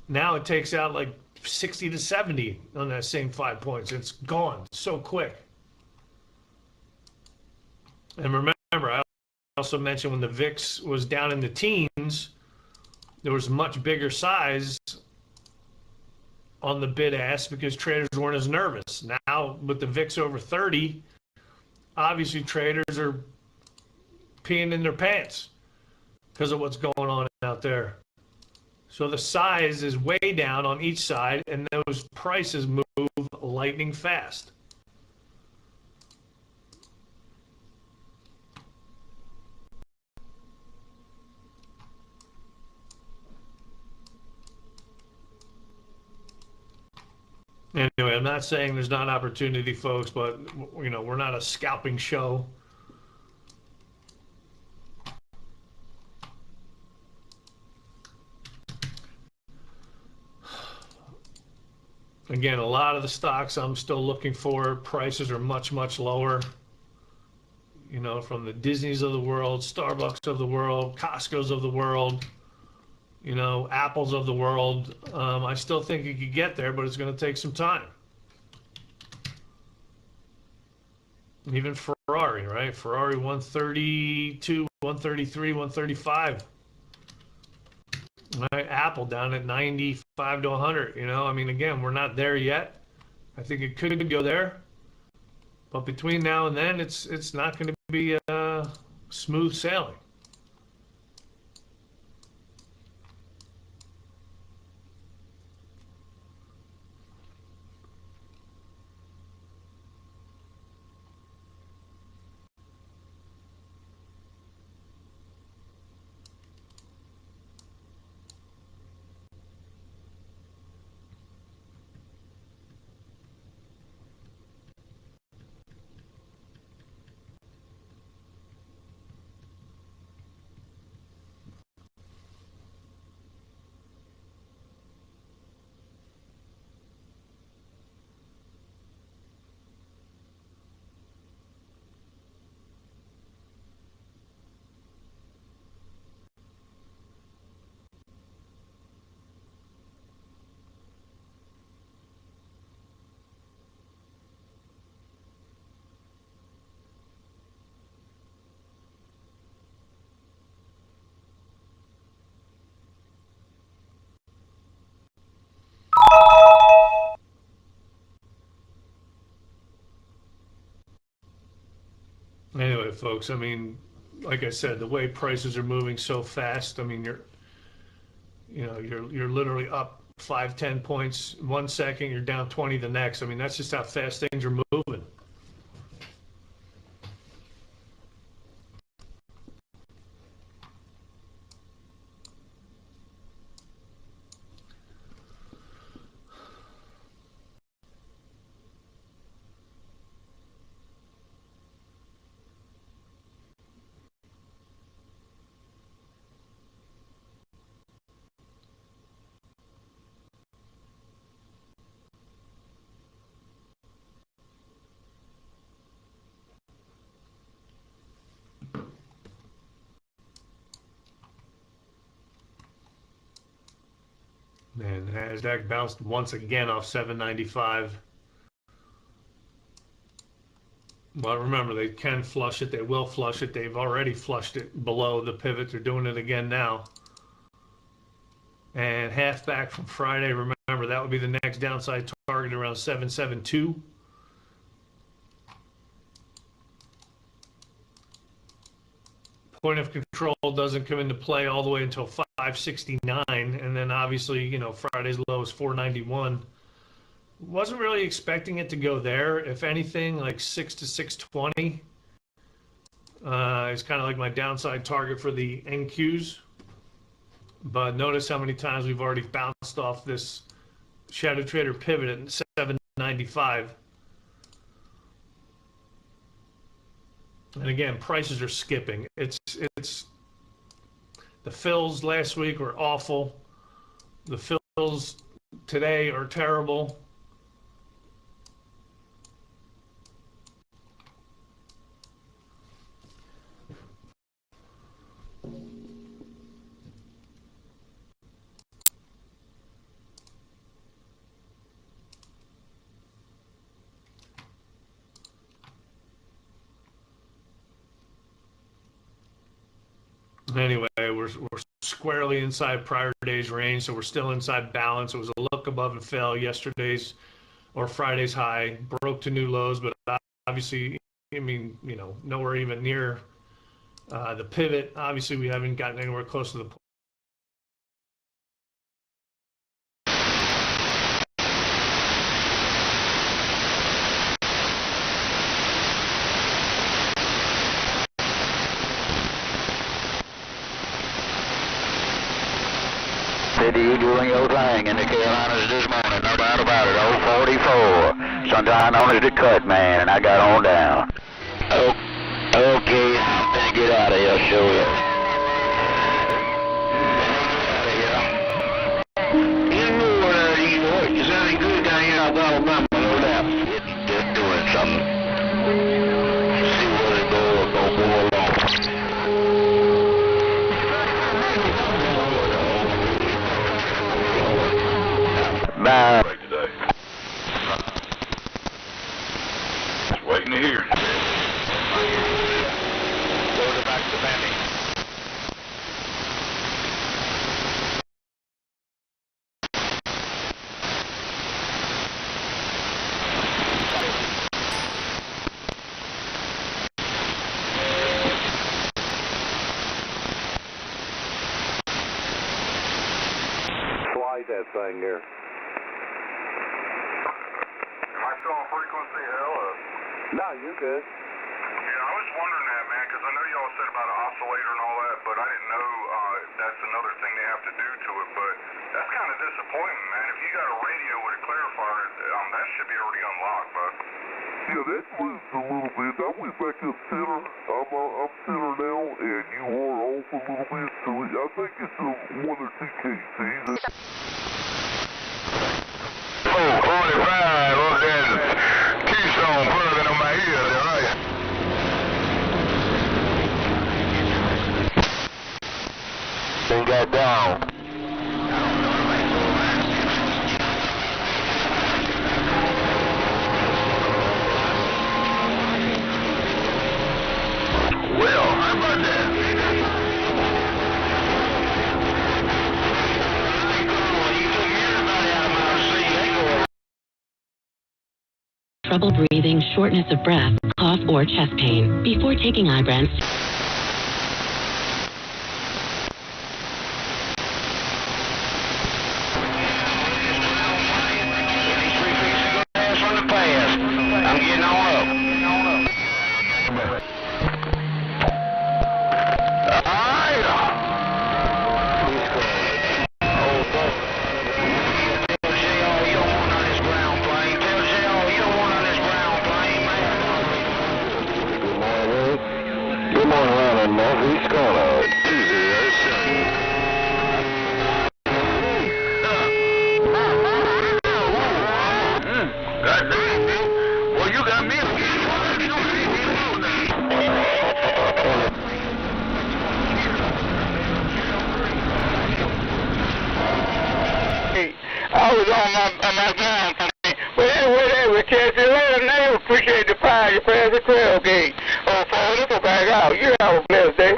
Now it takes out like 60 to 70 on that same 5 points. It's gone so quick. And remember, I also mentioned when the VIX was down in the teens, there was much bigger size on the bid ask because traders weren't as nervous. Now, with the VIX over 30, obviously traders are peeing in their pants because of what's going on out there. So the size is way down on each side, and those prices move lightning fast. Anyway, I'm not saying there's not opportunity, folks, but, we're not a scalping show. Again, a lot of the stocks I'm still looking for, prices are much, much lower. From the Disneys of the world, Starbucks of the world, Costco's of the world, Apples of the world. I still think you could get there, but it's going to take some time. Even Ferrari, right? Ferrari 132, 133, 135. Right? Apple down at 95 to 100. Again, we're not there yet. I think it could go there, but between now and then, it's not going to be smooth sailing. it, folks. I mean, like I said, the way prices are moving so fast, I mean, you're literally up 5-10 points 1 second, you're down 20 the next. I mean, that's just how fast things are moving. Man, NASDAQ bounced once again off 795. But remember, they can flush it. They will flush it. They've already flushed it below the pivot. They're doing it again now. And half back from Friday. Remember, that would be the next downside target around 772. Point of control doesn't come into play all the way until 569, and then obviously, Friday's low is 491. Wasn't really expecting it to go there. If anything, like 6 to 620 is kind of like my downside target for the NQs. But notice how many times we've already bounced off this shadow trader pivot at 795. And again, prices are skipping. It's the fills last week were awful. The fills today are terrible. Anyway, we're squarely inside prior day's range, so we're still inside balance. It was a look above and fell yesterday's or Friday's high, broke to new lows, but obviously, I mean, nowhere even near the pivot. Obviously, we haven't gotten anywhere close to the point. You doing your thing in the Carolinas this morning, no doubt about it. 044. Sunshine on is the cut, man, and I got on down. Okay, I'm gonna get out of here, show you. You know what these horses sounding good down here in Alabama, no doubt. It's doing something. See what it goes, don't go along. Bye. Just waiting to hear. Go back to Benny. Slide that thing there. Frequency, hell, No, you're good. Yeah, I was wondering that, man, because I know y'all said about an oscillator and all that, but I didn't know that's another thing they have to do to it. But that's kind of disappointing, man. If you got a radio with a clarifier, that should be already unlocked, bud. Yeah, that moves a little bit. I went back up center. I'm center now, and you are off a little bit. So I think it's a 1 or 2 kcs. 445 up there. Keystone plugging on my ears, all right? They got down. Well, how about that? trouble breathing, shortness of breath, cough, or chest pain. Before taking Ibrance, I was on my ground. But anyway, we catch you later. Now, appreciate the fire. You pass the trail gate. Oh, follow this back out. You have a blessed day.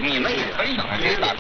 你们也分享这些大事。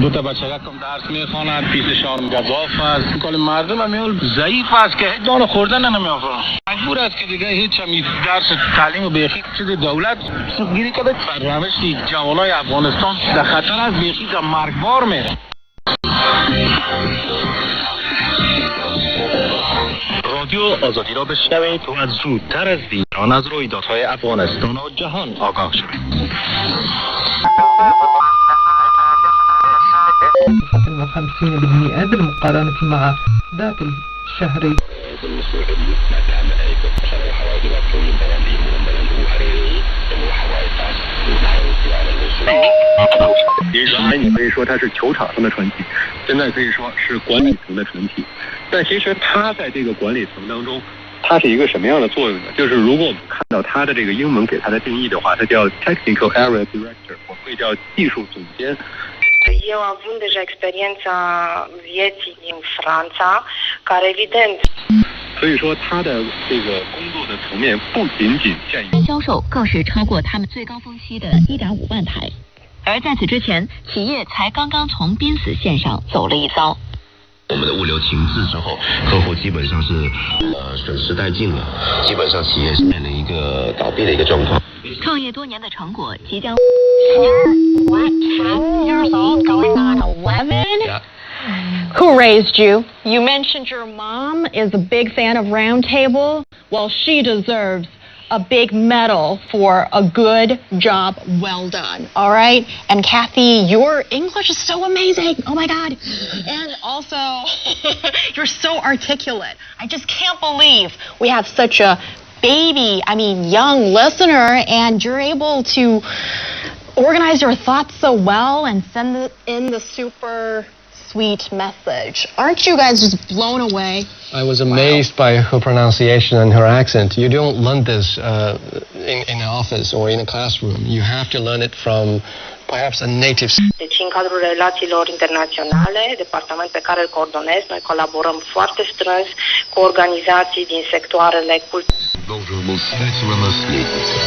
دو تا بچه‌کم درس میخواند پیششان گزاف است کل مردم هم ضعیف است که دانه خوردن نمی‌آورند مجبور است که دیگه هیچ هم درس تعلیم و بیخی چیز دولت سوگیری کرده سرنوشت جوانای افغانستان در خطر است بیخی که مرگبار میره رادیو آزادی را بشنوید تو از زودتر از دیگران از رویدادهای افغانستان و جهان آگاه شوید. 51% بالمقارنة مع ذات الشهر.原来你可以说它是球场上的传奇，现在可以说是管理层的传奇。但其实它在这个管理层当中，它是一个什么样的作用呢？就是如果我们看到它的这个英文给它的定义的话，它叫 Technical Area Director， 我会叫技术总监。 Eu având deja experiența vieții din Franța, care evident 所以说，它的这个工作的层面不仅仅限于销售更是超过他们最高峰期的1.5万台，而在此之前，企业才刚刚从濒死线上走了一遭。我们的物流停滞之后，客户基本上是损失殆尽了，基本上企业是面临一个倒闭的一个状况。创业多年的成果即将。 What? 10 years old, going on 11? Yeah. Who raised you? You mentioned your mom is a big fan of Round Table. Well, she deserves a big medal for a good job well done, all right? And Kathy, your English is so amazing. Oh my God. And also, you're so articulate. I just can't believe we have such a young listener, and you're able to organize your thoughts so well and send it in the super sweet message. Aren't you guys just blown away? I was amazed by her pronunciation and her accent. You don't learn this in an office or in a classroom. You have to learn it from perhaps a native. Deci, în cadrul relațiilor internaționale, departament pe care îl coordonez, noi colaborăm foarte strâns cu organizații din sectoarele culturale. Должен был стать его наследником.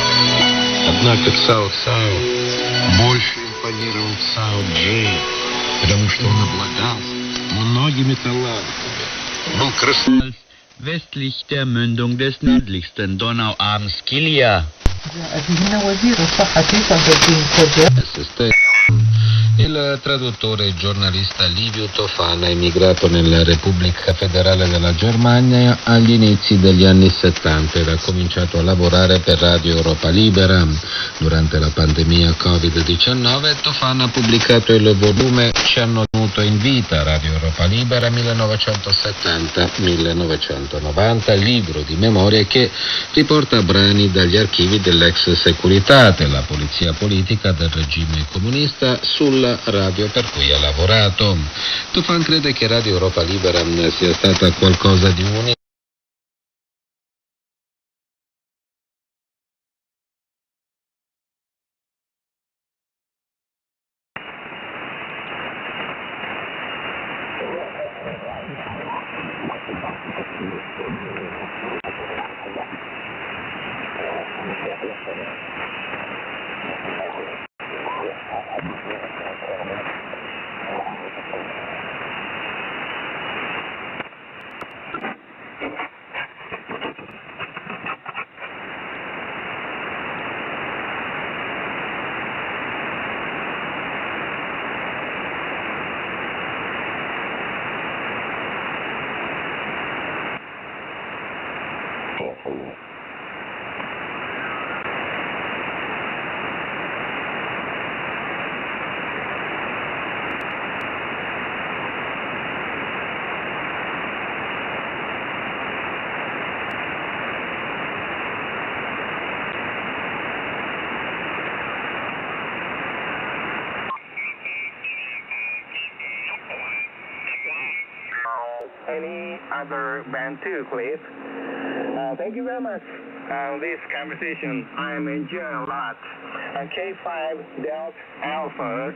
Однако Цао Цао больше импонировал Цао Джей, потому что он обладал многими талантами. Был красавец westlich der Mündung des nördlichsten Donauarms Kilia. Il traduttore e giornalista Livio Tofana, emigrato nella Repubblica Federale della Germania agli inizi degli anni 70 ed ha cominciato a lavorare per Radio Europa Libera. Durante la pandemia Covid-19 Tofana ha pubblicato il volume Ci hanno tenuto in vita Radio Europa Libera 1970-1990, libro di memorie che riporta brani dagli archivi dell'ex Securitate, la polizia politica del regime comunista, sulla radio per cui ha lavorato. Tufan crede che Radio Europa Libera sia stata qualcosa di unico. Any other band too, Cliff? Thank you very much. This conversation I'm enjoying a lot. K5 Delta Alpha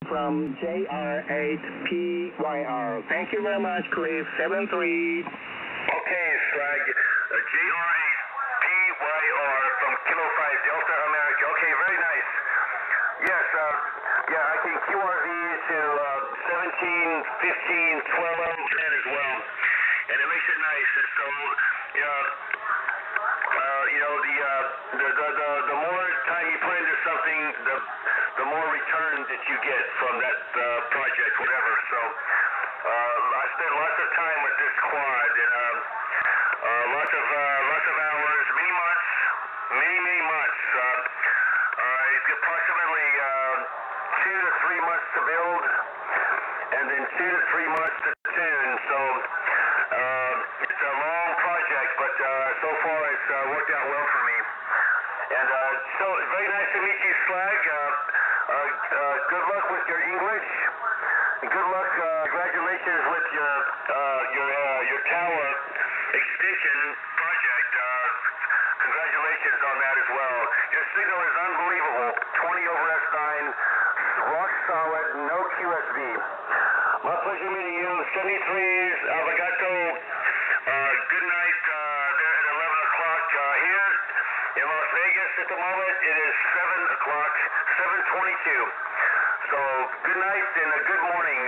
from JR8PYR. Thank you very much, Cliff. 73. Okay, Slag. JR8PYR from Kilo 5 Delta America. Okay, very nice. Yes, I can QRV to 17, 15, 12, 10 as well. And it makes it nice. And so, the more time you put into something, the more return that you get from that project, whatever. So, I spent lots of time with this quad, and lots of hours, many months. Approximately 2 to 3 months to build, and then 2 to 3 months to tune. So it's a long project, but so far it's worked out well for me. And so very nice to meet you, Slag. Good luck with your English. Good luck. Congratulations with your tower extension project. Congratulations on that as well. Your signal is unbelievable. 20 over S9, rock solid, no QSB. My pleasure meeting you. 73's Avogato. Good night there at 11 o'clock here in Las Vegas. At the moment, it is 7 o'clock, 7:22. So good night and a good morning.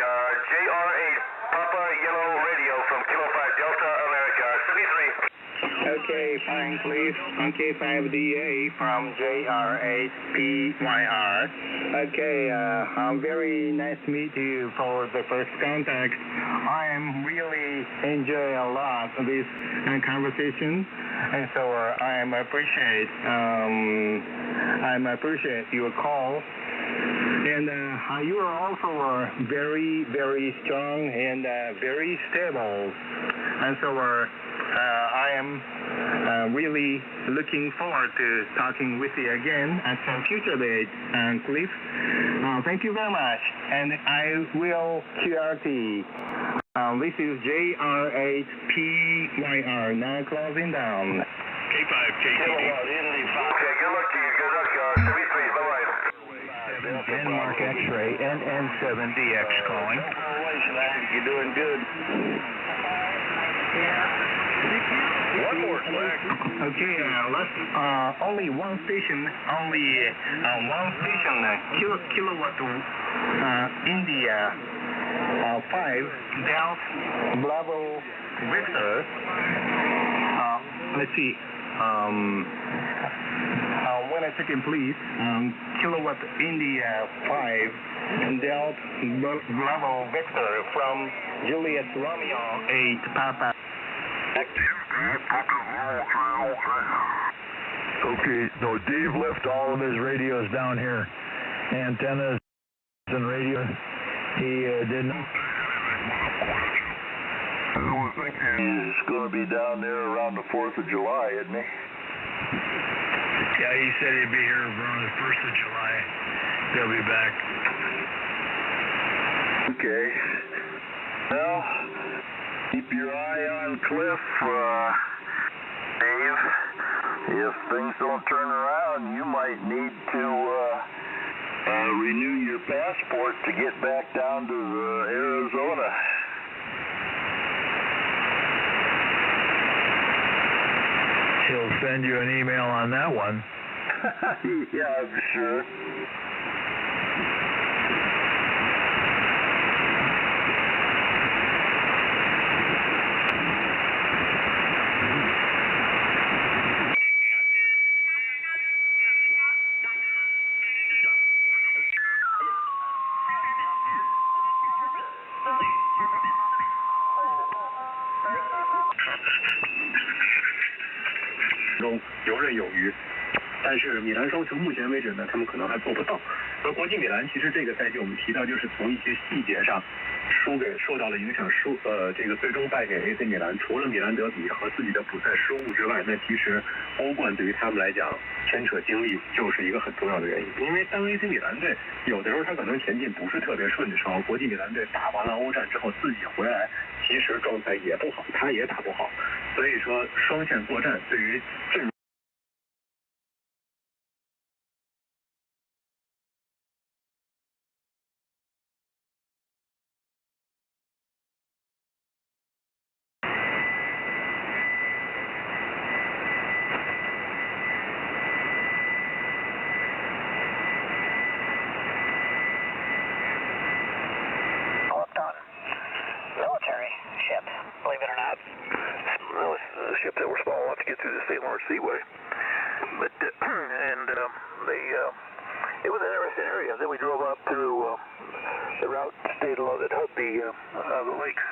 JR8 Papa Yellow Radio from Kilo 5 Delta America. 73. Okay, fine, please. Okay, 5DA from JR8PYR. Okay, very nice to meet you for the first contact. I am really enjoying a lot of this conversation, and so I appreciate your call. And you are also very, very strong and very stable. And so I am really looking forward to talking with you again at some future date, Cliff. Thank you very much. And I will QRT. This is JR8PYR, now closing down. K5, KTD. Okay, good luck to you. Good luck. Sweet, bye-bye. Denmark X-ray, NN7DX calling. You're doing good. One more flag. Okay, let's only one station, kilowatt India 5 Delta Bravo Victor. Let's see. 1 second, please. Kilowatt India 5 Delta Bravo Victor from Juliet Romeo 8 Papa. Okay, so Dave left all of his radios down here, antennas and radio. He didn't. He's going to be down there around the 4th of July, isn't he? Yeah, he said he'd be here around the 1st of July. He'll be back. Okay. Well, keep your eye on Cliff, Dave. If things don't turn around, you might need to renew your passport to get back down to Arizona. He'll send you an email on that one. Yeah, I'm sure.中游刃有余，但是米兰双雄目前为止呢，他们可能还做不到。而国际米兰其实这个赛季我们提到就是从一些细节上受到了影响，这个最终败给 AC 米兰。除了米兰德比和自己的补赛失误之外，那其实欧冠对于他们来讲牵扯精力就是一个很重要的原因。因为当 AC 米兰队有的时候他可能前进不是特别顺的时候，国际米兰队打完了欧战之后自己回来，其实状态也不好，他也打不好。所以说双线作战对于阵ship that were small enough to get through the St. Lawrence Seaway. But it was an interesting area. Then we drove up through the route stayed along that hub the lakes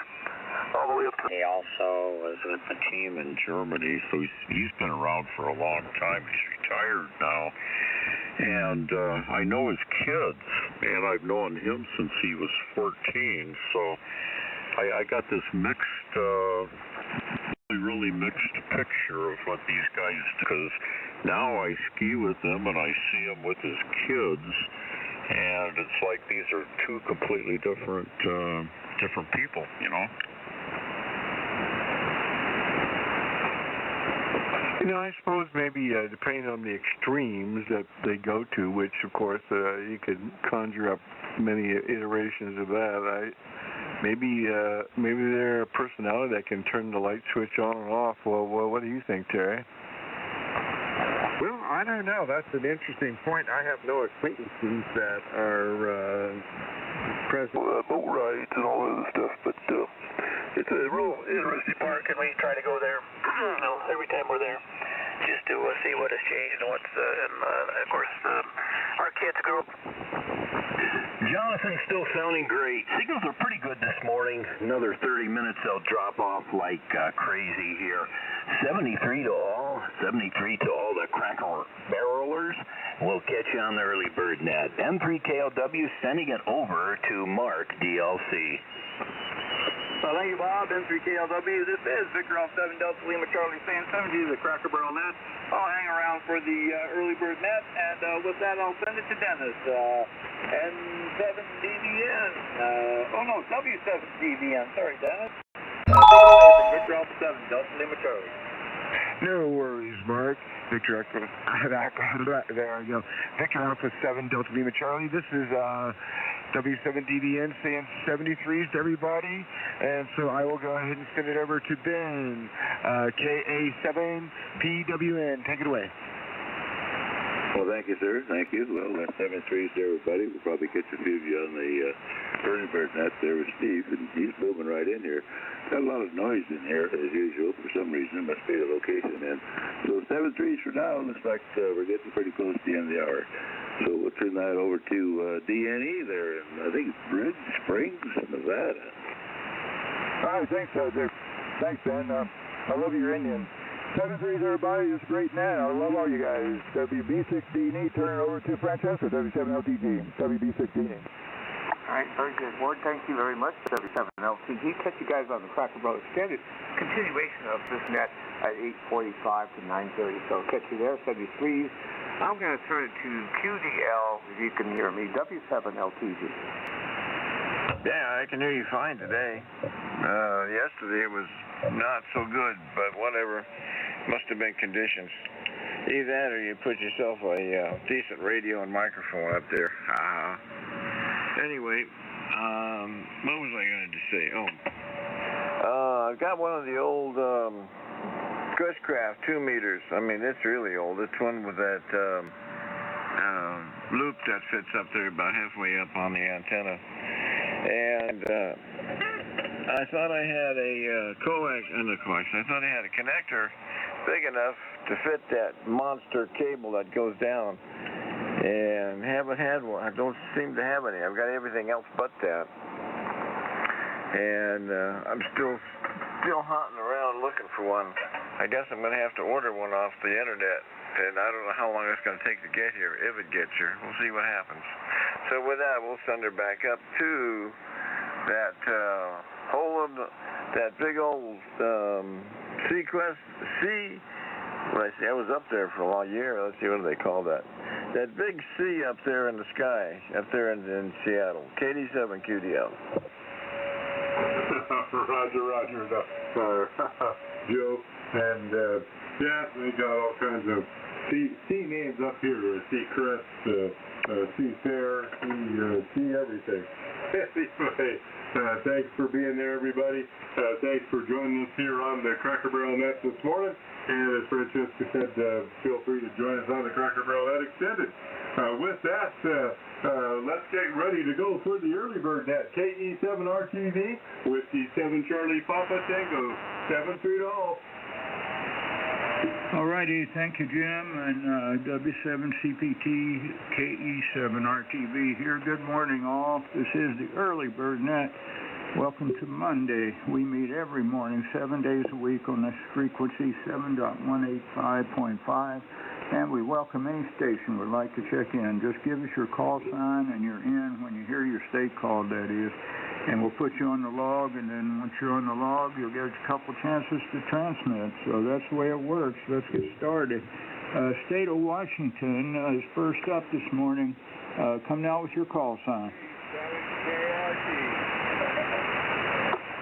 all the way up to. He also was with the team in Germany, so he's been around for a long time. He's retired now, and I know his kids, and I've known him since he was 14. So I got this mixed. Really mixed picture of what these guys do, because now I ski with them and I see them with his kids, and it's like these are two completely different people, you know. You know, I suppose maybe depending on the extremes that they go to, which of course you could conjure up many iterations of that. Maybe they're a personality that can turn the light switch on and off. Well, what do you think, Terry? Well, I don't know. That's an interesting point. I have no acquaintances that are boat rides and all that other stuff, but it's a real interesting park, and we try to go there every time we're there, just to see what has changed and what's, and of course, our kids grow up. Jonathan's still sounding great. Signals are pretty good this morning. Another 30 minutes, they'll drop off like crazy here. 73 to all, 73 to all the Cracker Barrelers. We'll catch you on the early bird net. M3KLW sending it over to Mark, DLC. Thank you, Bob. M3KLW. This is Victor on 7 Delta Lima Charlie saying 7G, the Cracker Barrel net. I'll hang around for the early bird net, and with that, I'll send it to Dennis. N7DVN. W7DVN. Sorry, Dennis. Take it away from Victor on 7 Delta Lima Charlie. No worries, Mark. Victor Echo. There I go. Victor Alpha 7 Delta Lima Charlie. This is W7DVN saying 73s to everybody. And so I will go ahead and send it over to Ben. KA7PWN. Take it away. Well, thank you, sir. Thank you. Well, that's 7-3s to everybody. We'll probably catch a few of you on the early bird net there with Steve, and he's moving right in here. Got a lot of noise in here, as usual. For some reason, it must be the location. And so 7-3s for now. Looks like we're getting pretty close to the end of the hour. So we'll turn that over to DNE there in, I think, Bridge Springs, Nevada. All right, thanks, Dick. Thanks, Ben. I love your Indian. 7-3s, everybody. It's great, man. I love all you guys. WB6DNE, turn it over to Francesco, W7LTG, WB6DNE. All right, very good. Ward, thank you very much, W7LTG. Catch you guys on the Cracker Barrel extended continuation of this net at 8:45 to 9:30. So catch you there, 73s. I'm going to turn it to QDL, if you can hear me, W7LTG. Yeah, I can hear you fine today. Yesterday it was not so good, but whatever. Must have been conditions. Either that or you put yourself a decent radio and microphone up there. Anyway, what was I going to say? I've got one of the old Cushcraft 2 meters. I mean, it's really old. It's one with that loop that fits up there about halfway up on the antenna. And I thought I had a coax, I thought I had a connector big enough to fit that monster cable that goes down. And haven't had one. I don't seem to have any. I've got everything else but that. And I'm still hunting around looking for one. I guess I'm going to have to order one off the internet. And I don't know how long it's going to take to get here, if it gets here. We'll see what happens. So with that, we'll send her back up to that hole in that big old Sequest C. Well, I was up there for a long year. Let's see, what do they call that? That big C up there in the sky, up there in Seattle. KD7 QDL. Roger. Joe. And, yeah, they got all kinds of C names up here. C Crest, C Fair, C everything. Anyway, thanks for being there, everybody. Thanks for joining us here on the Cracker Barrel Net this morning. And as Francesca said, feel free to join us on the Cracker Barrel Net Extended. With that, let's get ready to go for the early bird net. KE7RTV, Whiskey 7 Charlie Papa Tango, 7-3 all. All righty, thank you, Jim, and W7CPT, KE7RTV here. Good morning, all. This is the early bird net. Welcome to Monday. We meet every morning, 7 days a week on this frequency, 7.185.5, and we welcome any station would like to check in. Just give us your call sign and you're in when you hear your state called, that is, and we'll put you on the log, and then once you're on the log, you'll get a couple chances to transmit. So that's the way it works. Let's get started. State of Washington is first up this morning. Come now with your call sign.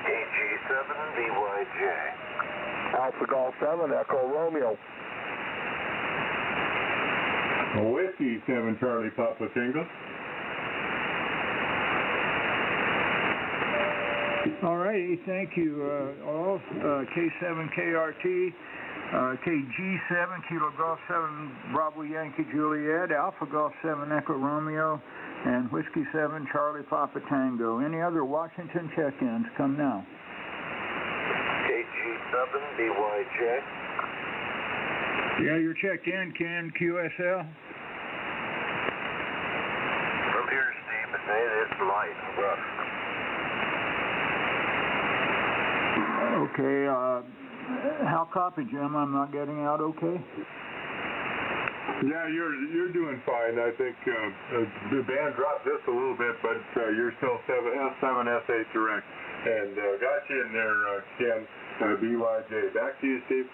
AG7BYJ. Alpha Golf 7, Echo Romeo. Whiskey 7 Charlie Papa Tango. All righty, thank you all. K7KRT, KG7, Kilo Golf 7, Bravo Yankee Juliet, Alpha Golf 7, Echo Romeo, and Whiskey 7, Charlie Papa Tango. Any other Washington check-ins? Come now. KG7, BYJ. Yeah, you're checked in, Ken, QSL. From here, Steve, but it's light and rough. Okay, how copy, Jim? I'm not getting out okay? Yeah, you're doing fine. I think the band dropped just a little bit, but you're still S7, S8 direct. And got you in there, Ken, BYJ. Back to you, Steve.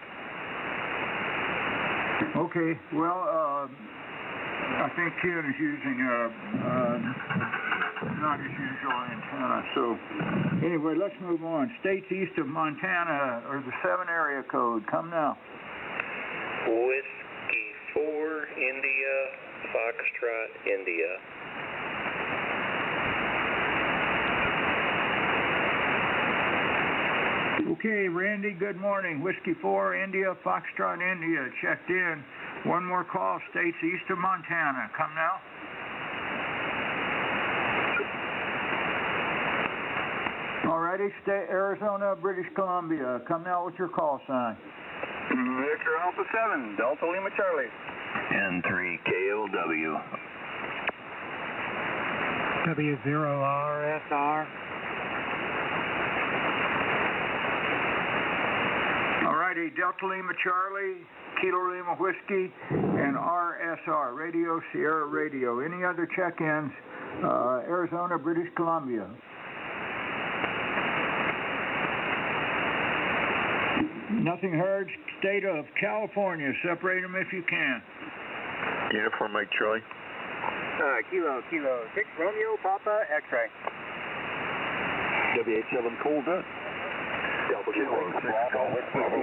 Okay, well, I think Ken is using not his usual antenna. So anyway, let's move on. States east of Montana, or the 7 area code. Come now. Whiskey 4, India, Foxtrot, India. Okay, Randy, good morning. Whiskey 4, India, Foxtrot, India, checked in. One more call, states east of Montana. Come now. Alrighty, Arizona, British Columbia. Come now with your call sign. Victor Alpha 7, Delta Lima Charlie. N3 KOW. W0RSR. Alrighty, Delta Lima Charlie, Kilo Lima Whiskey, and RSR, Radio Sierra Radio. Any other check-ins? Arizona, British Columbia. Nothing heard. State of California. Separate them if you can. Uniform Mike Charlie. Kilo 6 Romeo Papa X-ray. W87 Colvette. W6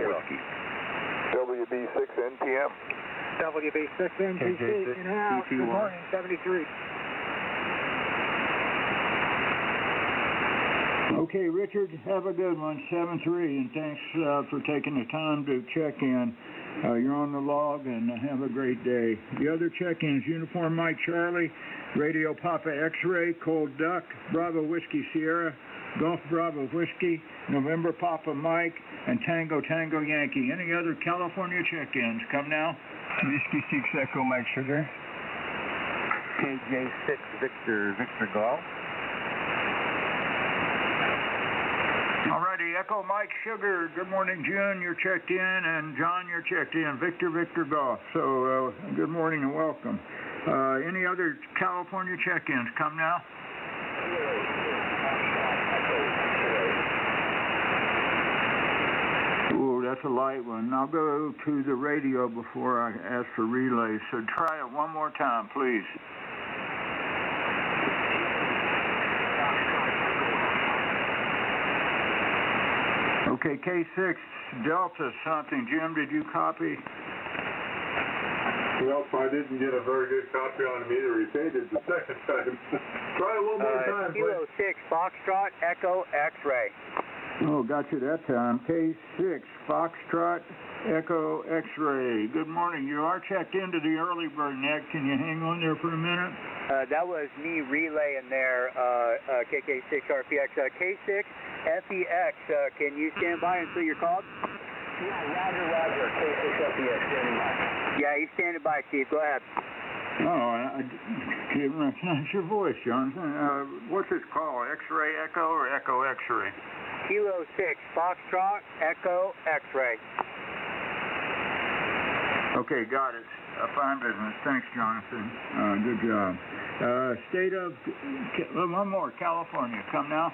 Whiskey. WB6 NPM. WB6 NPC in-house. Good morning, 73. Okay, Richard, have a good one, 7-3, and thanks for taking the time to check in. You're on the log, and have a great day. The other check-ins, Uniform Mike Charlie, Radio Papa X-Ray, Cold Duck, Bravo Whiskey Sierra, Golf Bravo Whiskey, November Papa Mike, and Tango Tango Yankee. Any other California check-ins? Come now. Whiskey 6 Echo Mike Sugar. KJ6 Victor Golf. Alrighty, Echo Mike Sugar, good morning, June, you're checked in, and John, you're checked in, Victor Golf. So, good morning and welcome. Any other California check-ins? Come now. Ooh, that's a light one. I'll go to the radio before I ask for relays, so try it one more time, please. Okay, K6 Delta something. Jim, did you copy? Nope, I didn't get a very good copy on him either. He faded the second time. Try it one more time, Kilo 6 Foxtrot Echo X-ray. Oh, got you that time. K6 Foxtrot Echo X-ray. Good morning. You are checked into the early bird net. Can you hang on there for a minute? That was me relaying there, KK6 RPX. K6 FEX, can you stand by until you're called? Yeah, Roger. K6 FEX standing by. Yeah, he's standing by, Steve. Go ahead. Oh, I didn't recognize your voice, Jonathan. What's this call? X-ray Echo or Echo X-ray? Kilo 6 Foxtrot Echo X-ray. Okay, got it. Fine business. Thanks, Jonathan. Good job. State of, one more, California. Come now.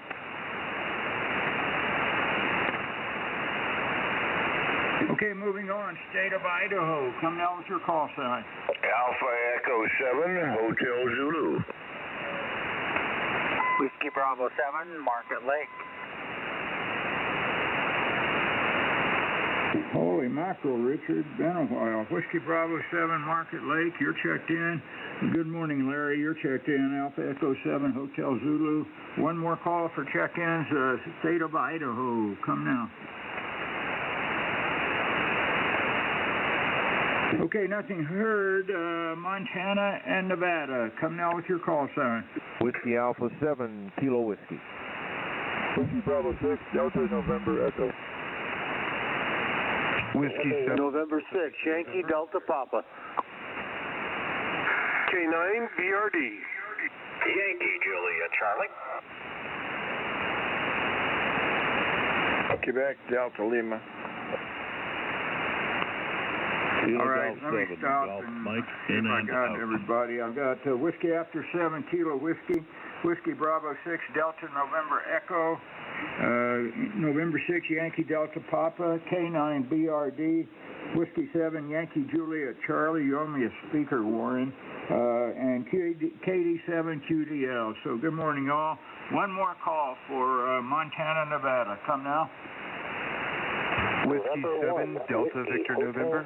Okay, moving on. State of Idaho. Come now with your call sign. Alpha Echo 7, Hotel Zulu. Whiskey Bravo 7, Market Lake. Holy mackerel, Richard. Been a while. Whiskey Bravo 7, Market Lake. You're checked in. Good morning, Larry. You're checked in. Alpha Echo 7, Hotel Zulu. One more call for check-ins. State of Idaho. Come now. Okay, nothing heard. Montana and Nevada. Come now with your call sign. Whiskey Alpha 7, Kilo Whiskey. Whiskey Bravo 6, Delta November Echo. Whiskey 7. November 6, Yankee Delta Papa. K9 BRD. Yankee Julia Charlie. Quebec Delta Lima. All right, let me stop and see if I got everybody. I've got Whiskey after 7, Kilo Whiskey. Whiskey Bravo 6, Delta November Echo. November 6, Yankee Delta Papa. K9 BRD. Whiskey 7, Yankee Juliet Charlie. You owe me a speaker, Warren. And KD7 QDL. So good morning, all. One more call for Montana, Nevada. Come now. Whiskey 7, Delta Victor November.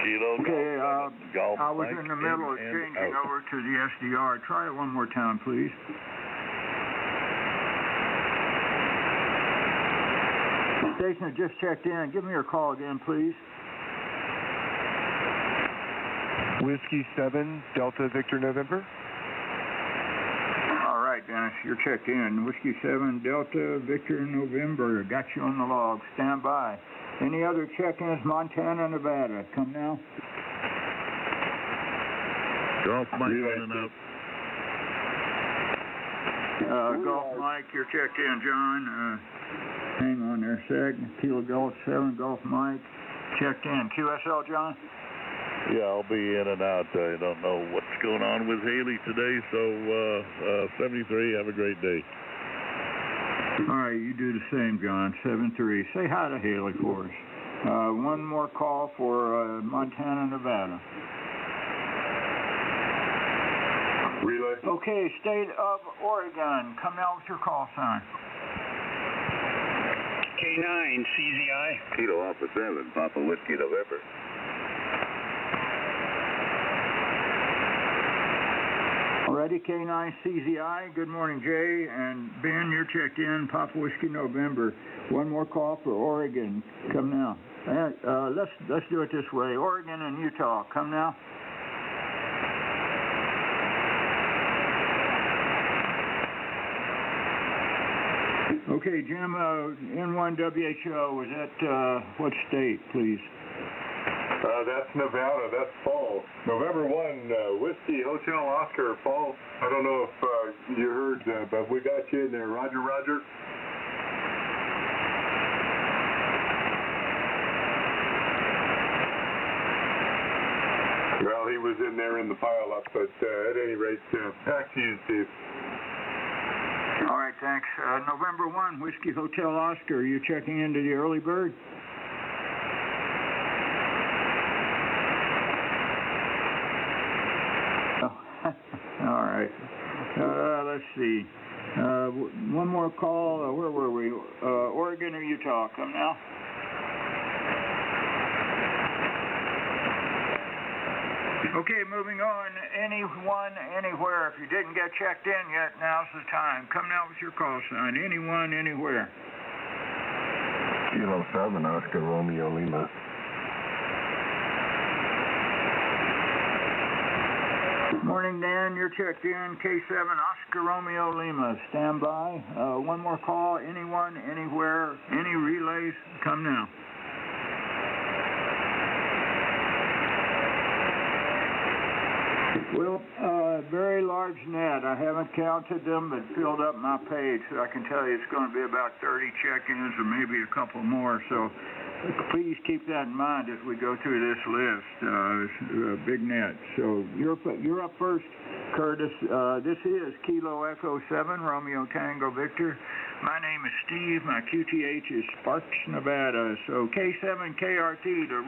Okay, I was in the middle of changing over to the SDR. Try it one more time, please. Station has just checked in. Give me your call again, please. Whiskey 7, Delta Victor November. All right, Dennis, you're checked in. Whiskey 7, Delta Victor November. Got you on the log. Stand by. Any other check-ins? Montana, Nevada. Come now. Golf Mike in and out. Golf Mike, you're checked in, John. Hang on there a sec. Kilo Golf 7, Golf Mike. Checked in. QSL, John? Yeah, I'll be in and out. I don't know what's going on with Haley today, so 73, have a great day. All right, you do the same, John. 7-3. Say hi to Haley for us. One more call for Montana, Nevada. Relay. Okay, state of Oregon. Come now with your call sign. K9 CZI. Kilo Alpha 7, Papa Whiskey November. Alrighty, K9 CZI. Good morning, Jay. And Ben, you're checked in. Papa Whiskey November. One more call for Oregon. Come now. Let's do it this way. Oregon and Utah. Come now. Okay, Jim, N1WHO, is that what state, please? That's Nevada. That's Paul. November 1, Whiskey Hotel Oscar. Paul, I don't know if you heard, but we got you in there. Roger, Roger. Well, he was in there in the pile-up, but at any rate, back to you, Steve. All right, thanks. November 1, Whiskey Hotel Oscar. Are you checking into the early bird? All right. Let's see. One more call. Where were we? Oregon or Utah? Come now. Okay, moving on. Anyone, anywhere. If you didn't get checked in yet, now's the time. Come now with your call sign. Anyone, anywhere. Kilo 7, Oscar Romeo Lima. Morning, Dan. You're checked in. K7, Oscar Romeo Lima. Stand by. One more call. Anyone, anywhere, any relays. Come now. Well, very large net. I haven't counted them, but filled up my page, so I can tell you it's going to be about 30 check-ins or maybe a couple more. So please keep that in mind as we go through this list. It's a big net. So you're up first, Curtis. This is Kilo Echo 7, Romeo Tango Victor. My name is Steve. My QTH is Sparks, Nevada. So K7 KRT to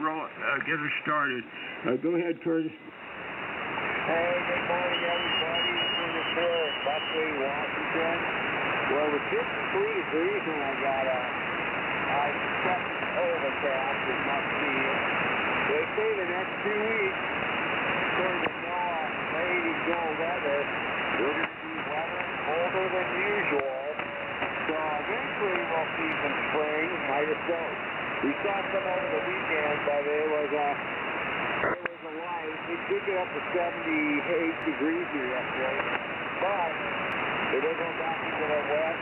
get us started. Go ahead, Curtis. Hey, good morning, everybody. This is Bill in Buckley, Washington. Well, with 53 degrees and I suspect overcast, it must be. They say the next 2 weeks, according to NOAA, lady Joe weather, we're going to be wetter and colder than usual. So eventually we'll see some spring. I just don't We saw some over the weekend, but it was a light. It did get up to 78 degrees here yesterday, but it will go back into the wet,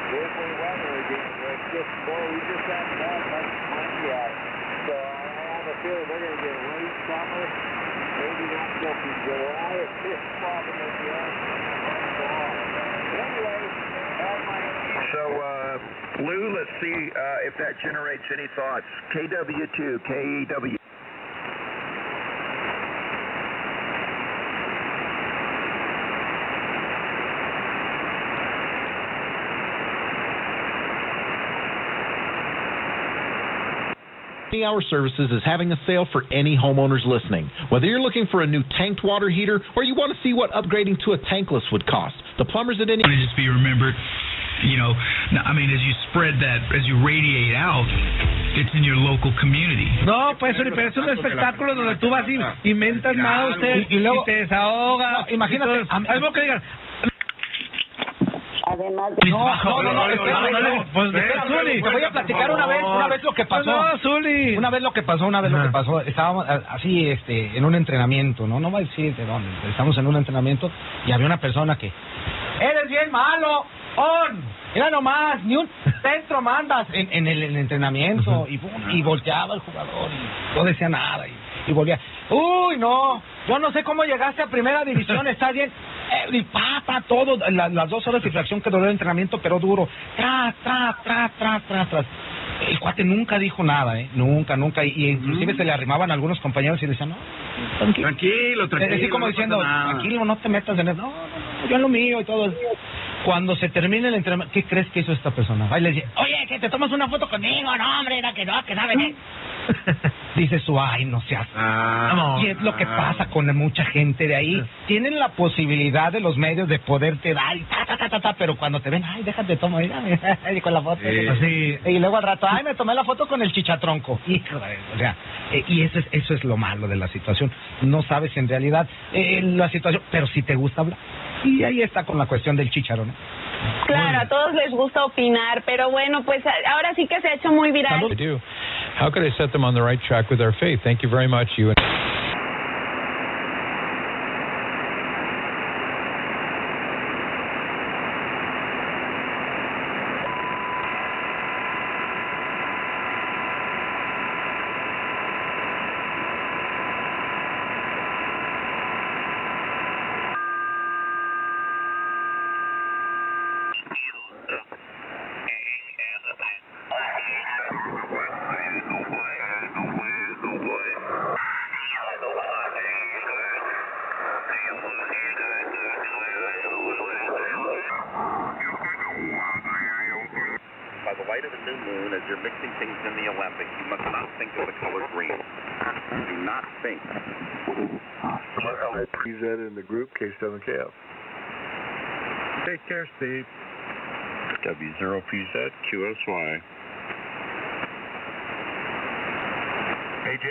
drizzly weather again. It's just, boy, we just haven't had much wind yet. So I have a feeling we're going to get a late summer, maybe not till July. It's probably going to be on. Anyway, have my... So, Lou, let's see if that generates any thoughts. KW2, KEW. Hour Services is having a sale for any homeowners listening. Whether you're looking for a new tanked water heater or you want to see what upgrading to a tankless would cost, the plumbers at any... Just be remembered, you know, I mean, as you spread that, as you radiate out, it's in your local community. No, pues pero es un espectáculo donde tú vas y inventas más y luego y te desahogas. Imagínate, algo que digas. Además de... No, pues Zuli, te voy a platicar una vez lo que pasó. No, Zuli. Una vez lo que pasó. Estábamos así, en un entrenamiento, no voy a decir de dónde. Estamos en un entrenamiento y había una persona que... ¡Eres bien malo! Mira nomás, ni un centro mandas en el entrenamiento. Y volteaba el jugador y no decía nada. Y volvía. ¡Uy, no! Yo no sé cómo llegaste a primera división, está bien. Y todo, las 2 horas de fracción que duró el entrenamiento, pero duro. Tras. El cuate nunca dijo nada, nunca. Y inclusive se le arrimaban a algunos compañeros y decían, no, tranquilo. Así como diciendo, tranquilo, no te metas en eso. No, yo en lo mío y todo. Cuando se termina el entrenamiento, ¿qué crees que hizo esta persona? Ahí le dice, oye, que te tomas una foto conmigo. No, hombre, era que sabe. Dice su, ay, no seas. Y es lo que pasa con mucha gente de ahí. Tienen la posibilidad de los medios de poderte dar y pero cuando te ven, ay, déjate tomar, y con la foto. Sí. Y luego al rato, ay, me tomé la foto con el chichatronco. O sea, y eso es lo malo de la situación. No sabes en realidad la situación, pero si te gusta hablar. Y ahí está con la cuestión del chícharo, ¿no? Claro, a todos les gusta opinar, pero bueno, pues ahora sí que se ha hecho muy viral. How could I set them on the right track with their faith? Thank you very much, you. By the light of the new moon, as you're mixing things in the alembic, you must not think of the color green. Do not think. Use that in the group, K7KF. Take care, Steve. W0PZ, QSY. AJ,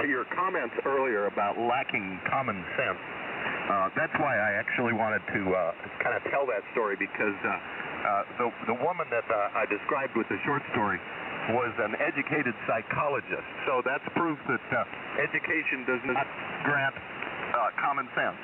to your comments earlier about lacking common sense, that's why I actually wanted to kind of tell that story, because the woman that I described with the short story was an educated psychologist. So that's proof that education does not grant common sense.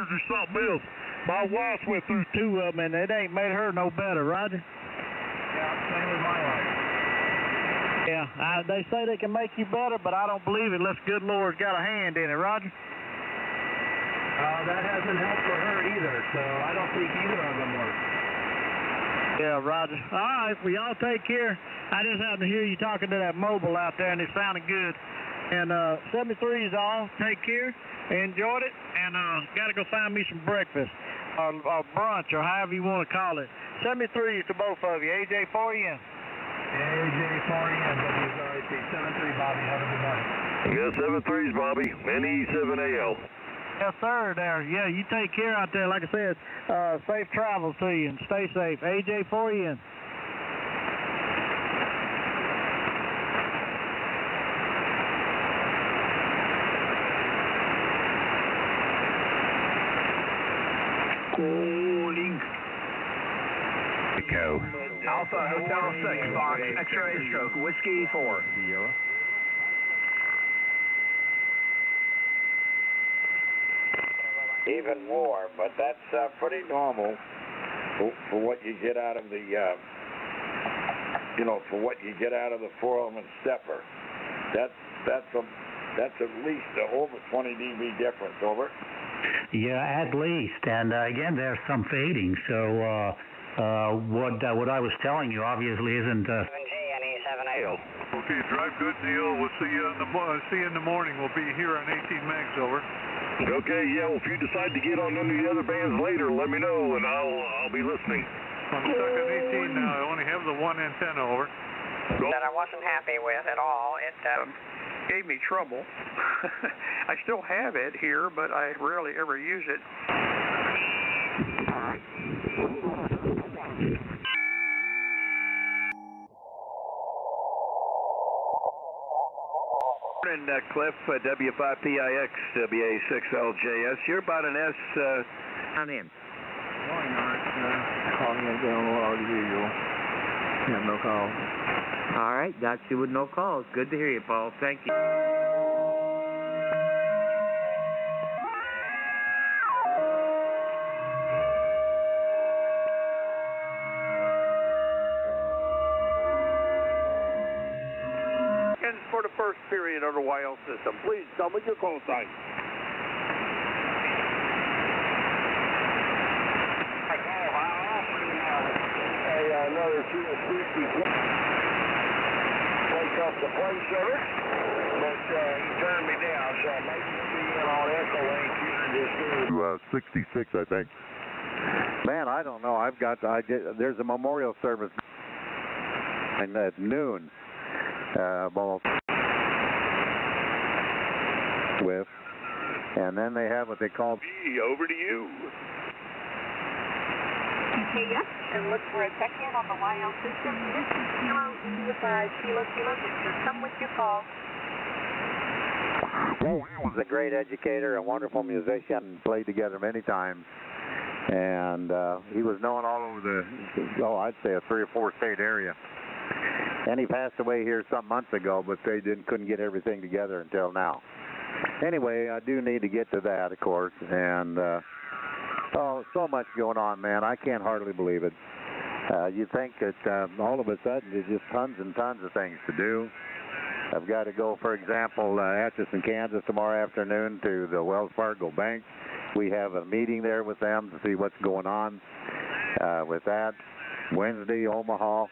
Or something else. My wife went through 2 of them, and it ain't made her no better, Roger. Yeah, same with my wife. Yeah, they say they can make you better, but I don't believe it unless good Lord's got a hand in it, Roger. That hasn't helped for her either, so I don't think either of them work. Yeah, Roger. All right, well, y'all take care. I just happened to hear you talking to that mobile out there, and it sounded good. And 73 is all. Take care. Enjoyed it, and got to go find me some breakfast, or brunch, or however you want to call it. 73 to both of you. AJ 4N. AJ 4N, WRAP 73, Bobby. Have a good morning. Yeah, 73's, Bobby. NE7AL. Yes, sir, there. Yeah, you take care out there. Like I said, safe travels to you, and stay safe. AJ 4N. Calling. Go. Alpha Hotel 6, Fox, X-ray stroke, Whiskey 4. Sierra. Even more, but that's pretty normal for what you get out of the, for what you get out of the 4-element stepper. That's at least over 20 dB difference, over. Yeah, at least. And again, there's some fading. So what I was telling you obviously isn't. 7G, Okay, drive good, Neil. We'll see you in the morning. We'll be here on 18 megs, over. Okay, yeah. Well, if you decide to get on any of the other bands later, let me know, and I'll be listening. I'm stuck on 18 now. I only have the one antenna, over. That I wasn't happy with at all. It gave me trouble. I still have it here, but I rarely ever use it. And Cliff, W5PIX, WA6LJS. You're about an S. I'm in. Calling in down low as usual. Have no calls. All right, got you with no calls. Good to hear you, Paul. Thank you. For the first period of the YL system, please tell me your call sign. Another 250 take up the play service, but he turned me down, so maybe we'll be in on Echo Link here this 66, I think. Man, I don't know. There's a memorial service at noon. And then they have what they call. Over to you. Okay, yes, and look for a check-in on the YL system. This is Kilo E5, Kilo, just come with your call. Well, he was a great educator, a wonderful musician, played together many times. And he was known all over I'd say a 3 or 4 state area. And he passed away here some months ago, but they couldn't get everything together until now. Anyway, I do need to get to that, of course, and so much going on, man. I can't hardly believe it. You'd think that all of a sudden there's just tons and tons of things to do. I've got to go, for example, Atchison, Kansas tomorrow afternoon to the Wells Fargo Bank. We have a meeting there with them to see what's going on with that. Wednesday, Omaha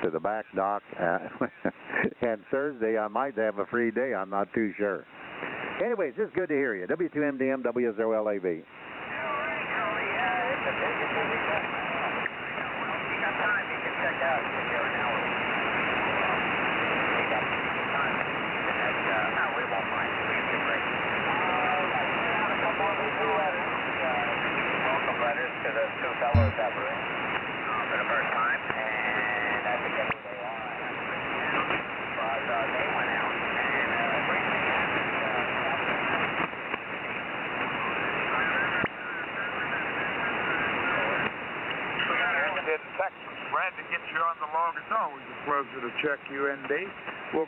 to the back dock. And Thursday, I might have a free day. I'm not too sure. Anyways, it's good to hear you. W2MDM, W0LAV. Welcome letters to the two fellows that were in for the first time, and I think that's who they are. But they went out, and a great thing happened. get you on the log. It's always a pleasure to check you, ND. We'll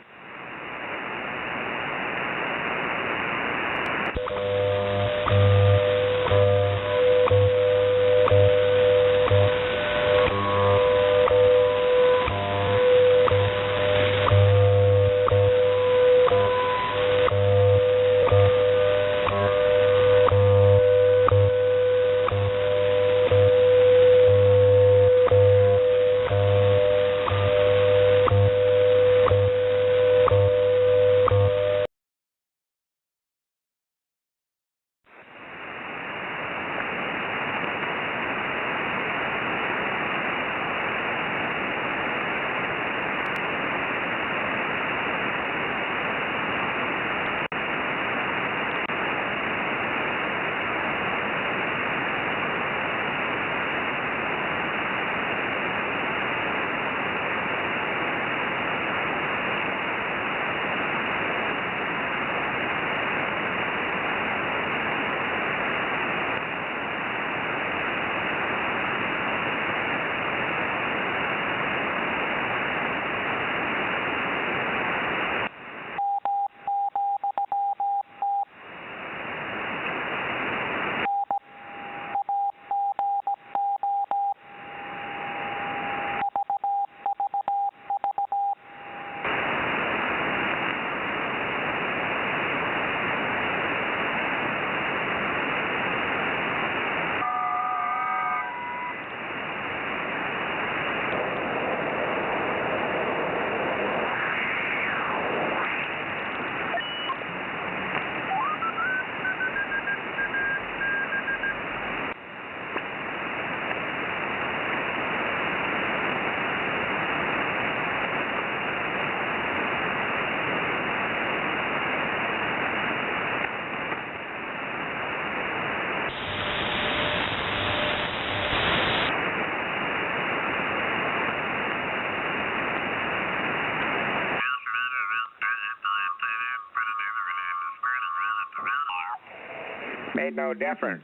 made no difference.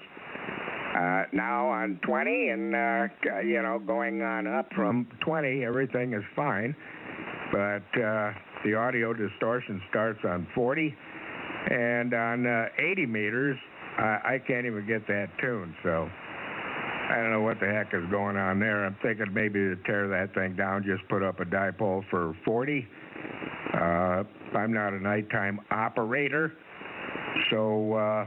Now on 20 and, you know, going on up from 20, everything is fine. But the audio distortion starts on 40. And on 80 meters, I can't even get that tuned. So I don't know what the heck is going on there. I'm thinking maybe to tear that thing down, just put up a dipole for 40. I'm not a nighttime operator. So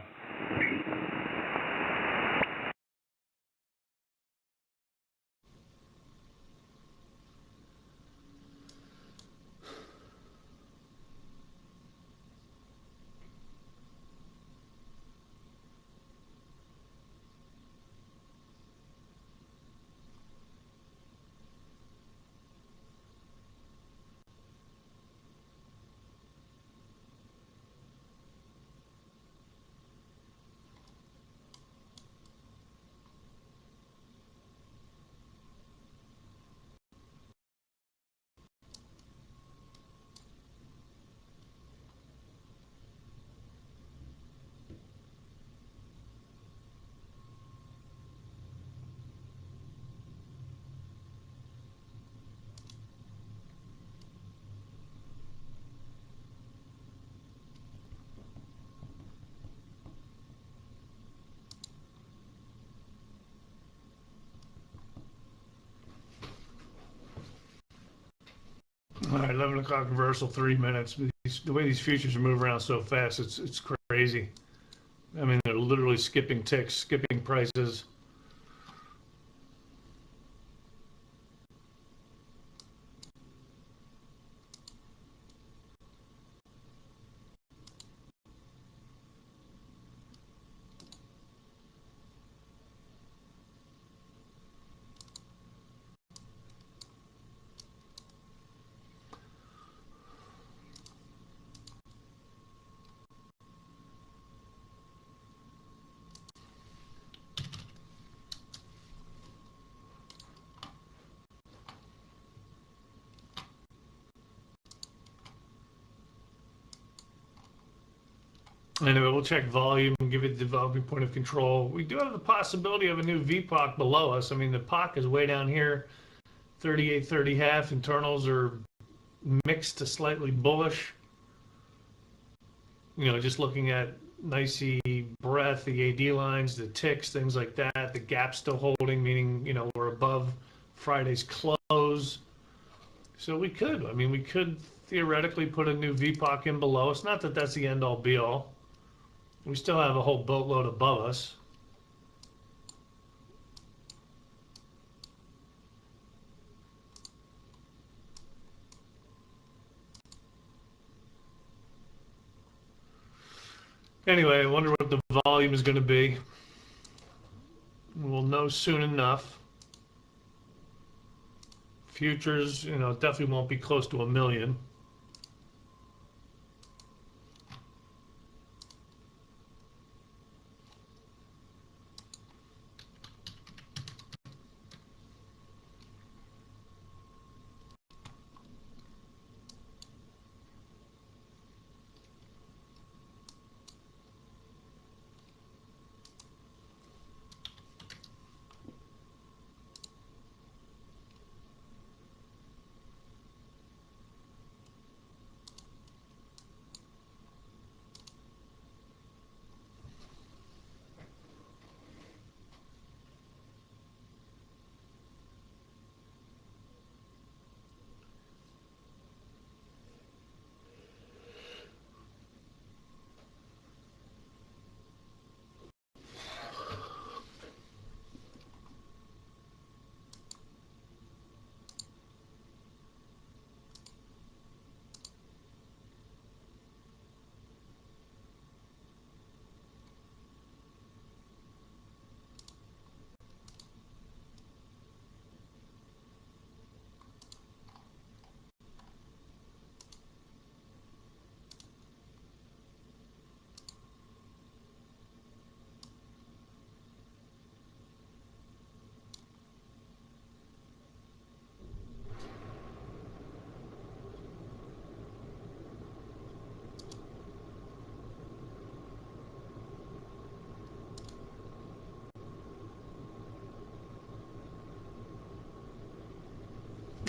All right, 11 o'clock reversal, 3 minutes. The way these futures are moving around so fast, it's crazy. I mean, they're literally skipping ticks, skipping prices. Anyway, we'll check volume and give it the developing point of control. We do have the possibility of a new VPOC below us. I mean, the POC is way down here. 38, 30 half. Internals are mixed to slightly bullish. You know, just looking at nicey breadth, the AD lines, the ticks, things like that. The gap still holding, meaning, you know, we're above Friday's close. So we could theoretically put a new VPOC in below. It's not that that's the end all be all. We still have a whole boatload above us. Anyway, I wonder what the volume is going to be. We'll know soon enough. Futures, you know, definitely won't be close to 1 million.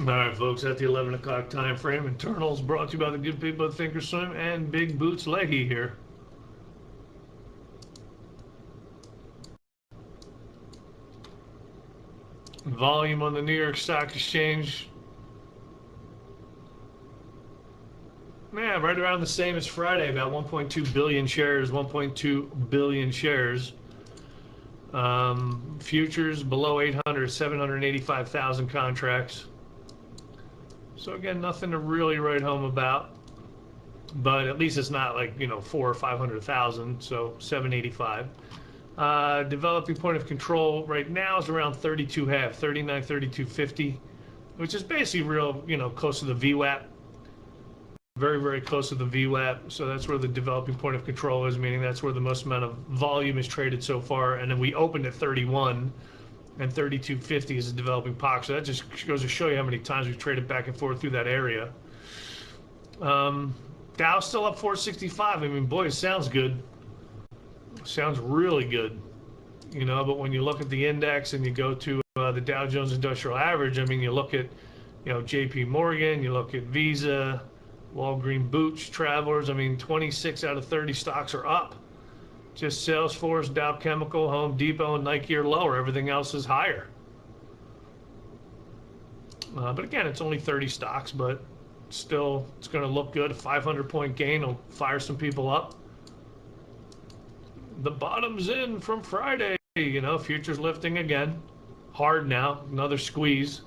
All right, folks, at the 11 o'clock time frame, internals brought to you by the good people at Thinkorswim and Big Boots Leahy here. Volume on the New York Stock Exchange, yeah, right around the same as Friday, about 1.2 billion shares, 1.2 billion shares. Futures below 800, 785,000 contracts. So again, nothing to really write home about, but at least it's not like, you know, 400,000 or 500,000, so 785. Developing point of control right now is around 32.5, 39, 32.50, which is basically real, you know, close to the VWAP. Very, very close to the VWAP. So that's where the developing point of control is, meaning that's where the most amount of volume is traded so far. And then we opened at 31, and 32.50 is a developing POC. So that just goes to show you how many times we've traded back and forth through that area. Dow's still up 465. I mean, boy, it sounds good. Sounds really good, you know, but when you look at the index and you go to the Dow Jones Industrial Average, I mean, you look at, you know, JP Morgan, you look at Visa, Walgreens Boots, Travelers, I mean, 26 out of 30 stocks are up. Just Salesforce, Dow Chemical, Home Depot, and Nike are lower. Everything else is higher. But again, it's only 30 stocks, but still, it's going to look good. A 500-point gain will fire some people up. The bottom's in from Friday, you know, futures lifting again. Hard now, another squeeze.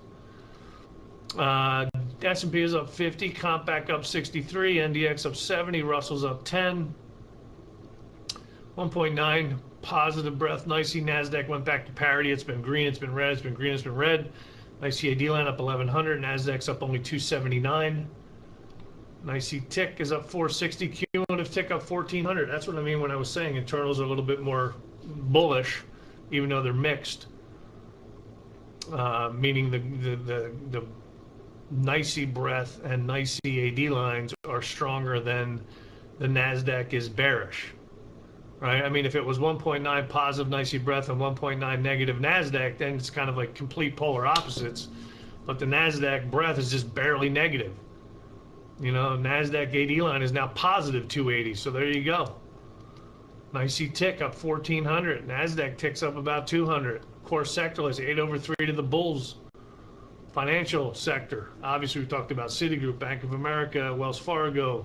S&P is up 50, comp back up 63, NDX up 70, Russell's up 10. 1.9 positive breath, nicey. NASDAQ went back to parity. It's been green, it's been red, it's been green, it's been red. Nicey AD line up 1100, NASDAQ's up only 279. Nicey tick is up 460, cumulative tick up 1400. That's what I mean when I was saying internals are a little bit more bullish, even though they're mixed. Meaning the nicey breath and nicey AD lines are stronger than the NASDAQ is bearish. Right? I mean, if it was 1.9 positive nicey breath and 1.9 negative NASDAQ, then it's kind of like complete polar opposites. but the NASDAQ breadth is just barely negative. You know, NASDAQ 80 line is now positive 280, so there you go. Nicey tick up 1,400. NASDAQ ticks up about 200. Core sector is 8/3 to the bulls. Financial sector, obviously we talked about Citigroup, Bank of America, Wells Fargo,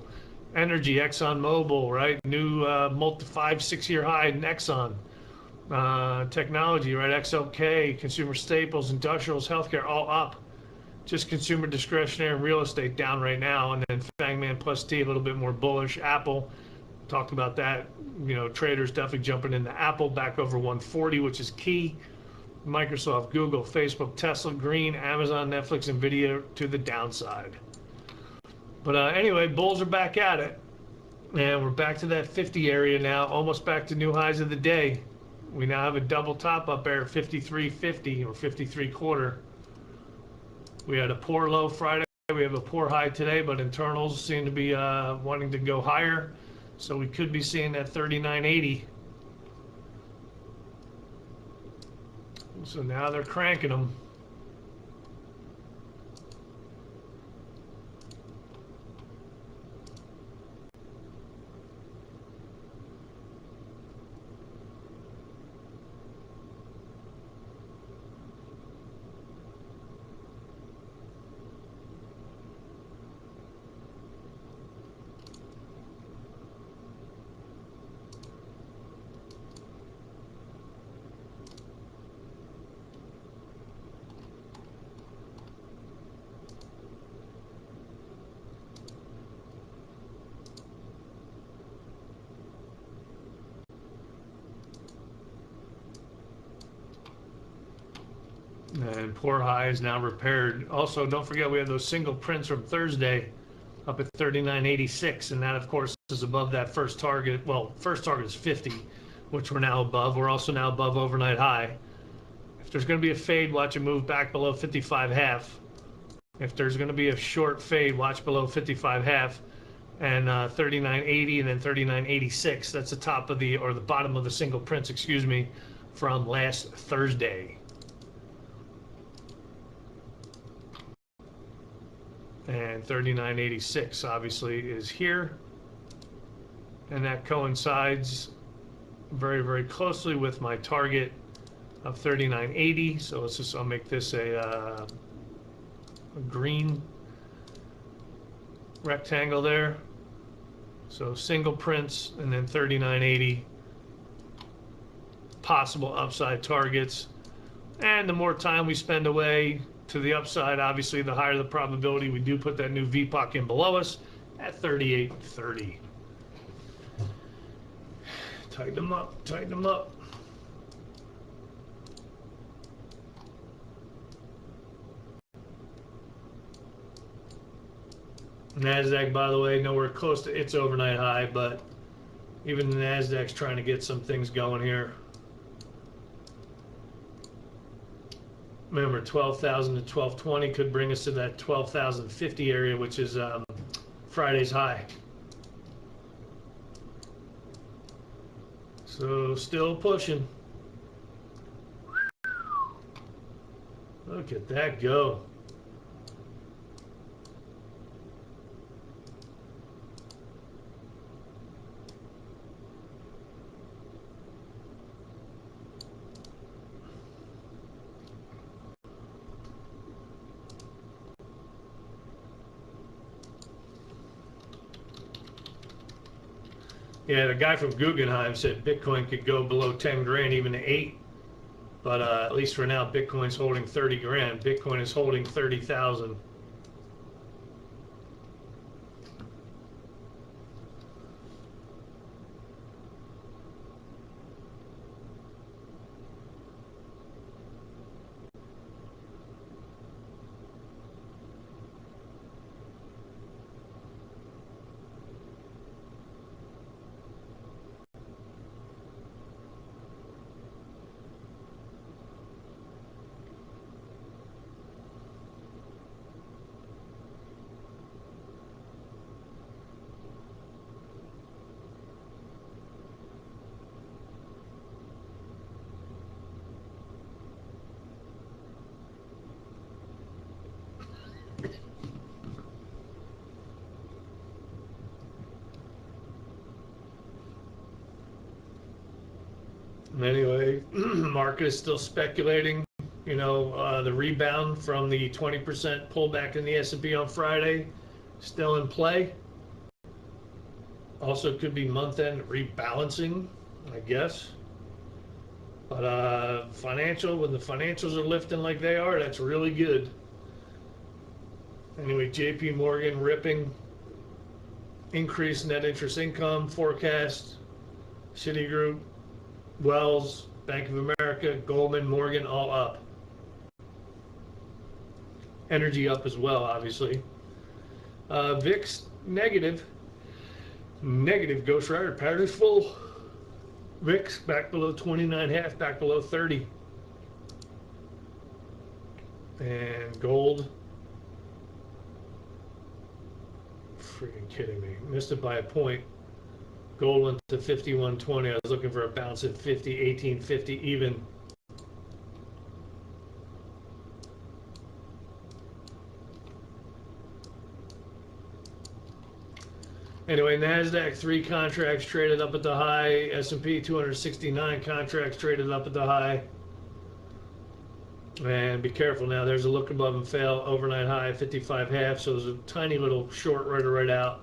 Energy, ExxonMobil, right? New 5-6 year high in Exxon. Technology, right? XLK, consumer staples, industrials, healthcare, all up. Just consumer discretionary and real estate down right now. And then Fangman plus T, a little bit more bullish. Apple, talked about that. You know, traders definitely jumping into Apple back over 140, which is key. Microsoft, Google, Facebook, Tesla, green, Amazon, Netflix, Nvidia to the downside. But anyway, bulls are back at it. And we're back to that 50 area now, almost back to new highs of the day. We now have a double top up there at 53.50 or 53.25. We had a poor low Friday. We have a poor high today, but internals seem to be wanting to go higher. So we could be seeing that 39.80. So now they're cranking them. And poor high is now repaired. Also, don't forget we have those single prints from Thursday up at 39.86, and that, of course, is above that first target. Well, first target is 50, which we're now above. We're also now above overnight high. If there's going to be a fade, watch it move back below 55.5. If there's going to be a short fade, watch below 55.5 and 39.80 and then 39.86. That's the top of the, or the bottom of the single prints, excuse me, from last Thursday. And 39.86 obviously is here, and that coincides very, very closely with my target of 39.80. So let's just, I'll make this a green rectangle there. So single prints and then 39.80 possible upside targets. And the more time we spend away to the upside, obviously, the higher the probability we do put that new VPOC in below us at 38.30. Tighten them up, tighten them up. NASDAQ, by the way, nowhere close to its overnight high, but even the NASDAQ's trying to get some things going here. Remember, 12,000 to 1220 could bring us to that 12,050 area, which is Friday's high. So still pushing. Look at that go. Yeah, the guy from Guggenheim said Bitcoin could go below 10 grand, even to 8. But at least for now, Bitcoin's holding 30 grand. Bitcoin is holding 30,000. Anyway, market is still speculating. You know, the rebound from the 20% pullback in the S&P on Friday still in play. Also could be month-end rebalancing, I guess. But when the financials are lifting like they are, that's really good. Anyway, JP Morgan ripping increased net interest income forecast. Citigroup, Wells, Bank of America, Goldman, Morgan, all up. Energy up as well, obviously. VIX negative. Negative. Ghost Rider pattern is full. VIX back below 29.5, back below 30. And gold. Freaking kidding me. Missed it by a point. Gold went to 51.20. I was looking for a bounce at 50, 18.50 even. Anyway, NASDAQ 3 contracts traded up at the high. S&P 269 contracts traded up at the high. And be careful now. There's a look above and fail. Overnight high, 55.5. So there's a tiny little short right out.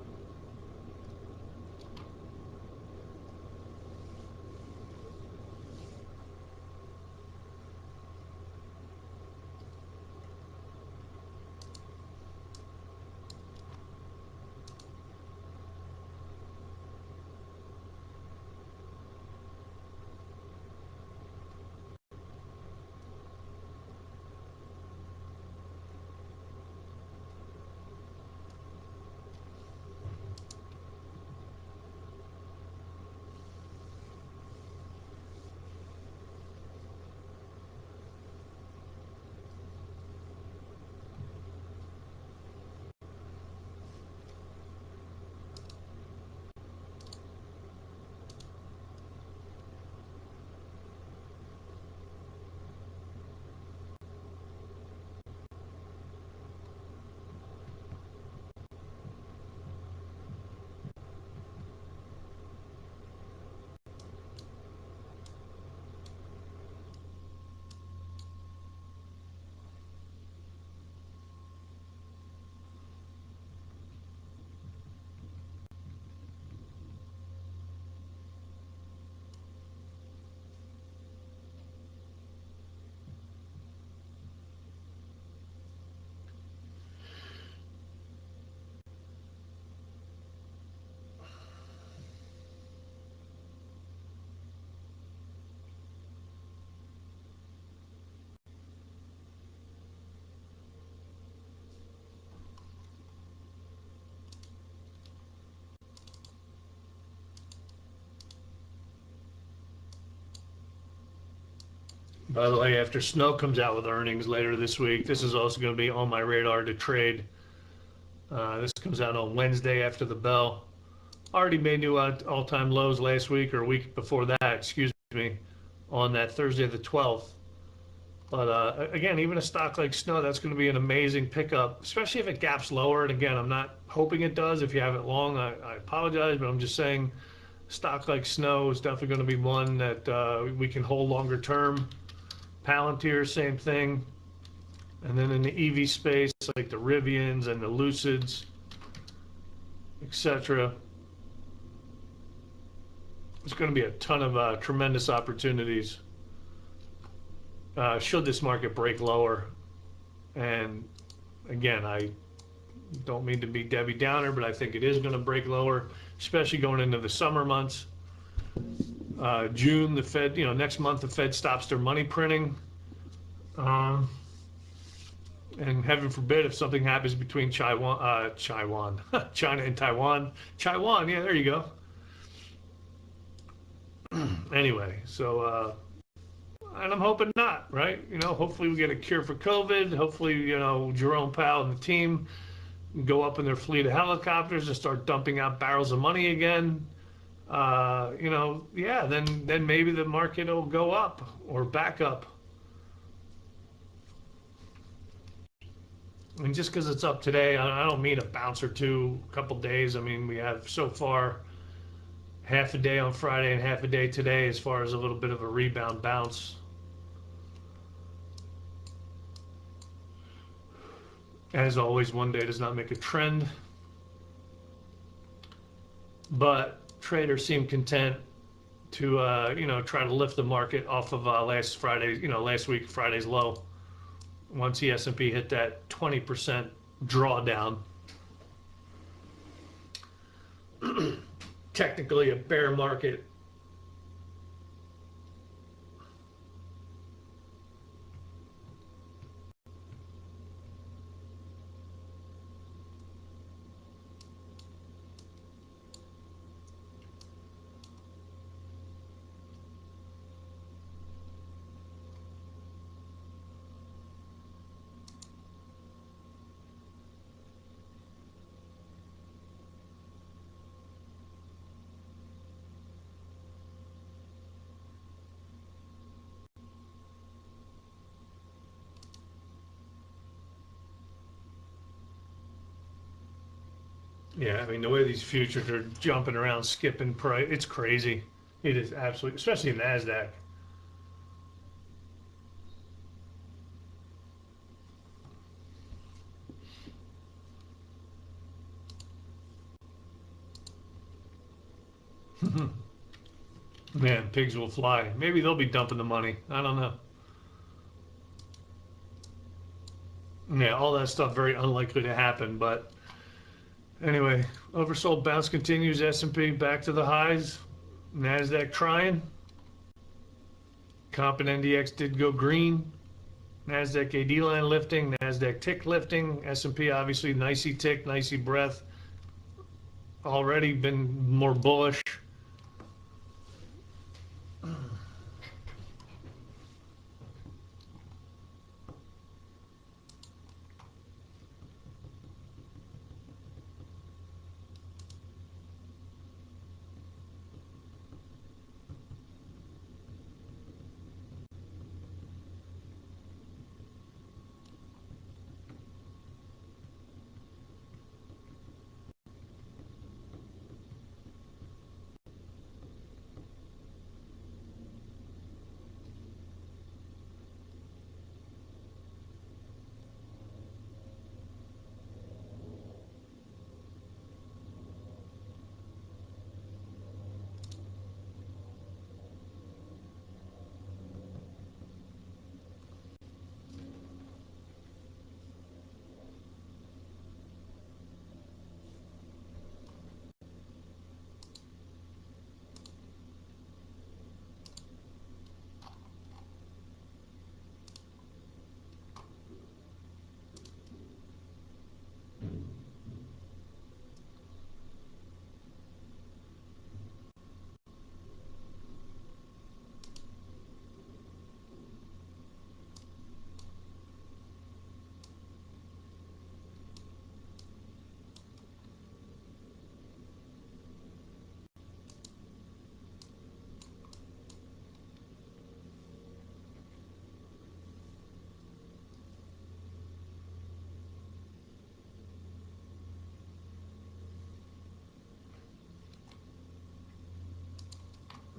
By the way, after Snow comes out with earnings later this week, this is also going to be on my radar to trade. This comes out on Wednesday after the bell. Already made new all-time lows last week or a week before that, excuse me, on that Thursday the 12th. But again, even a stock like Snow, that's going to be an amazing pickup, especially if it gaps lower. And again, I'm not hoping it does. If you have it long, I apologize, but I'm just saying stock like Snow is definitely going to be one that we can hold longer term. Palantir, same thing. And then in the EV space, like the Rivians and the Lucids, etc. There's going to be a ton of tremendous opportunities should this market break lower. And again, I don't mean to be Debbie Downer, but I think it is going to break lower, especially going into the summer months. June, the Fed, next month the Fed stops their money printing. And heaven forbid if something happens between China and Taiwan. Taiwan, yeah, there you go. Anyway, so, and I'm hoping not, right? Hopefully we get a cure for COVID. Hopefully, Jerome Powell and the team go up in their fleet of helicopters and start dumping out barrels of money again. Then maybe the market will go up or back up. I mean, just because it's up today, I don't mean a bounce or two, a couple days. I mean, we have so far half a day on Friday and half a day today as far as a little bit of a rebound bounce. As always, one day does not make a trend, but traders seem content to try to lift the market off of last week Friday's low. Once the S&P hit that 20% drawdown, technically a bear market. Yeah, I mean, the way these futures are jumping around, skipping price, it's crazy. It is absolutely, especially in NASDAQ. Man, pigs will fly. Maybe they'll be dumping the money. I don't know. Yeah, all that stuff very unlikely to happen, but anyway, oversold bounce continues. S&P back to the highs. NASDAQ trying. Comp and NDX did go green. NASDAQ AD line lifting. NASDAQ tick lifting. S&P obviously nicey tick, nicey breath. Already been more bullish.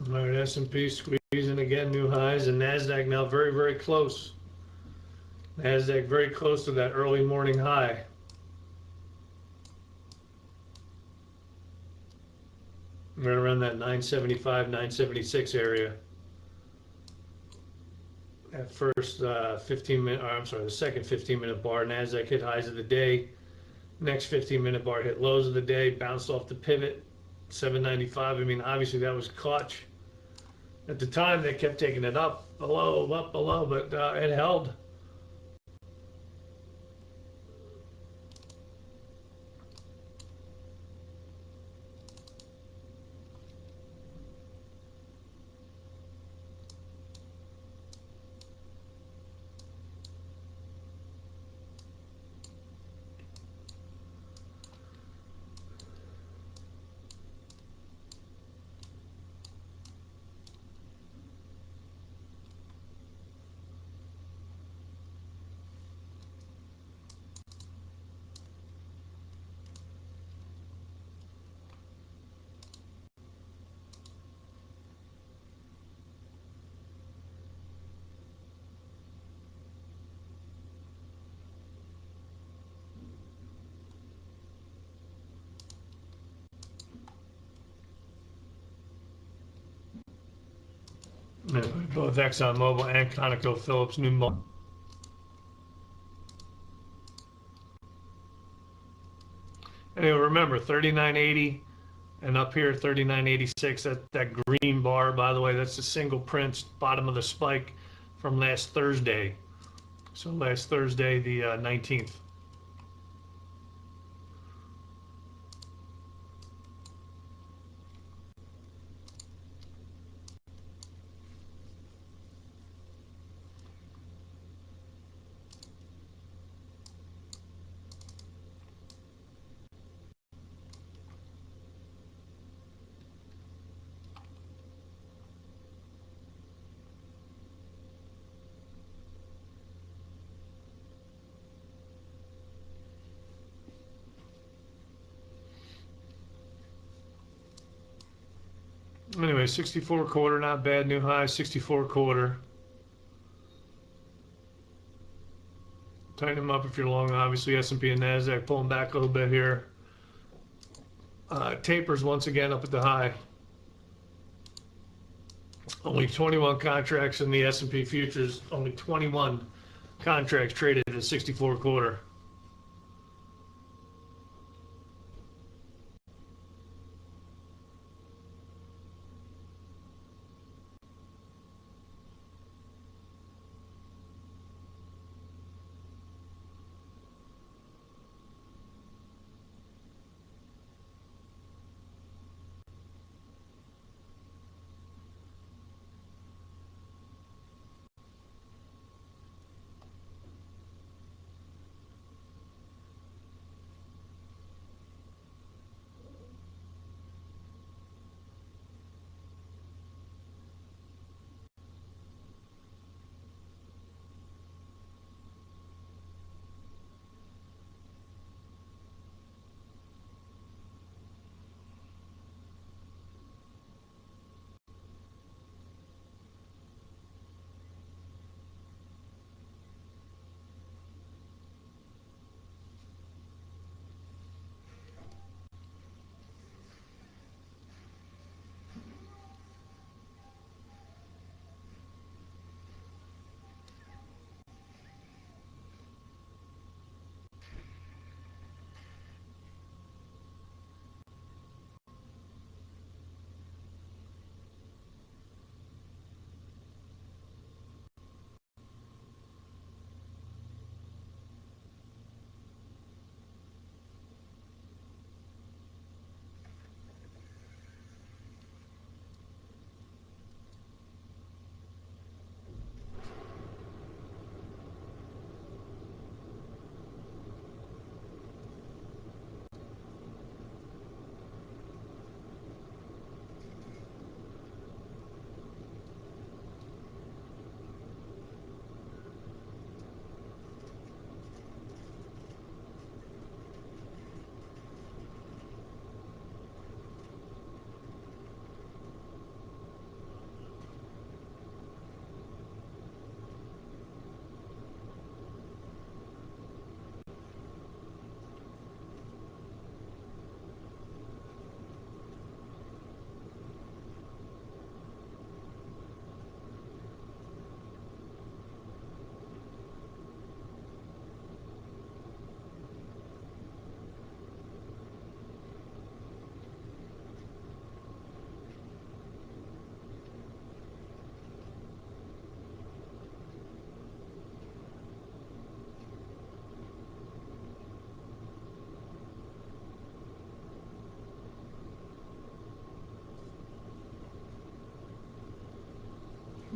All right, S&P squeezing again, new highs, and NASDAQ now very, very close. NASDAQ very close to that early morning high. Right around that 975, 976 area. At first 15-minute, I'm sorry, the second 15-minute bar, NASDAQ hit highs of the day. Next 15-minute bar hit lows of the day, bounced off the pivot, 795. I mean, obviously that was clutch. At the time, they kept taking it up, below, but it held. Anyway, both ExxonMobil and ConocoPhillips new model. Anyway, remember 3980 and up here 3986. That green bar, by the way, that's the single print bottom of the spike from last Thursday. So last Thursday, the 19th. Anyway, 64 quarter, not bad. New high, 64 quarter. Tighten them up if you're long. Obviously, S&P and NASDAQ pulling back a little bit here. Tapers once again up at the high. Only 21 contracts in the S&P futures. Only 21 contracts traded at 64 quarter.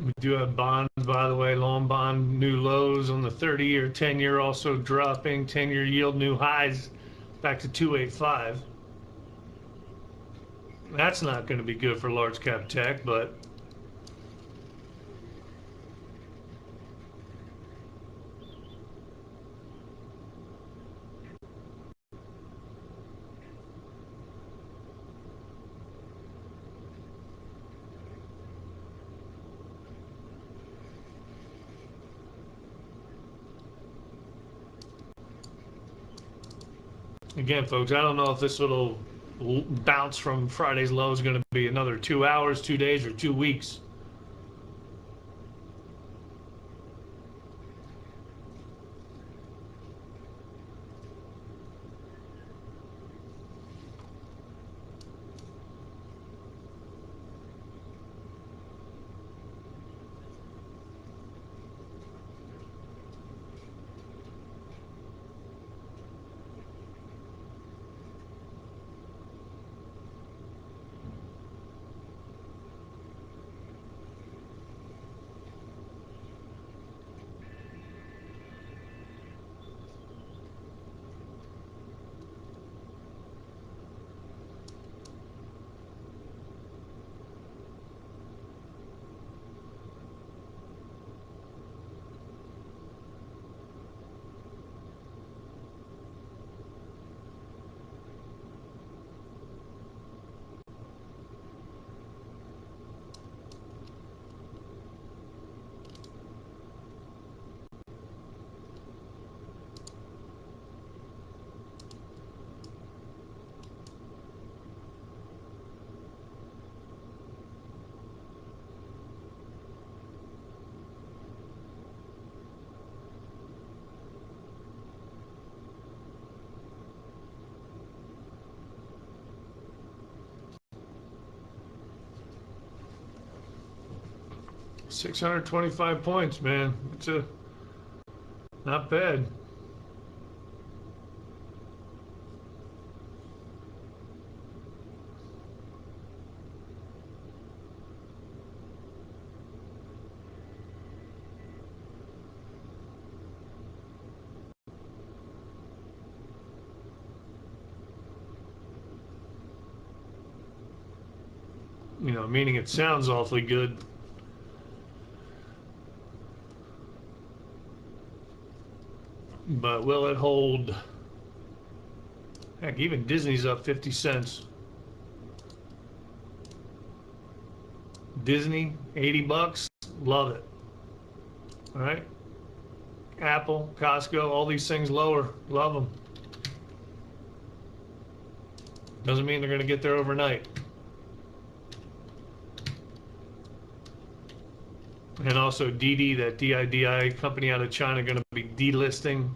We do have bonds, by the way, long bond new lows on the 30-year, 10-year also dropping, 10-year yield new highs back to 285. That's not going to be good for large cap tech, but again, folks, I don't know if this little bounce from Friday's low is going to be another 2 hours, 2 days, or 2 weeks. 625 points, man. It's not bad. You know, meaning it sounds awfully good. But will it hold? Heck, even Disney's up 50 cents. Disney, 80 bucks. Love it. All right. Apple, Costco, all these things lower. Love them. Doesn't mean they're going to get there overnight. And also DD, that DIDI company out of China, going to be delisting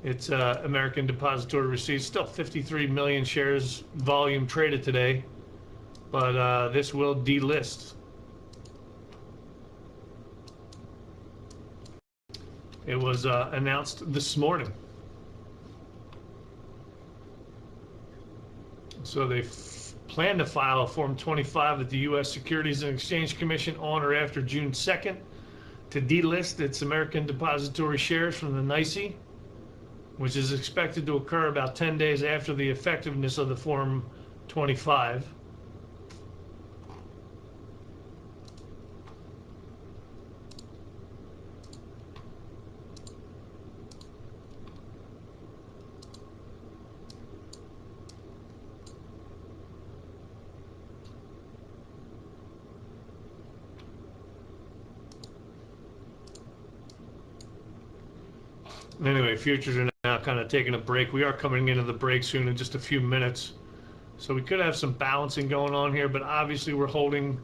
its American Depository Receipts. Still 53 million shares volume traded today, but this will delist. It was announced this morning. So they plan to file a Form 25 at the U.S. Securities and Exchange Commission on or after June 2nd to delist its American Depository shares from the NYSE, which is expected to occur about 10 days after the effectiveness of the Form 25. Anyway, futures are now kind of taking a break. We are coming into the break soon in just a few minutes. So we could have some balancing going on here, but obviously we're holding,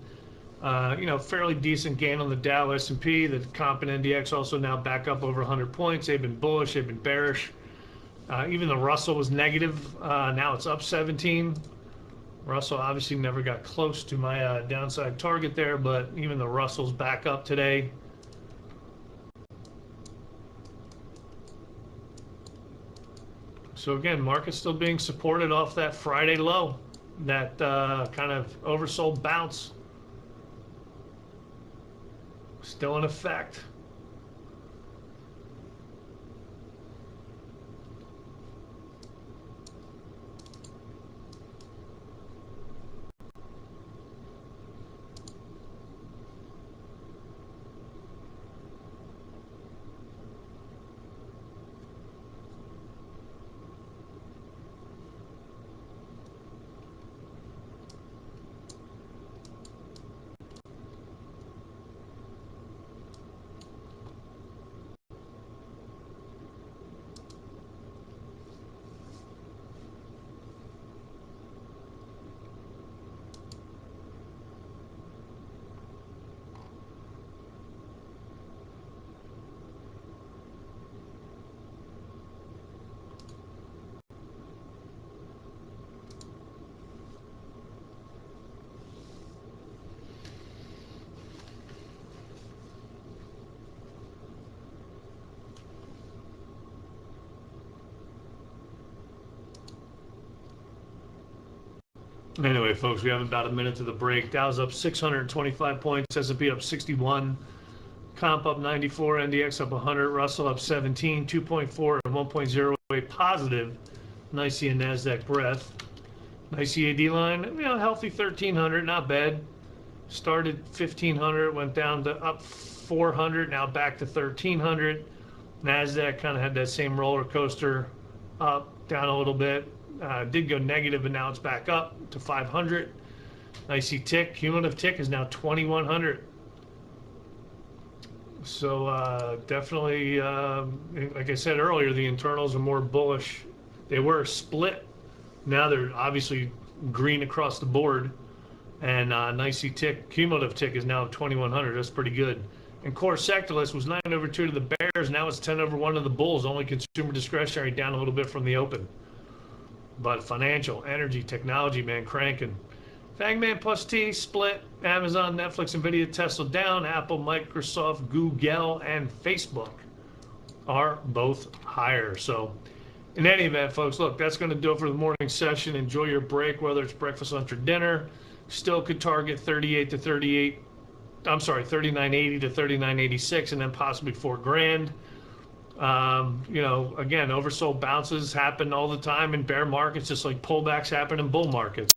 fairly decent gain on the Dow, S&P. The Comp and NDX also now back up over 100 points. They've been bullish, they've been bearish. Even the Russell was negative. Now it's up 17. Russell obviously never got close to my downside target there, but even the Russell's back up today. So again, market's still being supported off that Friday low, that kind of oversold bounce. Still in effect. Anyway, folks, we have about a minute to the break. Dow's up 625 points, S&P up 61, Comp up 94, NDX up 100, Russell up 17, 2.4 and 1.08 positive. NYSE and NASDAQ breadth. NYSE AD line, healthy 1300, not bad. Started 1500, went down to up 400, now back to 1300. NASDAQ kind of had that same roller coaster, up, down a little bit. Did go negative, but now it's back up to 500. NYSE tick, cumulative tick is now 2100. So definitely, like I said earlier, the internals are more bullish. They were split. Now they're obviously green across the board. And NYSE tick, cumulative tick is now 2100. That's pretty good. And core sectorless was 9/2 to the bears. Now it's 10/1 to the bulls. Only consumer discretionary down a little bit from the open. But financial, energy, technology, man, cranking. Fangman plus T split. Amazon, Netflix, Nvidia, Tesla down. Apple, Microsoft, Google, and Facebook are both higher. So in any event, folks, look, that's going to do it for the morning session. Enjoy your break, whether it's breakfast, lunch, or dinner. Still could target 3980 to 3986, and then possibly $4,000. You know, again, oversold bounces happen all the time in bear markets, just like pullbacks happen in bull markets.